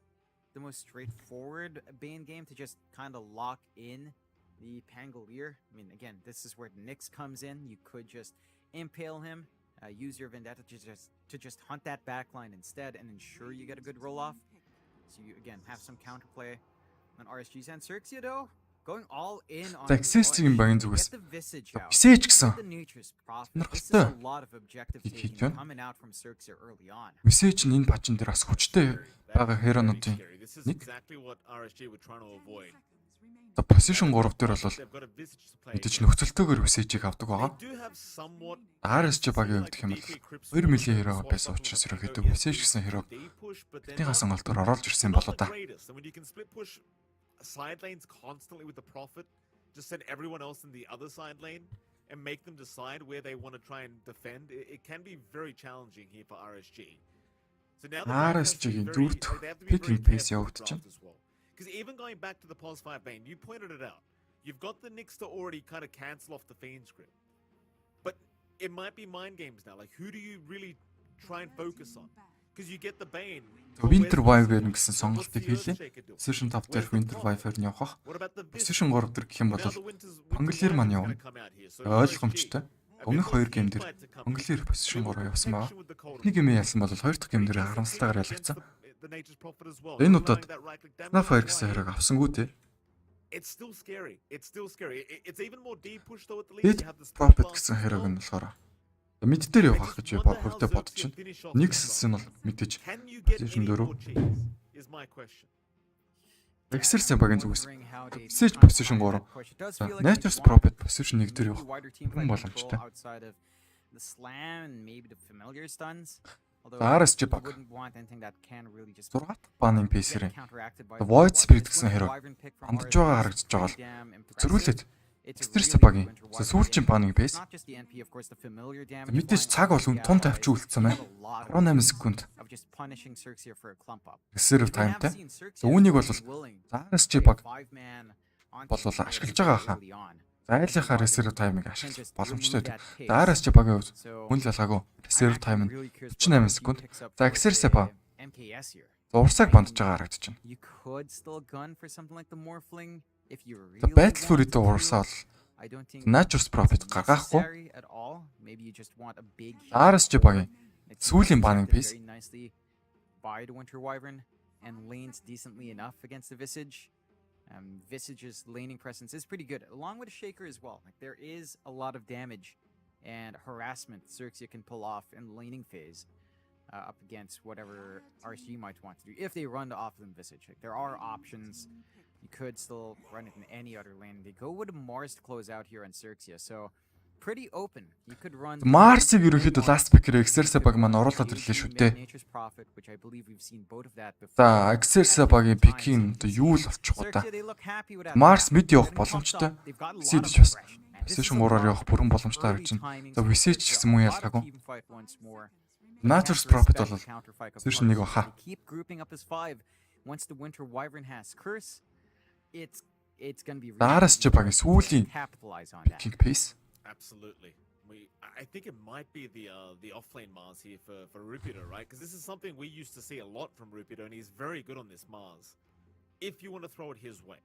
the most straightforward Bane game to just kind of lock in the Pangolier. I mean, again, this is where Nyx comes in. You could just impale him, use your Vendetta to just hunt that backline instead and ensure you get a good roll off. So you again have some counterplay on RSG's end. XERXIA though going all in on За XERXIA-гийн багийн зүгээс get the visage out. Visage гэсэн Get the Nature's Prophet. This is сонирхолтой a lot of objective хийж taking байна. coming out from XERXIA early on. Visage нь энэ патчн дээр бас хүчтэй байгаа херонуудын This is нэг. exactly what RSG were trying to avoid. За position 3 дээр бол мэдээж нөхцөлтөөр үсэжийг авдаг байгаа. RSG багийн хувьд гэх юм бол 2 милийн хероо байсан учраас ерөөхдөө үсэж гэсэн хероо бидний сонголтоор оруулж ирсэн болоо та. Side lanes constantly with the prophet, just send everyone else in the other side lane and make them decide where they want to try and defend. It can be very challenging here for RSG. So now RSG-ийн дөрөвт picking pace явагдчихна. Because even going back to the pulse 5 bane, you pointed it out. You've got the Nyx to already kind of cancel off the Fiend script. But it might be mind games now. Like, who do you really try and focus on? Because you get the bane. Winter Wyvern гэсэн сонголтыг хийлээ. Position 5 дээр Winter Wyvern явах. Position 3 дээр гэх юм бол Pangolier маань явна. Ойлгомжтой. Өмнөх 2 гейм дээр Pangolier Position 3 явсан байгаа. Нэг юм яасан бол 2 дахь гейм дээр харамсалтайгаар ялагдсан. Энэ удаад Qualifier гэсэн хэрэг авсангүй те. It's still scary. It's even more deep push though at the least you have the prophet гэсэн хэрэг нь болохоор мэд дээр явах гэж хөвдө бодож байна. Nyx нь бол мэдээж position 4. XERXIA багийн зүгээс Siege position 3. Nature's prophet position 1 дээр явах хүн боломжтой. RSG баг 6 банing pace-ээр Void Spirit гэсэн хэрэг хандж байгаа харагдаж байгаа л зөрүүлээд XERXIA багийн сүүлчийн банing pace мэдээж цаг бол тун тавьж үлдсэн байна. 18 секунд reserve timeтай. Үүнийг бол RSG баг болов ашиглаж байгаа хаа. Зайлынхаа reserve time-ыг ашиглах боломжтой. RSG багийн хувьд хүн л ялгаагүй reserve time нь 48 секунд. За XERXIA баг урсаг бандж байгаа харагдаж байна. За Battle Furi дээр урсаал Nature's Prophet гаргахгүй. RSG багийн сүүлийн банing piece and lanes decently enough against the Visage. Visage's laning presence is pretty good, along with a Shaker as well. Like, there is a lot of damage and harassment XERXIA can pull off in the laning phase up against whatever RSG might want to do. If they run to off them Visage, like, there are options. You could still run it in any other lane. They go with Mars to close out here on XERXIA, so pretty open. You could run Mars-ыг ерөөхдөө last pick-ээр XERXIA баг маань оруулаад ирлээ шүү дээ. За XERXIA багийн pick-ийн одоо юу л болчих вэ та? Mars mid явах боломжтой. Siege бас position 3-аар явах бүрэн боломжтой харагдаж байна. За Visage гэсэн мөн ялгаагүй. Nature's Prophet бол position 1 баха. Once the Winter Wyvern has curse, it's going to be RSG багийн сүүлийн picking pace. Absolutely. I think it might be the offlane Mars here for Rupido, right? Because this is something we used to see a lot from Rupido, and he's very good on this Mars. If you want to throw it his way.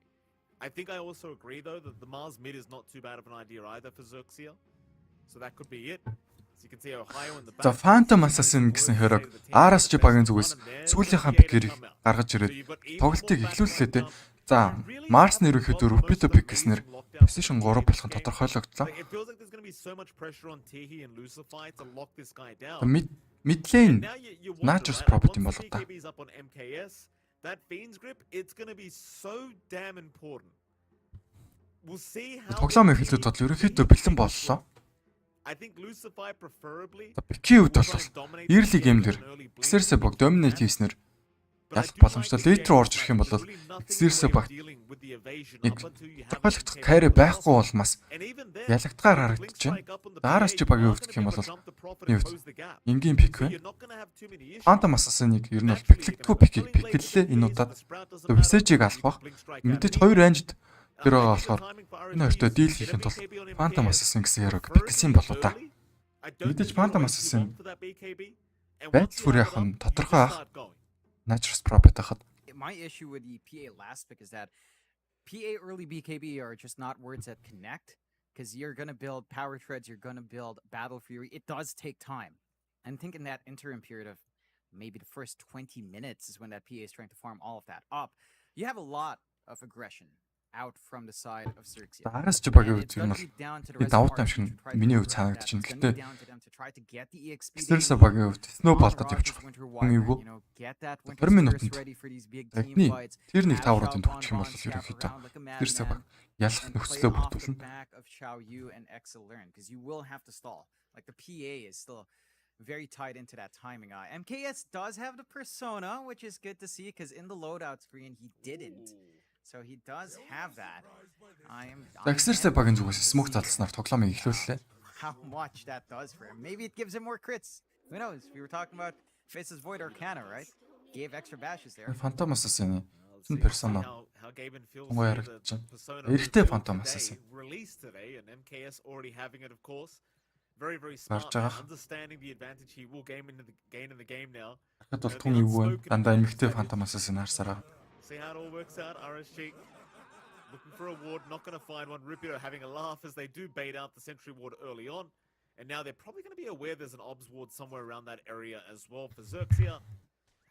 I think I also agree, though, that the Mars mid is not too bad of an idea either for XERXIA. So that could be it. So you can see Ohio in the back. За Phantom Assassin гэсэн хэрэг RSG багийн зүгээс сүүлийнхаа пикэрийг гаргаж ирээд тоглолтыг эхлүүллээ дээ. За Mars нэр ихэд Rupido pick гэснээр position 3 болох нь тодорхойлогдлоо. Mid lane Nature's Prophet юм болоо та. That Fiend's grip, it's going to be so damn important. We'll see how тоглоом эхлээд бол ерөнхийдөө бэлэн боллоо. I think Lucify preferably. Пикийн үед бол early game дээр XERXIA баг dominate хийснээр ялах боломжтой. Later орж ирэх юм бол XERXIA баг тодорхойлогдох carry байхгүй болмас ялагдгаар харагдаж байна. RSG багийн хувьд гэх юм бол энгийн пик байна. Phantom Assassin-ыг ер нь бол пиклэгдэхгүй пикийг пиклэлээ энэ удаад Visage-ийг алах бах. Мэдээж 2 range тэр байгаа болохоор энэ хоёртой дийл хийхэд бол Phantom Assassin гэсэн хэрэг пиклсэн болоо та. Мэдээж Phantom Assassin Battle Furi ах нь тодорхой ах. Nature's Prophet ахад. My issue with the PA last pick is that PA early BKB are just not words that connect, because you're going to build power treads, you're going to build Battle Fury. It does take time. And I think in that interim period of maybe the first 20 minutes is when that PA is trying to farm all of that up. You have a lot of aggression out from the side of XERXIA. RSG багийн And үед it's ер нь gonna бол be down to the би rest of давуу RSG тайм шиг to try to миний cover хувьд up санагдаж that. байна. It's gonna Гэхдээ be down to them to try to get the EXP they XERXIA need. багийн хувьд сноо On болдод Rogers явчих. Winter Хүн Wyvern, эвгүй you know, get that Winter 20 Spears минутанд ready for these big эхний team fights. тэр нэг Have тавруудын Xiao төвчих юм бол Bonbon ерөнхийдөө around like a XERXIA баг madman ялах and play нөхцөлөө off the бүрдүүлнэ. back of Xiao Yu and XERXIA because you will have to stall. Like the PA is still very tied into that timing. MKS does have the persona, which is good to see because in the loadout screen he didn't. So he does have that. XERXIA багийн зүгээс смок залснаар тоглоомыг эхлүүллээ. How much that does for him. Maybe it gives him more crits. Who knows? We were talking about Faces Void Arcana, right? Gave extra bashes there. Фантомасаас энэ персона гоё харагдаж байна. Эрэгтэй фантомасаас released today and MKS already having it of course. Very smart. Understanding the advantage he will gain in the game now. Хад бол түн юу вэ? Дандаа эмэгтэй фантомасаас энэ харсараа. See how it all works out. RSG looking for a ward, not going to find one. Rupio having a laugh as they do bait out the sentry ward early on. And now they're probably going to be aware there's an obs ward somewhere around that area as well for XERXIA.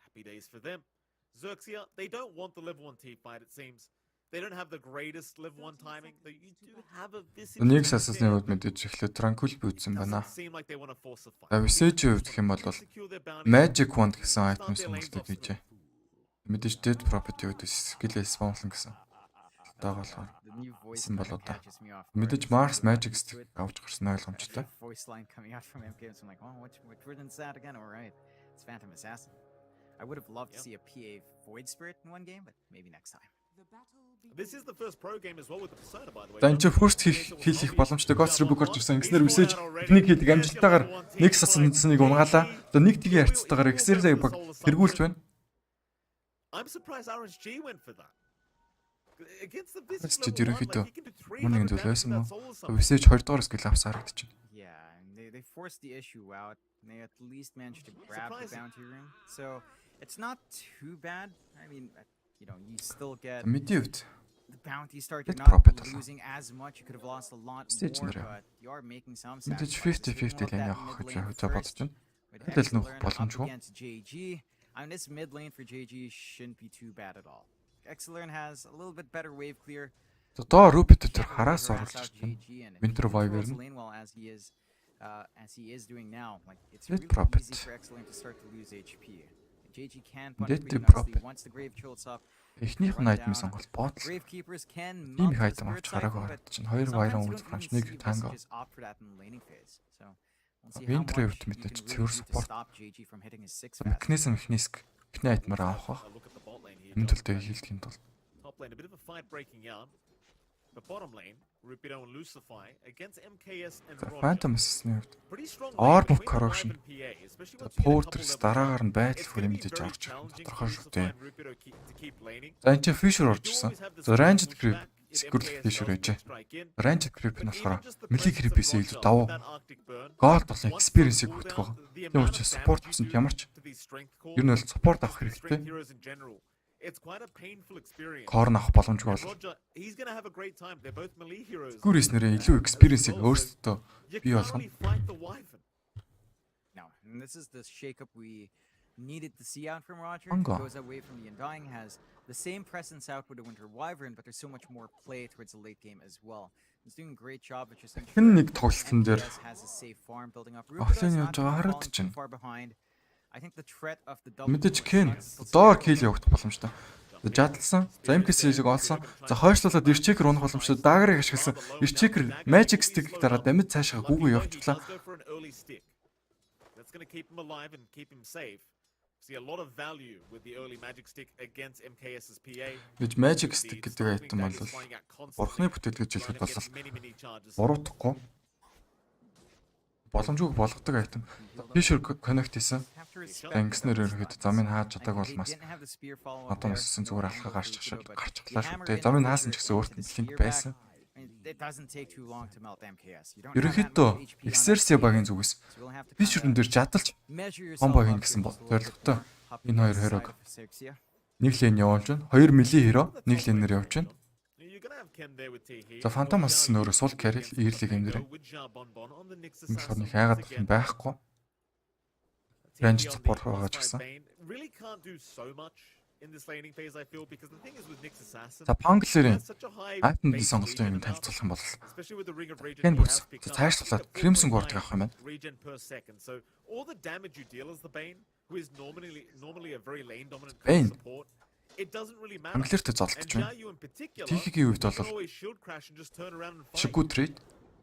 Happy days for them. XERXIA, they don't want the level 1 team fight, it seems. They don't have the greatest level 1 timing, though you do have a visit. Нэг сасасны үед мэдээж эхлээд Tranquil бүүцсэн байна. RSG-ийн хувьд гэх юм бол Magic Wand гэсэн айтем сонголтыг хийжээ. Мэдээж Dead Property үүдээс skill spawn гэсэн. Дагаалгаа. Сэн болоо та. Мэдээж Mars Magic Stick авч гарсан ойлгомжтой. Voice line coming out from MKS. I'm like, oh, which version's that again? All right, it's Phantom Assassin. I would have loved to see a PA Void Spirit in one game, but maybe next time. This is the first pro game as well with the persona by the way. За энэ first хийх боломжтой Ghost Rebook орж ирсэн. Ингэснээр үсэж техник хийдэг амжилттайгаар нэг сасны унгаалаа. За нэг тгийн харьцтайгаар XERXIA баг тэргүүлж байна. I'm surprised RSG went for that. Against the RSG ерөнхийдөө мөн ингэ төлөөсөн мөн. Үсэж 2 дугаар скил авсан харагдаж байна. Yeah, they forced the issue out. They at least managed to grab the bounty room. So it's not too bad. I mean, you know, you still get Мэдээвд the bounty start. Bit You're not profit losing as much. You could have lost a lot Stage more, нэрээ. but you are making some мэдээж sacrifices. 50-50 лайн явах гэж бодож байна. With Тэгэл нөх XERXIA up боломжгүй. against JG. I mean, this mid lane for JG shouldn't be too bad at all. XERXIA has a little bit better wave clear. Доо Rupit тэр хараас оруулж байна. Winter Wyvern. As he is doing now, like it's Dead really Prophet. easy for XERXIA to start to lose HP. JG can Dead punish pretty Prophet. nicely once the grave chills up. Эхнийх нь айтмын сонголт бодол. Gravekeepers can Ийм mount их the айтем spirit авч гараагүй cycle, харагдаж but байна. 2 Wyvern sometimes you үүд don't франч even 1 see танго. just opt for that in the laning phase. So we'll see how Winter much хувьд you мэдээж can цэвэр really do to support. stop JG from hitting his 6 fast. Механизм эхний айтмаар авах ба. Look at the bot lane here. Энэ төлдөө хийлдэхийн тулд Top lane, a bit of a fight breaking out. The bottom lane, Rupido and Lucify against MKS and Roger. Phantom Assassin-ийн хувьд Pretty strong Orb lane of between Corruption. Live and PA, especially За once you get a couple Porterс levels дараагаар up. нь байдал It's хүр gonna be мэдээж very орж ирэх challenging for тодорхой шүү Lucify дээ. and Rupido to keep laning. За энэ чинь Fisher орж You ирсэн. always have the За Ranged push Creep back if Squirrel MKS Fisher does байжээ. strike in. Ranged Creep нь But болохоор even just the Milli presence of Creep-ээс Roger илүү with давуу. that Arctic burn, Gold болсон once experience-ийг the өгдөг cooldown, байгаа. the Тийм amount учраас of support damage хийсэнд you do ямар ч to these strength ер нь бол calls, support авах strength хэрэгтэй. heroes in general. It's quite a painful experience. Корн авах боломжгүй And бол Roger, he's going to have a great time. They're both melee heroes. Гүрээс нэрээ илүү experience-ийг өөрсдөө You бий can't болгоно. really fight the Wyvern. No, and this is the shakeup we needed to see out from Roger. Ango. He goes away from the Undying, has the same presence out with the Winter Wyvern, but there's so much more play towards the late game as well. He's doing a great job at just Хэн ensuring нэг тоглолтын дээр MKS has a safe farm building up. Офлайн Rupido's явж not байгаа falling харагдаж too байна. far behind. I think the threat of the double Мэдээж kill Кен is starting to доор slow kill down. явагдах боломжтой. За жадалсан. За MKS-ийг олсон. За хойшлуулаад Ирчекер унах боломжтой. Дагрыг ашигласан. Ирчекер Magic Stick-ийг дараа дамид цаашаа гүүгээ явуулчихлаа. Let's go for an early stick. That's going to keep him alive and keep him safe. See a lot of value with the early magic stick against MKS's PA. Гэж Magic Stick гэдэг айтем бол Бурхны бүтээл гэж хэлэхэд бол буруутахгүй боломжгүй болгодог айтем. Fisher Connect хийсэн. Ингэснээр ерөөд замыг хааж чадаагүй бол бас одоо массан зүгээр алхаа гарч гарчлаа шүү дээ. Замыг хаасан ч гэсэн өөрт нь блинк байсан. It doesn't take too long to melt MKS. You don't have that Ерөнхийдөө much HP on that XERXIA багийн side. зүгээс So we'll have to Fisher kinda дээр жадалж measure yourself комбо up хийн here гэсэн just a little зорилготой bit. Hop энэ хоёр into the хойрог side of XERXIA. нэг лейн явуулж байна. 2 мили хиро нэг лейнээр явж байна. You're going to have Ken there with Teehee. За Phantom Assassin өөрөө сул carry eerlig амдэр. With Jarbonbon on the Nix Энэ Assassin болохоор хайгаад once again. байхгүй. Teehee Range on the support байгаа ч inside гэсэн. Bane really can't do so much. in this laning phase, I feel, because the thing is with Nyx Assassin, За Pangler-ийн has such a high Item-ийн base сонголтыг regen юм amount, танилцуулах юм бол especially with the Ring of Regen Ken he бүс. has picked up. Цаашлуулаад He's got Crimson 4.9 Guard авах юм байна. regen per second. So all the damage you deal as the Bane, who is normally a very lane dominant Bane. support, it doesn't really matter. Pangler-тэй And золдож байна. Xiaoyu in particular, TK-ийн үед you can бол always shield crash and just turn around and fight. шигүү трейд.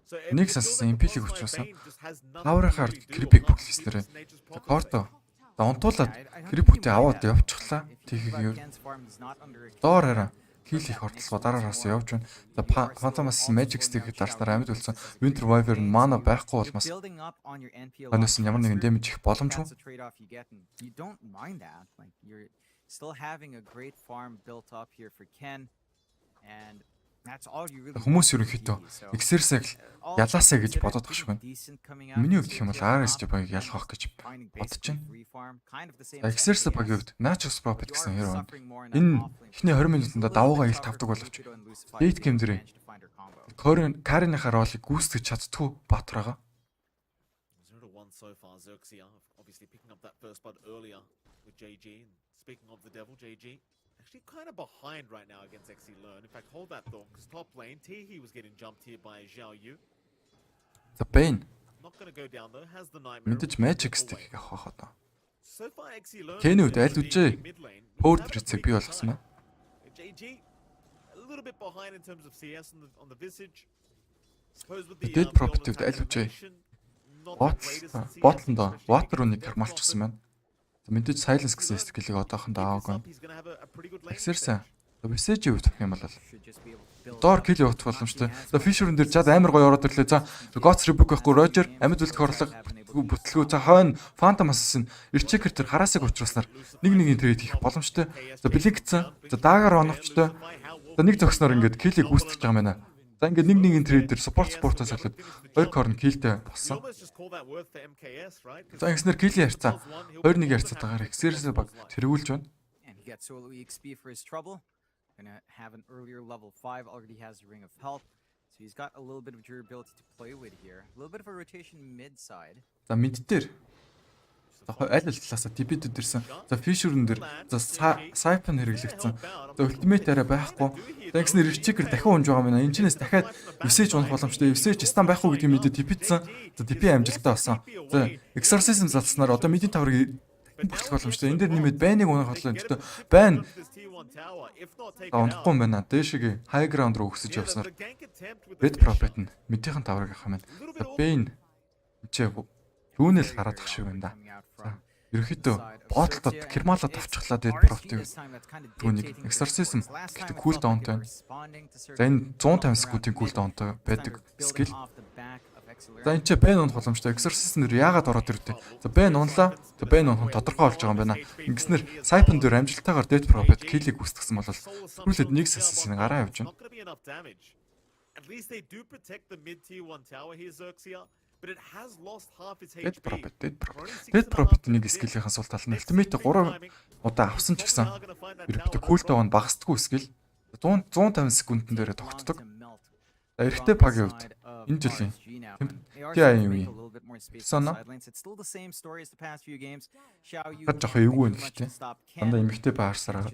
So it Nyx feels Assassin like the MP-лийг Frostbite учруулсан. Bane just has nothing to Power-аар really do Creep-ийг or nothing to бүхлэснээрээ. do with nature's property. Корто. За унтуулаад I Creep-үүдээ don't аваад mind that. явчихлаа. If you think TK-ийн about үед. Ken's farm, he's not under a Доор хараа. Хийл их хордлоо дараараас явж байна. За Phantomas Magic Stick-ийг дарснаар амьд үлдсэн. Winter Wyvern mana байхгүй бол бас хонос нь ямар нэгэн damage их боломжгүй. That's a trade-off you get, and you don't mind that. Like you're still having a great farm built up here for Ken, and that's all you really. Хүмүүс ерөнхийдөө XERXIA-г ялаасаа гэж бодоод тах шиг байна. Миний хувьд гэх юм бол RSG багийг ялах гэж бодож байна. За XERXIA багийн хувьд Nature's Prophet гэсэн хэр байна. Энэ эхний 20 минутанда давуугаа илт тавдаг боловч late game дээр Кариныхаа ролыг гүйцэтгэж чаддгүй Батраага. 0-1 so far. XERXIA obviously picking up that first blood earlier with JG. And speaking of the devil, JG actually kind of behind right now against XE Learn. In fact, hold that thought, because top lane, Teehee was getting jumped here by Xiaoyu. За Bane Not going to go down though, has the nightmare. мэдээж Magic Stick-ийг авах одоо. So far, XE Learn. Ken-үүд аль үжээ Power Tricks-ийг бий болгосон байна. JG a little bit behind in terms of CS on the visage. Suppose with the Dead Prophet-д аль үжээ Ботлондоо Water Rune-ийг кармалчихсан байна. За мэдээж Silence гэсэн skill-ийг одоохондоо аваагүй. XERXIA Visage-ийг өвдөх юм бол доор kill явуулах боломжтой. За Fisher-ын дээр жад амар гоё ороод ирлээ. За Gots Rebuke байхгүй Roger амьд үлдэх орлого бүтлгүү. За хойно Phantomas-ын Erchecker тэр хараасыг уучруулснаар нэг трейд хийх боломжтой. За Blink-сэн. За Dagger оновчтой. За нэг зогсноор ингээд kill-ийг гүйцэтгэж байгаа юм байна. За ингээд нэг трейдер support-аас эхлээд хоёр корн killтэй болсон. За ингэснээр kill-ийн харьцаа 2-1 харьцаатаагаар XERXIA баг тэргүүлж байна. And he gets solo EXP for his trouble. Gonna have an earlier level 5, already has a ring of health. So he's got a little bit of durability to play with here. A little bit of a rotation mid side. За мид дээр аль талаасаа TP-д ирсэн. За Fisher-ын дээр за Siphon хэрэглэгдсэн. За Ultimate арай байхгүй. За ингэснээр Erchecker дахин унж байгаа юм байна. Энэ чинээс дахиад Visage унах боломжтой. Visage стан байхгүй гэдэг мэдээ TP-дсэн. За TP амжилттай болсон. За Exorcism залснаар одоо midin таврыг бүхлэх боломжтой. Энэ дээр нэмээд Bane-ыг унах боломжтой. Bane унахгүй юм байна. Дээшээ high ground руу өсөж явснаар Red Prophet нь midийн таврыг авах юм байна. За Bane чи юунэл гараад ах шиг байна да. За ерөнхийдөө ботлоод Кермалод авчихлаа Red Prophet-ийг. Түүнийг Exorcism гэдэг cool down-тай байна. За энэ 150 секундын cool down-тай байдаг skill. За энэ ч Bane унах боломжтой. Exorcism нэр яагаад ороод ирвэ? За Bane унлаа. За Bane унах тодорхой болж байгаа юм байна. Ингэснээр Siphon дээр амжилттайгаар Dead Prophet kill-ийг гүйцэтгсэн бол сүүлд нэг Assassin гараа явж байна. At least they do protect the mid tier 1 tower here, XERXIA, but it has lost half its Dead HP. Dead Prophet нэг skill-ийн сул тал нь Ultimate 3 удаа авсан ч гэсэн ерөнхийдөө cooldown багасдаггүй skill. 150 секундын дээр тогтдог. Эрэхтэй пагийн хувьд энэ жилийн TI-ийн Сана хад жоох эвгүй юм гэхдээ дандаа эмхтэй баарсараа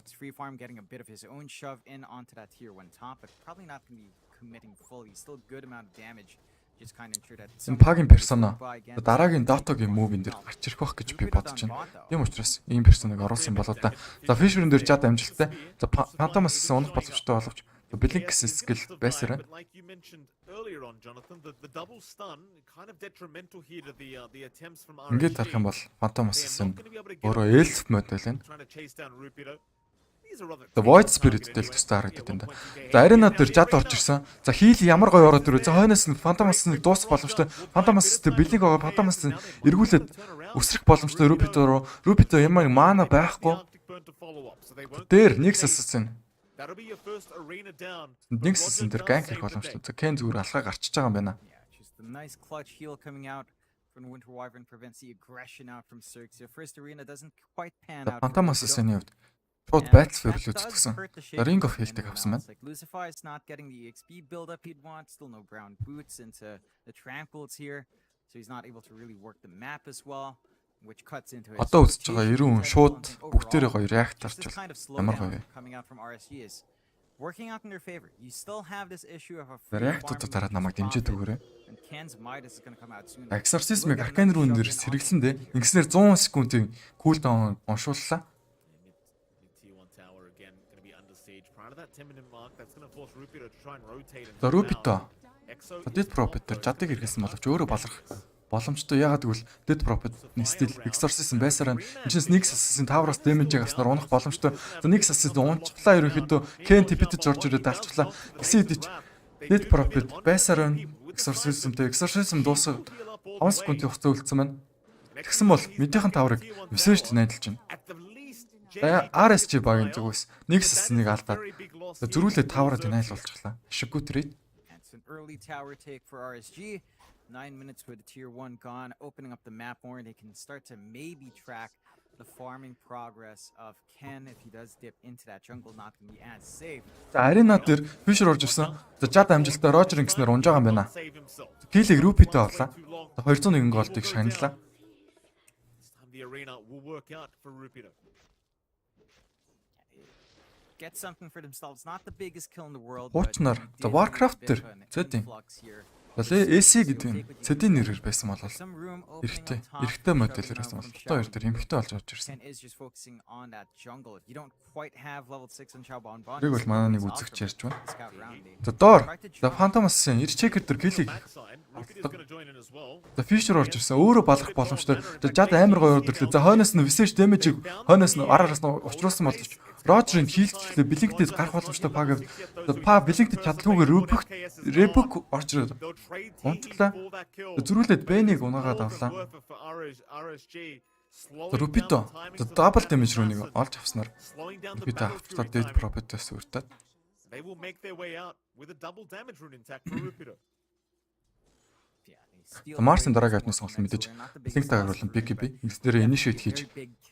энэ пагийн персона дараагийн Dota-гийн move-ин дээр гарч ирэх байх гэж би бодож байна. Тийм учраас ийм персоныг оруулсан болоо да. За Fisher-ын дээр жад амжилттай. За Phantomas унах боломжтой боловч Blink гэсэн skill байсаар байна. Ингээд харах юм бол Phantomas-ын өөрөө elf mode байлаа. The Void Spirit-тэй л тустай харагдаад байна. За Arena дээр жад орж ирсэн. За heal ямар гоё ороод ирвэ. За хойноос нь Phantomas-ыг дуусах боломжтой. Phantomas-тэй Blink байгаа Phantomas-ыг эргүүлээд өсрөх боломжтой Rupito ямар mana байхгүй. Дээр нэг Assassin нэг Assassin дээр gank хийх боломжтой. За Ken зүгээр алхаа гарчиж байгаа юм байна. Nice clutch heal coming out from Winter Wyvern prevents the aggression out from XERXIA. First arena doesn't quite pan out. Phantomas-ын хувьд шууд Battlefield руу үзчихсэн. Ring of Hell-ийг авсан байна. Like Lucify is not getting the XP build up he'd want. Still no brown boots into the Tranquils here. So he's not able to really work the map as well. which cuts into it. Одоо үзэж байгаа 90 хүн шууд бүгдээрээ гоё реакт Just харж this kind of байна. Ямар гоё. slowdown coming out from RSG is working out in their favor. You still have this issue of a Реактуудад дараад намайг дэмжиж өгөөрэй. and Ken's Midas is going to come out soon. Exorcism-ыг аркан рүүн дээр сэргэлсэн дээ. Ингэснээр 100 секундын кулдаун уншууллаа. Tier 1 tower again going to be under siege. Prior to that 10-minute mark, that's going to force Rupito to try and rotate. За Rupito Exo Dead Prophet дээр жадыг хэрэгсэн боловч өөрөө баларх боломжтой. Ягаад гэвэл Dead Prophet-ны стил Exorcism байсараа энэ чинь Sneak Assassin Towers damage-ийг аснаар унах боломжтой. Sneak Assassin унцлаа ерөнхийдөө Ken типэдэж орж ирээд алчлаа. Гэсэн хэдий Dead Prophet байсараа Exorcism-тэй Exorcism дуусах 5 секундын хугацаа үлдсэн байна. Тэгсэн бол Medicine Tower-ыг Visage найдалж байна. at the least RSG багийн зүгээс нэг Assassin-ыг алдаад зөрүүлээ Tower-ыг найдалуулчихлаа. Шиггүй трейд. It's an early tower take for RSG. 9 minutes with the tier 1 gone, opening up the map more, and they can start to maybe track the farming progress of Ken if he does dip into that jungle, not going to be as safe. За арена дээр Fisher орж ирсэн. За жад амжилттай Roger ингэснээр унж байгаа юм байна. save himself. Килийг Rupito авлаа. 201 голдыг шагналаа. This time the arena will work out for Rupito. Get something for themselves. Not the biggest kill in the world. Хуучнаар за Warcraft дээр зэдийн. За AC гэдэг нь цэдийн нэрээр байсан бол эрэгтэй модельээр байсан бол тоо хоёр дээр эмхтэй болж орж ирсэн. Ken is just focusing on that jungle. You don't quite have level 6 on Xiaobon Bond. Тэрийг бол манай нэг үзэгч ярьж байна. Scout round game. За доор за Phantom-ын Irchecker дээр килийг Backside, Rupito's going to join in as well. за Fisher орж ирсэн. Өөрөө балах боломжтой. За жад амар гоё ордрлээ. За хойноос нь Visage damage-ийг хойноос нь араас нь учруулсан боловч Roger-ын хийлцлээ Blinked гарах боломжтой паг. Па Blinked чадлагүйгээр Rebuk орж ирээд They'll trade унтлаа. for that kill. Зөрүүлээд Bane-ыг унаагаад авлаа. Rupito double damage руунийг олж авснаар Rupito автаа Dead Prophet-ээс үрдээд They will make their way out with a double damage rune intact for Rupito. Марсын дараагийн хатны сонголт мэдээж Blink тааруулан BKB ингэснээр initiate хийж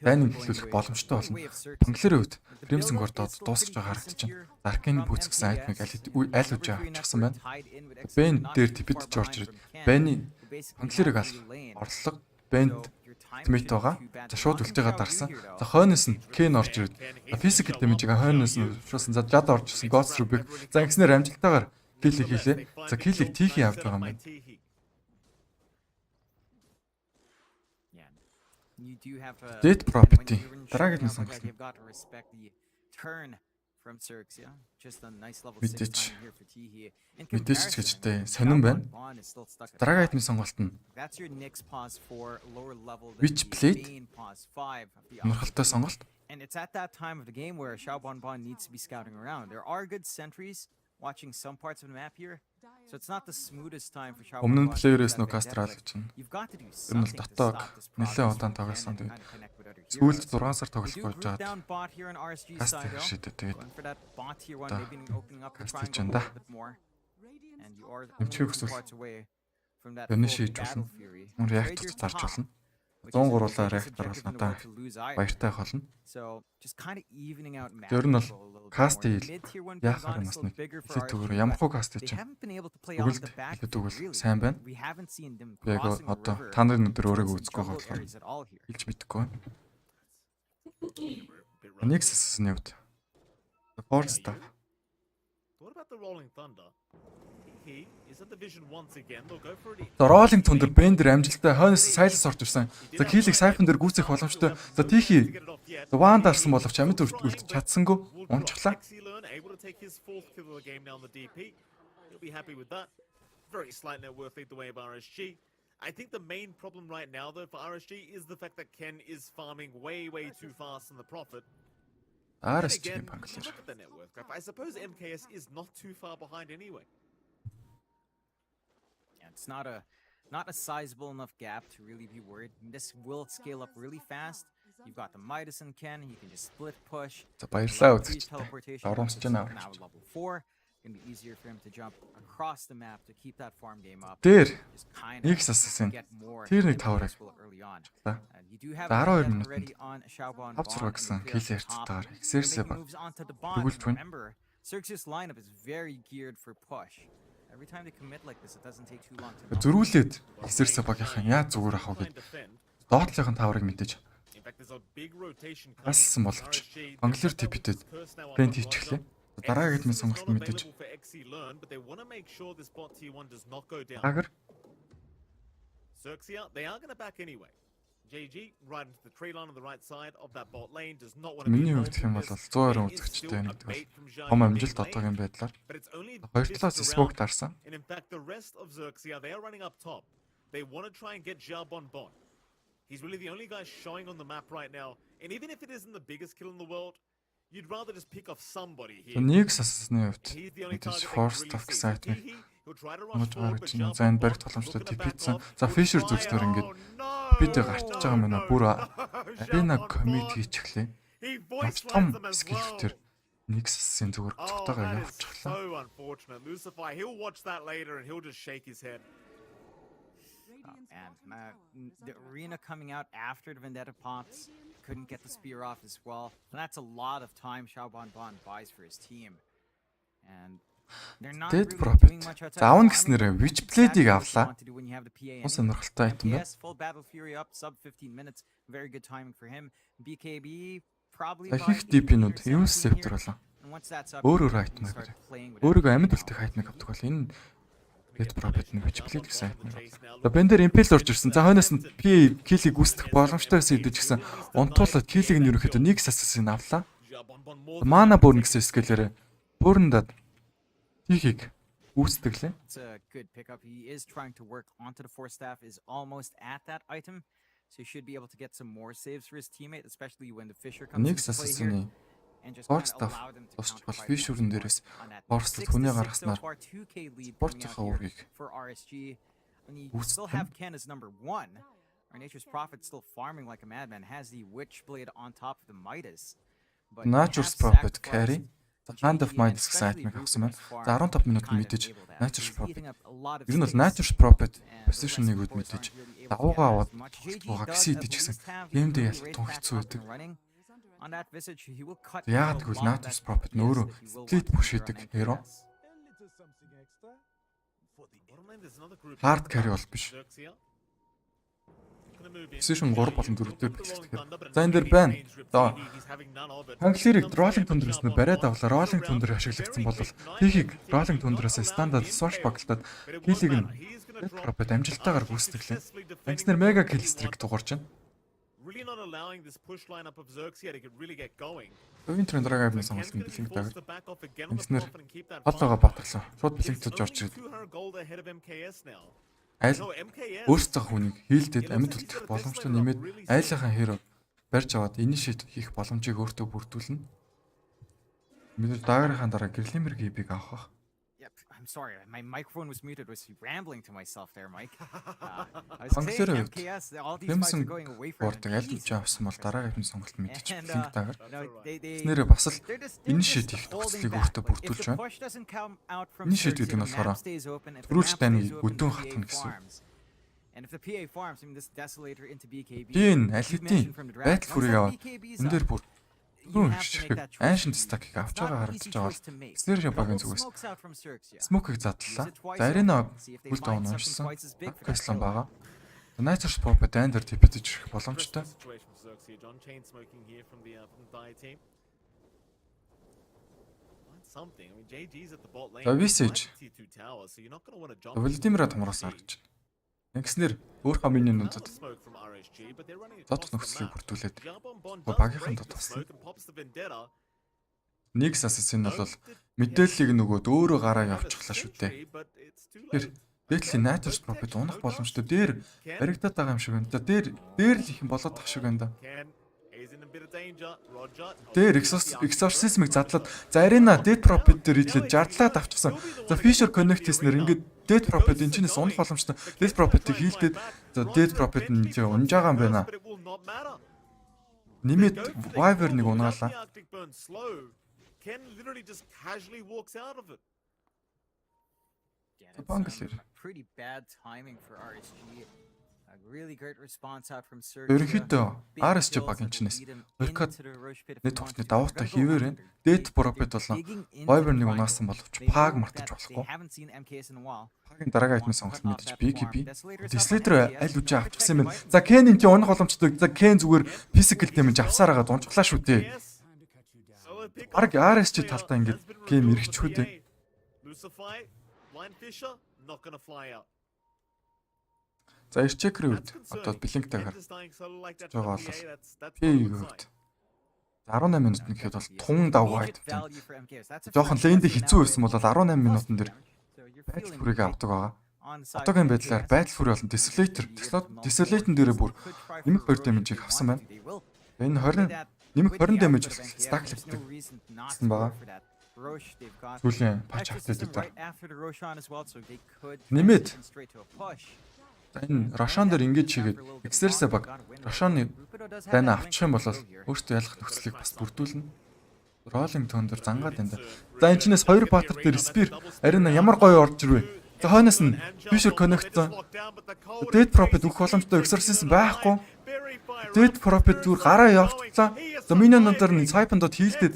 Bane-ыг эхлүүлэх боломжтой болно. Панглерийн үед Crimson Guard-д дуусгаж байгаа харагдаж байна. Arcane Boots гэсэн айтмыг аль үжи авчихсан байна. Bane дээр типэдж орж ирээд Bane-ийн Панглерийг орлого Bane Ultimate байгаа. За шууд үлтэйгээ дарсан. За хойноос нь Ken орж ирээд physical damage-ийг хойноос нь шуусан. За жад орж ирсэн Ghost Rubik. За ингэснээр амжилттайгаар kill хийлээ. За kill-ийг Tiki авч байгаа юм байна. Dead Property. Дараагийн сонголт. Мэдээж ч гэжтэй сонирн байна. Дараагийн сонголт нь Witch Blade. Сонирхолтой сонголт. And it's at that time of the game where Xiaobon Bon needs to be scouting around. There are good sentries watching some parts of the map here. So it's not the smoothest time for Xiaobon Өмнө нь Bon. player-ээс нөө кастрал гэж байна. You've got to do Ер нь something л to дотоод stop this нэлээд progress удаан of тоглосон. Ken and Тэгээд kinda connect with other сүүлд heroes. 6 сар тоглох They do болж group жаад down bot here on RSG каст side though. хийшээ тэгээд Going for that bot tier 1, Да. maybe opening up the Каст triangle хийж a байна да. little bit more. And you are Нэмчгийг only хүсвэл parts away from that Өнөө full шийдж battle болно. fury. Мөн Trade реактор your зарж top, болно. which 103-уулаа isn't the biggest реактор objective бол in the надаа world to lose either. баяртай болно. So just kind of evening out map Ер нь бол control a little bit каст more. хийл Mid-tier 1 яахаар Pentagon is бас still нэг bigger for хэлээд RSG, өгөр but ямархуу каст they хийж чинь haven't been able to play on өгөлд the back хэлээд foot, өгвөл really. сайн байна. We haven't seen them Би яг crossing the одоо river та нарын өдөр towards өөрийгөө the үзэхгүй jungle болохоор areas at all here. хэлж мэдэхгүй байна. Нэг сэсний үед Force Staff What about the Rolling Thunder? He is at the vision once again. They'll go for it. За Rolling Thunder Bender амжилттай хойноос Silence орж ирсэн. За Keel-ийг Siphon дээр гүйцэх боломжтой. За Tiki Get it off yet. Wand дарсан боловч амьд үлдэж чадсангүй унчглаа. Learn able to take his fourth kill of the game now on the DP. He'll be happy with that. Very slight net worth lead the way of RSG. I think the main problem right now though for RSG is the fact that Ken is farming way too fast in the profit. Then RSG again, Pangler. look at the net worth graph. I suppose MKS is not too far behind anyway. Yeah, it's not a sizable enough gap to really be worried. This will scale up really fast. You've got the Midas and Ken. He can just split push. За баярлалаа Free үзэгчтэй. teleportation. Оромсож Now байна. at level 4. Gonna be easier for him to jump across the map to keep that farm game up. Дээр Just kind нэг of Assassin get more тэр нэг into таврыг useful early on. За. You do have За, 12 a death минутанд already on Xiaobon 5-6 Bond, гэсэн and the kill clear ярьж top. тагаар They're XERXIA making баг. moves onto the bond. Тэгүүлж байна. Remember, XERXIA's lineup is very geared for push. Every time they commit like this, it doesn't take too long to knock. Зөрүүлээд XERXIA багийнхан яаж зүгээр ах вэ гэд Доотлынхын таврыг мэдээж In fact, there's a big rotation coming. Ассан боловч RSG, Банглер they've got типэдэд this curse now on брэнд the хийчихлээ. roster. Дараагийн хэдэн Exodus is сонголт not мэдээж available for XE Learn, but they want to make sure this bot T1 does not go down. Агар XERXIA, they are going to back anyway. JG, right into the tree line on the right side of that bot lane, does not want to be миний involved хувьд гэх юм in бол this. 100% It is үзэгчтэй still a нэгдэг бол bait from Zhao том Yun амжилт being одоогийн laid, байдлаар but it's only хоёр this талаас round. смог дарсан. And in fact, the rest of XERXIA, they are running up top. They want to try and get Xiaobon Bon. He's really the only guy showing on the map right now. And even if it isn't the biggest kill in the world, you'd rather just pick off somebody here. Нэг сасны хувьд He's the only мэдээж target they can force really stock see. сайт нэг He'll try to Мож rush forward, but гарч Xiaobon зайн Bon барих боломжтой looking to back типэдсэн. off. За He'll Fisher try- зүгснээр ингээд Oh, no, бид гарч байгаа юм байна. Бүр арена Xiaobon комит Bon. хийчихлээ. He Маш voice том lines them as скиллтэй well. нэг сасын зүгээр Oh, цогтойгоо that is явуулчихлаа. so unfortunate. Lucifer, he'll watch that later and he'll just shake his head. And the arena coming out after the Vendetta pops couldn't get the spear off as well. And that's a lot of time Xiaobon Bon buys for his team. And they're not Dead really Prophet. doing much outside За авна of гэснээр farming. Witchblade-ийг Exactly what you авлаа. want to do when you have the PA Мөн anyway. сонирхолтой айтем байна. MKS full battle fury up sub 15 minutes. Very good timing for him. BKB probably За about хийх 18 DP-нүүд or 17 Eus Scepter here. болоо. And once that's up, Өөр өөр you айтем can авдаг. start playing with Өөрийгөө everything амьд now. үлдэх айтмыг авдаг бол энэ Dead Prophet нэг Witchblade гэсэн айтмыг авдаг. За бэн дээр Impel орж ирсэн. За хойноос нь PA киллийг үүсгэх боломжтой байсан хэдэж гисэн унтуулаад киллийг нь ерөөхдөө нэг сассын авлаа. Xiaobon Bon more Мана бүрн гэсэн скелээр бүрндад хийхийг үүсдэглээ. It's a good pickup. He is trying to work onto the force staff, is almost at that item. So he should be able to get some more saves for his teammate, especially when the Fisher comes Нэг into play here. сасны And just Force kind of staff allow them to тусч бол counterfight Fisher-ын once more дээрээс on that. Force-д 6 to хүнээ 6 гаргаснаар so far, 2K lead спорт coming out хаа here үргийг for RSG. And you Boost still them. have Ken as number 1. Our Nature's Prophet still farming like a madman, has the Witchblade on top of the Midas. But they Nature's have Prophet sacrificed carry. За Hand of JD Mind and гэсэн especially айтмыг Bruce авсан байна. Farm За 15 минут kind of мэдээж enable that. Nature's He's Prophet. eating up a lot of Ер нь бол space. Nature's Prophet And the position rest нэг of үд the мэдээж force aren't really able to давуугаа get аваад as much. тоглох JG байгаа does гэсэн at идэж гисэн. least have the Геймдээ ability ялт to raise тун that хэцүү up байдаг. and running. On that Visage, he will cut Яагаад down a гэвэл lot of Nature's that Prophet PS нөөрөө that he will split want to push use хийдэг around hero. MKS. Bottom lane, there's another group Hard here. carry бол биш. XERXIA. Gonna move in. Position 3 болон 4 дээр Look at the бэлтгэх. Rolling Thunder, but За энэ дээр it's байна. range rip За TD, he's having none of it. Ханглерийг Comes Rolling in with Thunder-аас Xiaobon бариад Bon. авлаа. Rolling Surround Thunder him. ашиглагдсан Very бол quick, nice хийхийг and Rolling not Thunder-аас allowed стандартд in switch fail. багтаад But it won't хийлийг нь matter. He is gonna Dead drop Prophet амжилттайгаар RSG гүйцэтгэлээ. successfully defending Ангснэр the мега bottom kill T1. streak дугуурч байна. Really not allowing this push lineup of XERXIA to really get going. Өвийн Трендрагийн So сонголт Ken's нь gonna be бэлэг forced дагав. to back off again on the Ангснэр profit and keep that хол байгаа farm. батглаа. Шууд He's бэлэгдэж орж only ирээд 200 gold ahead of MKS now. аль No, MKS. өөрсдөө хүнийг хийлдэд амьд үлдэх боломжтой нэмээд айлынхаа хэро барьж аваад initiate хийх боломжийг өөртөө бүрдүүлнэ. Бид даагийнхаа дараа гэрлэмэр гибиг авах. Yep, I'm sorry, my microphone was muted. Was rambling to myself there, Mike. I was saying Ханглерын хувьд MKS, all these fights Crimson are going away from Board-ыг him. аль бич авсан бол дараагийн сонголт мэдчих And, линк даагаар. no, they Нэрээ бас л they're just initiate хийх holding тохиолдлыг back. өөртөө Like, if бүрдүүлж the байна. push doesn't come out from Initiate XERXIA, гэдэг нь the болохоор map stays open. If the төрүүлж map таны stays open, өдөн the PA хатна гэсэн. farms. And if the PA farms, I mean this desolator into BKB. Тийм аль you've хэдийн mentioned from the draft, байтал once хүрийг that аваад BKB is энэ дээр up, бүр you Бүүн have to make ширхэг that choice. аашин It's стакийг авч not байгаа an easy харагдаж байгаа choice to make. Снэр Couple багийн зүгээс smokes out from XERXIA. смокийг Use задлаа. it twice За арена over. See if they бүр find давн something уншсан. twice as big for that Кэслан kill. байгаа. Nature's Prophet андер типэдэж ирэх боломжтой. Stressful situation for XERXIA. John chain smoking here from the Dire team. Find something. I mean, JG's at the bot lane. За, Visage. Right T2 tower, so you're not going to want to jump. Владимира томроос харж байна. Ингэснэр өөрхөн миний нүдэд Smoke from RSG, but they're running дот across the нөхцөлийг map. бүрдүүлээд Xiaobon Bon Го does багийнхан break дот the туслана. smoke and pops the Vendetta. нэг сассын нь бол мэдээллийг нөгөөд өөрөө гараа явуулчихлаа шүү дээ. Тэгэхээр дээдлийн Nature's Prophet унах боломжтой дээр баригдаад байгаа юм шиг байна. За дээр л их юм болоод тах шиг байна да. Дээр exorcism-ыг задлаад за арена Dead Prophet дээр идлээд жардлаад авчихсан. За Fisher Connect хийснээр ингээд Dead Prophet энэ чинээс унах боломжтой. Dead Prophet-ыг хийлдээд за Dead Prophet нь зөв унж байгаа юм байна. Нэмээд Wyvern нэг унгаалаа. Ken literally just casually walks out of it. Yeah, that's, Bangladesh. pretty bad timing for RSG. Ерөнхийдөө RSG багийн чинээс Ойкад нэг тогтны давуу тал хിവэр энэ Death Prophet болон Wyvern-ыг унаасан боловч Pag мартаж болохгүй. Pag-ын дараагийн айтмын сонголт мэдээж BKB. Disleader аль үжи авчихсан юм. За Ken энэ унах боломжтой. За Ken зүгээр physical damage авсаар байгаа дунжглаа шүү дээ. Баг RSG талдаа ингэж гейм эргэчихүү дээ. За Erchekr-ийн үед одоо Blink-тайгаар байгаа бол P-ийн үед 18 минутанд гэхэд бол тун давгаа байд. Жохон лейндээ хэцүү байсан бол 18 минутан дээр Battle Fury-г авдаг байгаа. Одоогийн байдлаар Battle Fury болон Desolator дээрээ бүр нэмэх 2 damage-ийг авсан байна. Энэ 20 damage бол stack-лэгдэг гэсэн байгаа. Сүүлийн patch апдейт дээр нэмээд энэ Рошон дээр ингэж хийгээд XERXIA баг Рошоны дайна авчих юм бол өөртөө ялах нөхцөлийг бас бүрдүүлнэ. Rolling Tone дээр зангаад байна. За энэ чинээс 2 баатар дээр Spear арина ямар гоё орж ирвэ. За хойноос нь Fisher Connect Death Prophet өгөх боломжтой XERXIA байхгүй. Death Prophet зүгээр гараа явууллаа. За миньонуудаар нь Siphon-дод хийлдэд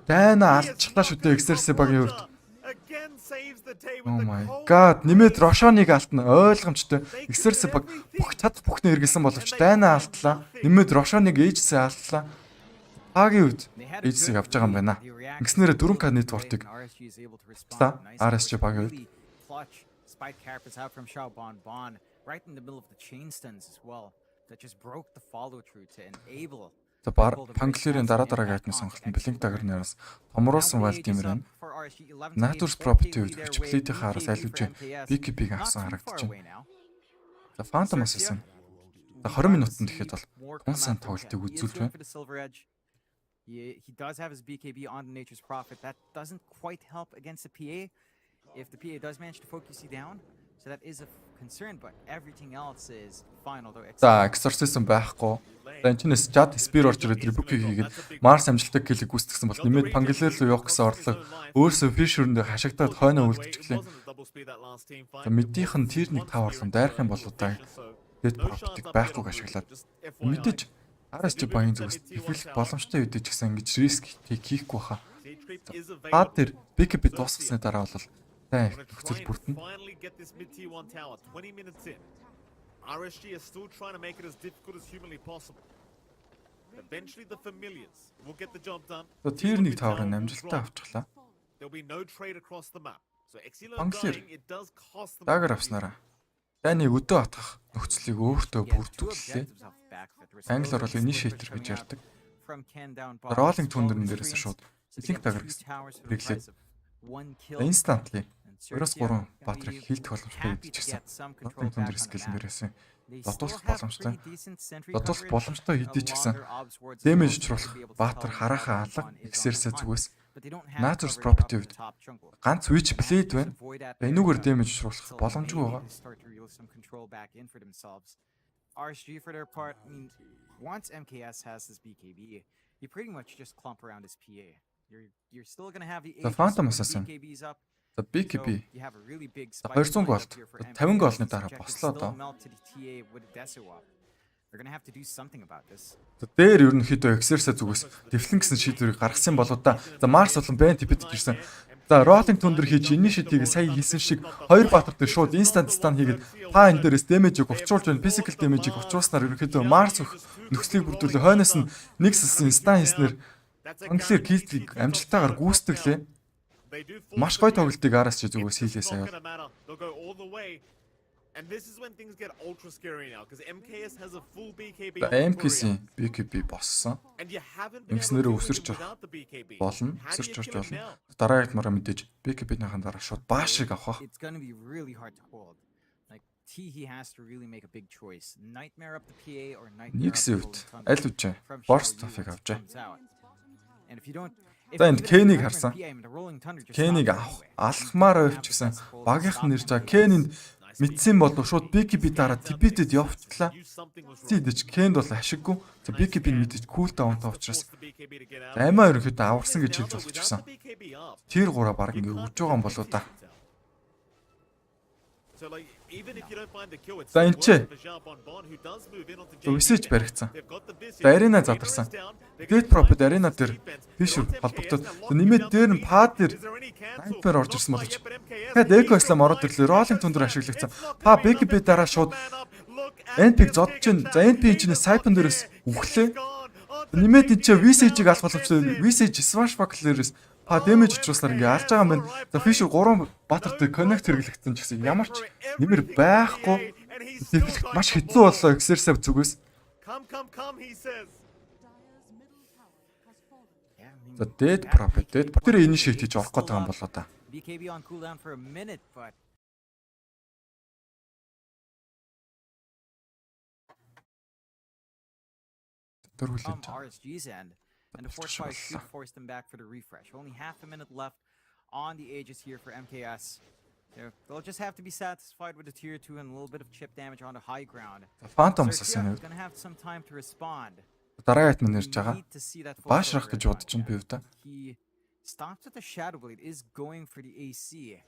дайна алдчихлаа шүү дээ XERXIA багийн хувьд. Oh my god, нэмээд Рошоныг алтна ойлгомжтой. XERXIA баг бүх цад бүхнээ эргэлсэн боловч дайна алтлаа. Нэмээд Рошоныг ээжсээ алтлаа. Пагийн үед ээжсийг авч байгаа юм байна. Ингэснээр 4K network-ыг RSG багийн үед За Pangolier-ийн дараагийн айтны сонголт нь Blink-тайгаар нараас томруулсан Valdimir байна. Natur's Property үед Witchblade-ийн араас аль үжи BKB-г авсан харагдаж байна. За Phantom Assassin. За 20 минутанд тэгэхэд бол Constant тоглолтыг үзүүлж байна. He does have his BKB on the Nature's Prophet. That doesn't quite help against the PA. If the PA does manage to focus you down, so that is a concern, but everything else is fine. Although за Exorcism байхгүй. За энэ чинээс Jad Spear орж ирээд Rebuke хийгээд Mars амжилттай киллийг гүйцэтгэсэн бол нэмээд Pangolier руу явах гэсэн орлого өөрсөө Fisher-нд хашигдаад хойноо үлдчихлээ. За мэдийнх нь Tier 1 5 орлон дайрах юм бол удаа Death Prophet-ыг байхгүйг ашиглаад мэдээж RSG багийн зүгээс deflect боломжтой үедээ ч гэсэн ингэж риск хийхгүй хаа. Баад дээр BKB дуусгасны дараа бол сайн нөхцөл бүрдэнэ. RSG is still trying to make it as difficult as humanly possible. Eventually the familiars will get the job done. За Tier 1 таврын амжилттай авчихлаа. There'll be no trade across the map. So XERXIA dying it does cost them. Дагар авснараа. Дайныг өдөө атгах нөхцөлийг өөртөө бүрдүүллээ. Англиар бол initiator гэж ярьдаг. Rolling Thunder дээрээс шууд Blink дагар хэрэглээд instantly 2-3 баатрыг хилдэх боломжтой гэдчихсэн. Rolling Thunder skill дээрээс додуулах боломжтой. Додуулах боломжтой хэдий ч гэсэн damage чруулах баатар харахаа алга XERXIA зүгээс Nature's Property үед ганц Witchblade байна. Энүүгээр damage чруулах боломжгүй байгаа. RSG for their part, I mean, once MKS has this BKB, you pretty much just clump around his PA. You're still going to have the Phantom Assassin. BKBs up. За BKB You have a really big 200 голд 50 голны дараа бослоо доо. They're going to have to do something about this. За дээр ерөнхийдөө XERXIA зүгээс Deflin гэсэн шийдвэрийг гаргасан болоо да. За Mars болон Bane Tipid ирсэн. За Rolling Thunder хийж initiative-ийг сая хийсэн шиг хоёр баатар дээр шууд instant stun хийгээд па энэ дээрээс damage-ийг увчруулж байна. Physical damage-ийг увчруулснаар ерөнхийдөө Mars нөхцөлийг бүрдүүлээ. Хойноос нь нэг стан хийснээр Pangolier киллийг амжилттайгаар гүйцэтгэлээ. Маш гоё тоглолтыг RSG зүгээс хийлээ сая. And this is when things get ultra scary now because MKS has a full BKB. MKS BKB боссон. Ингэснээр өсөрч болно. Өсөрч болно. Дараагт мараа мэдээж BKB-ийн дараа шууд баашиг авах. It's going to be really hard to hold. Like he has to really make a big choice. Nightmare up the PA or nightmare. Нэгсэвт аль үжи Force Staff-ыг авчаа. And if you don't Тэнд Ken-ийг харсан. Ken-ийг алхмаар байвч гэсэн багийнх нь нэрж байгаа. Ken-ийг мэдсэн бол шууд BKB дараа Tipited явуултлаа. Зидэж Ken-д бол ашиггүй. За BKB мэдээж cool down-тай учраас аймаа ерөнхийдөө аварсан гэж хэлж болох ч гэсэн. Тэр 3 баг ингэ өгж байгаа юм болоо да. So like even if you don't find the kill, it's За still энэ чи. worth for Zhao Bonbon who does move in onto Visage JG. баригдсан. They've got the Visage. За арена Raider задарсан. is down. They're Dead gonna Prophet try and арена force дээр defense. Fishur They're on холбогдоод MKS, they're нэмээд locking дээр down нь the пад beat. дээр Is there any cancel? Nightmare орж Not ирсэн quite боловч. yet, but MKS Тэгээд is Echo Slam ороод right. ирлээ. Rolling Thunder It's ашиглагдсан. not Та gonna be BKB enough. дараа шууд Look at NP-г this зодж чинь. kick За NP attack. чинь He Siphon is дээрээс not there. үхлээ. He is gone. Нэмээд энэ чинь Visage-ийг алах боломжтой. Visage Smash Buckler-ээс damage учруулснаар ингээ алж байгаа юм байна. За Fishur 3 Батартай connect хэрэглэгдсэн ч гэсэн ямар ч нэмэр байхгүй. Тэгэлт маш хэцүү боллоо XERXIA зүгээс. Come, he says. За Dead Prophet тэр initiate хийж орох гэдэг юм болоо та. BKB on cooldown for a minute, but Дөрвөлэн. RSG's end, and the force fire should force them back for the refresh. Only half a minute left on the Aegis here for MKS. They'll just have to be satisfied with the tier 2 and a little bit of chip damage on the high ground. Phantom XERXIA is gonna have some time to respond. Дараагийн атман нэрж байгаа. Need to see that full Баашрах cover гэж in бодож байна би өвдө. He stops with the Shadow Blade, is going for the AC.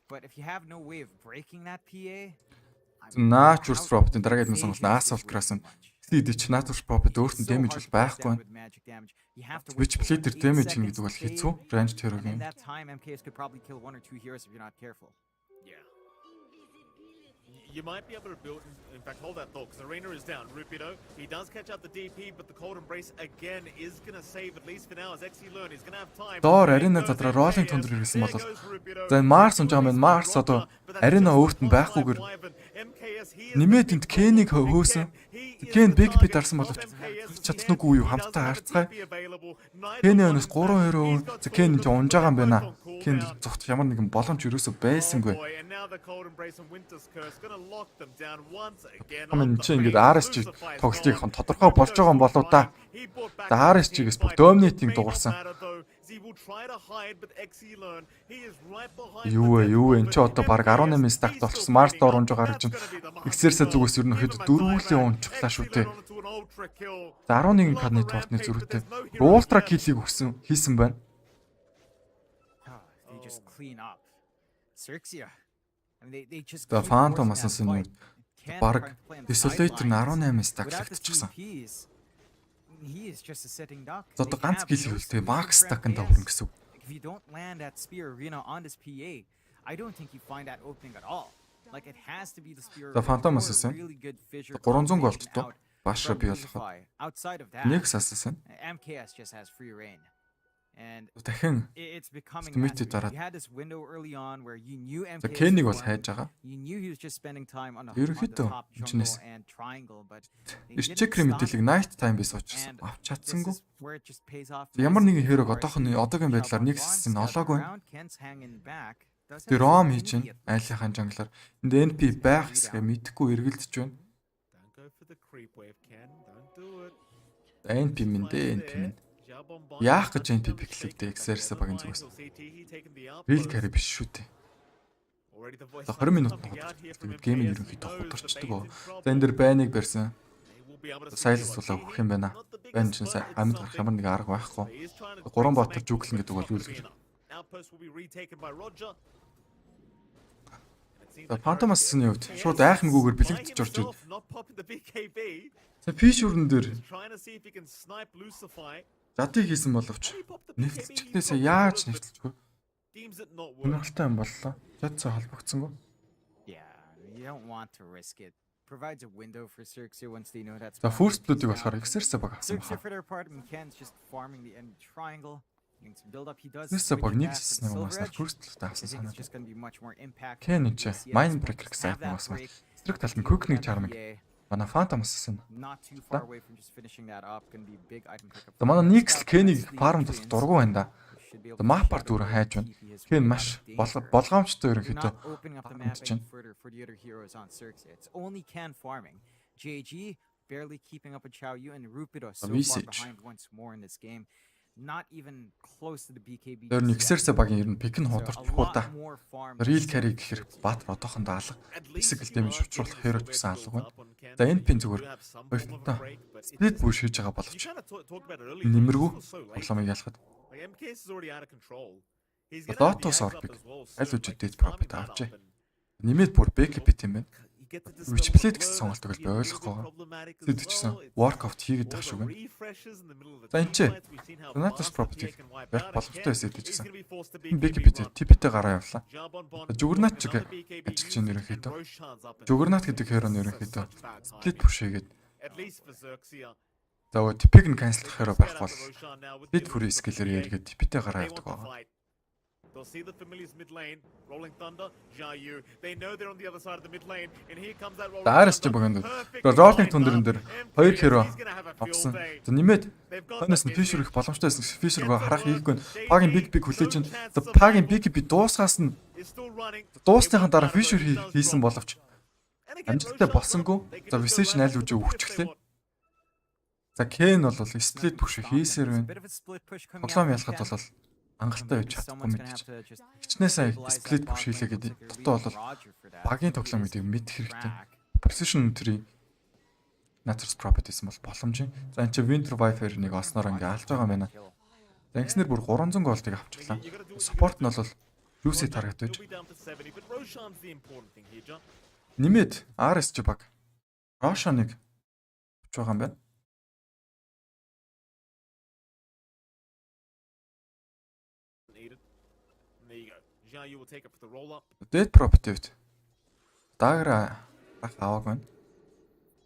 But if you have no way of breaking that PA, Nature's Prophet-ийн дараагийн атман сонголт Assault Cross-ын Steed чи Nature's Prophet өөрт нь damage бол байхгүй байна. Which Plater damage хийнэ гэдэг бол хэцүү. Ranged hero And in юм. that time, MKS could probably kill 1 or 2 heroes if you're not careful. Yeah. You might be able to build, in fact, hold that thought, because Arena is down. Rupido, he does catch out the DP, but the Cold Embrace again is going to save, at least for now, as XE learn. He's going to have time. Доор Arena задраа Rolling Thunder ирсэн бол за Mars унж байгаа юм. Mars одоо Arena өөрт нь байхгүйгээр нэмээд энд Ken-ийг хөөсөн. Ken BKB дарсан боловч чадсангүй юу хамтдаа харцгаая. Ken-ийн өнөөс 3-2 за Ken ч унж байгаа юм байна. Ken зүгт ямар нэгэн боломж юусоо байсангүй. Амин чи ингэж RSG тоглолтыг хон тодорхой болж байгаа юм болоо да. За RSG-гээс бүр dominating дуурсан. Юу энэ ч одоо баг 18 stack болчихсон. Mars доор унж байгаа гэж XERXIA зүгээс ер нь хэд дөрвөлээ унчихлаа шүү дээ. За 11 кадны тортны зөрүүтэй ультра киллийг хийсэн байна. They just clean up. XERXIA. I mean, they just The keep Phantom forcing that Assassin-ийн fight. Ken баг trying to play on the Desolator нь sidelines. 18 stack But at the хийчихсэн. CPs, he is just a sitting duck. Одоо They ганц have кил no хийвэлтэй solution max for stack-нд MKS. давхарна гэсэн үг. If you don't land that spear arena on this PA, I don't think you find that opening at all. Like it has to be the spear. The Phantom or a Assassin. really good fissure 300 combination голдтоо out Баашра from бий болох. Unify. Outside of that, Next Assassin MKS just has free reign. And дахин it's becoming Ultimate-ийг that. дараад You had this window early on where you knew за MKS Ken-ийг бол was хайж байгаа. You knew he was just spending time on the Ерөнхийдөө top jungle энэчнээс and triangle, but Ичекрийн мэдээллийг night time бис очсон. Авч чадсангүй. Ямар нэгэн хэрэг одоогийн байдлаар нэг сэсэн олоогүй. Тэр rom хийж байна. Айлынхаа жанглаар. Энд NP байх хэсгээ мэдхгүй эргэлдэж байна. NP минь дээ NP минь. Яах гэж NP пиклэгдээ XERXIA багийн зүгээс. Real carry биш шүү дээ. За 20 минут ногдож. Тэгээд геймийг ерөнхийдөө хутарчдаг. За энэ дэр байныг барьсан. Silence болоо өгөх юм байна. Байн чинь амьд гарах ямар нэг арга байхгүй. 3 ботор жүглэн гэдэг бол юу л гэж. За Phantom Assassin-ийн хувьд шууд айхангүйгээр бэлэгдэж орж ирд. За Fishur-н дээр задыг хийсэн боловч нэвтэлчдээсээ яаж нэвтэлчихв? Өнөөхөлтэй юм боллоо. Жадсаа холбогдсонгүй. Yeah, you don't want to risk it. Provides a window for XERXIA once they know that's. За first blood-ыг болохоор XERXIA баг авсан XERXIA байна. for their part, Ken's just farming the end triangle. Build up he does. XERXIA баг нэг хийсэн юм уусаар first blood авсан It's санаад. just going to be much more impact. Ken энэ Mind Breaker гэсэн айм уусмаар. Эсрэг талд нь Quick-ний чармыг манай Phantom Assassin. Not too far away from just finishing that up. Going to be a big item pickup. За манай Nix Ken-ийг farm болох дургу байна да. Map-аар дүүрэн хайж байна. Ken маш болгоомжтой ерөнхийдөө Opening up the хамт map чинь. any further for the other heroes on XERXIA. It's only Ken farming. JG barely keeping up with Chao Yu and Rupido so far Visage. behind once more in this game. Not even close to the BKB. Ер нь XERXIA багийн ер нь пик нь худалдахгүй да. more farm. Real carry гэхээр Баатар одоохондоо алга. Physical damage учруулах hero ч гэсэн алга байна. За энэ пин зүгээр хоёртоо split push хийж байгаа боловч нэмэргүй проблемыг ялахад. Lotus Orb аль үжидэд profit авчээ. Нэмээд бүр бэкэп юм байна. Witchblade гэсэн сонголтыг л би ойлгохгүй байгаа. Тэдчсэн workout хийгээд байх шиг байна. За энэ ч Donatus property байх боломжтой байсан гэдэгсэн. Бэкэп типтэй гараа явлаа. Juggernaut ч ажиллаж ийн ерөнхийдөө. Juggernaut гэдэг hero нь ерөнхийдөө split push хийгээд. За типийг нь cancel хахаараа байх бол бид Furi skill-ээр яргээд типтэй гараа явдаг байгаа. They'll see the familiars mid lane, rolling thunder, Jayu. They know they're on the other side of the mid lane, and here comes that rolling. RSG богонд. Rolling thunder-ын дээр хоёр hero авсан. За нэмээд хойноос нь Fisher их боломжтой байсан. Fisher-г харах хийхгүй. Paгийн big хүлээж чинь. За Paгийн big дуусгаас нь дуусныхаа дараа Fisher хийсэн боловч амжилттай болсонгүй. За Visage найл үжи өгчихлээ. За Ken бол split push хийсээр байна. Тоглоом ялахад бол ангалтай байж чадахгүй мэдээж. Хичнээн сайн split push хийлээ гэдэг. Дотоо бол багийн тоглоом гэдэг мэд хэрэгтэй. Precision tree Nature's properties бол боломжийн. За энэ чинь Winter Qualifier нэг олсноор ингээ алж байгаа юм байна. За ингэснээр бүр 300 голдыг авчихлаа. Support нь бол Lucy target байж. Нэмээд RSG баг. Roshan-ыг авч байгаа юм байна. You will take up the roll up. Dead property. Дагра аваг байна.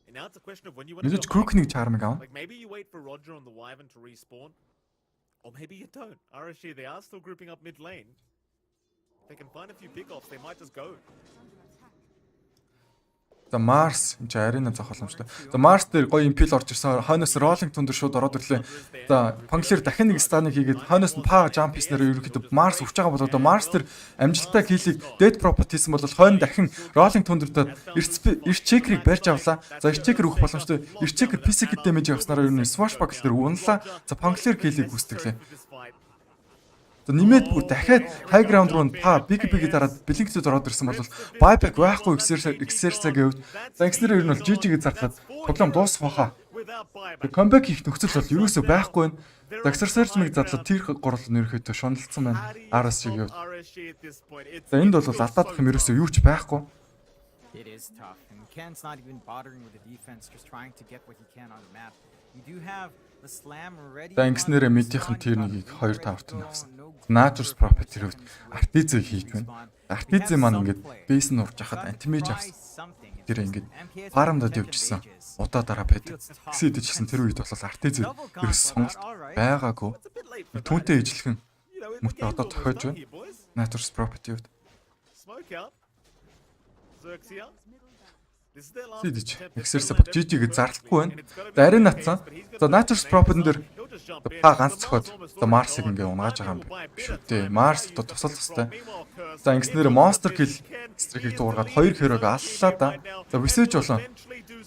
And now it's a question of when you want to Мэдээж Crook-nig charm-ыг авна. Like maybe you wait for Roger on the Wyvern to respawn, or maybe you don't. RSG, they are still grouping up mid lane. They can find a few pickoffs. They might just go. За Mars энэ арена зах боломжтой. За Mars дээр гоё импил орж ирсэн. Хойноос Rolling Thunder шууд ороод ирлээ. За Pangler дахин нэг станыг хийгээд хойноос нь Па jump хийснээр ерөнхийдөө Mars өгч байгаа бол одоо Mars дээр амжилттай киллийг Dead Properties бол хойно дахин Rolling Thunder-дод эрт checker-ыг барьж авлаа. За эрт checker өгөх боломжтой. Эрт checker physical damage явснараа ер нь Swashbuckle дээр унлаа. За Pangler киллийг гүйцэтгэлээ. За нэмээд бүр дахиад high ground руу Па big дараад Blink-д ороод ирсэн бол buyback байхгүй XERXIA гэвд. За ингэснээр ер нь бол GG-г зарлаад тоглоом дуусах баха. Comeback хийх нөхцөл бол ерөөсөө байхгүй байна. За XERXIA-ыг задлаад тэр гурал нь ерөөхдөө шуналцсан байна. RSG гэвд. За энд бол алдаадах юм ерөөсөө юу ч байхгүй. It is tough, and Ken's not even bothering with the defense, just trying to get what he can on the map. You do have the slam already. За ингэснээр мэдийнхэн тэр нэгийг 2-5-т нь авсан. Nature's property рүү Artiz хийж байна. Artiz маань ингээд base нь урж хахад anti-mage авсан. Тэр ингээд farm-дад явжсэн. Удаа дараа байдаг. Гэсэн идчихсэн тэр үед бол Artiz ерөөс сонголт байгаагүй. Түүнтэй ижлэхэн мөт одоо тохиож байна. Nature's property үед. Сэдэж XERXIA бод GG-г зарлахгүй байна. За арийн натсан. За Nature's property дээр Па ганц цохоод за Mars-ыг ингээ унгааж байгаа юм шүү дээ. Mars одоо тусал тустай. За ингэснээр monster kill streak-ийг дуургаад 2 херог аллаа да. За Visage болон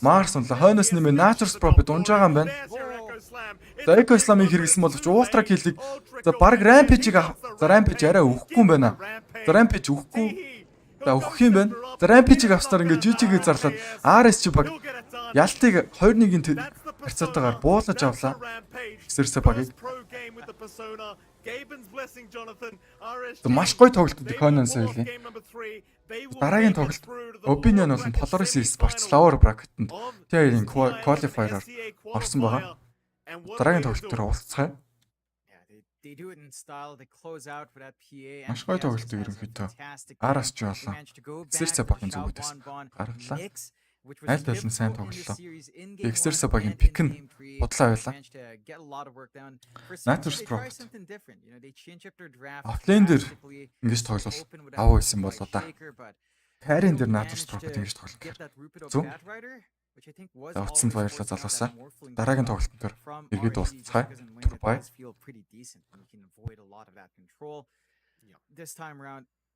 Mars унлаа. Хойноос нэмээ Nature's property унж байгаа юм байна. За Echo Slam-ыг хэрэглэсэн боловч Ultra kill-ийг за баг Rampage-ыг за Rampage арай өгөхгүй юм байна. За Rampage өгөхгүй. За өгөх юм байна. За Rampage-ыг авснаар ингээ GG-г зарлаад RSG баг ялтыг 2-1-ийн харьцаатаагаар буулгаж авлаа. XERXIA багийг. Маш гоё тоглолтод Conan соёлын. Дараагийн тоглолт Opinion болон Polaris Sports Lower bracket-нд TI-ийн Qualifier-аар орсон байгаа. Дараагийн тоглолт дээр уулзцгаая. Маш гоё тоглолтыг ерөнхийдөө RSG болон XERXIA багийн зүгүүдээс гаргалаа. Аль аль нь сайн тоглолоо. XERXIA багийн пик нь бодлоо байлаа. Nature's property. Offlane дээр ингэж тоглол аваа байсан болоо да. Харин дээр Nature's property ингэж тоглох гэх. Зөв. Утсанд баярлалаа залуусаа. Дараагийн тоглолтын дээр эргээд уулзцгаая. Турбай. This time around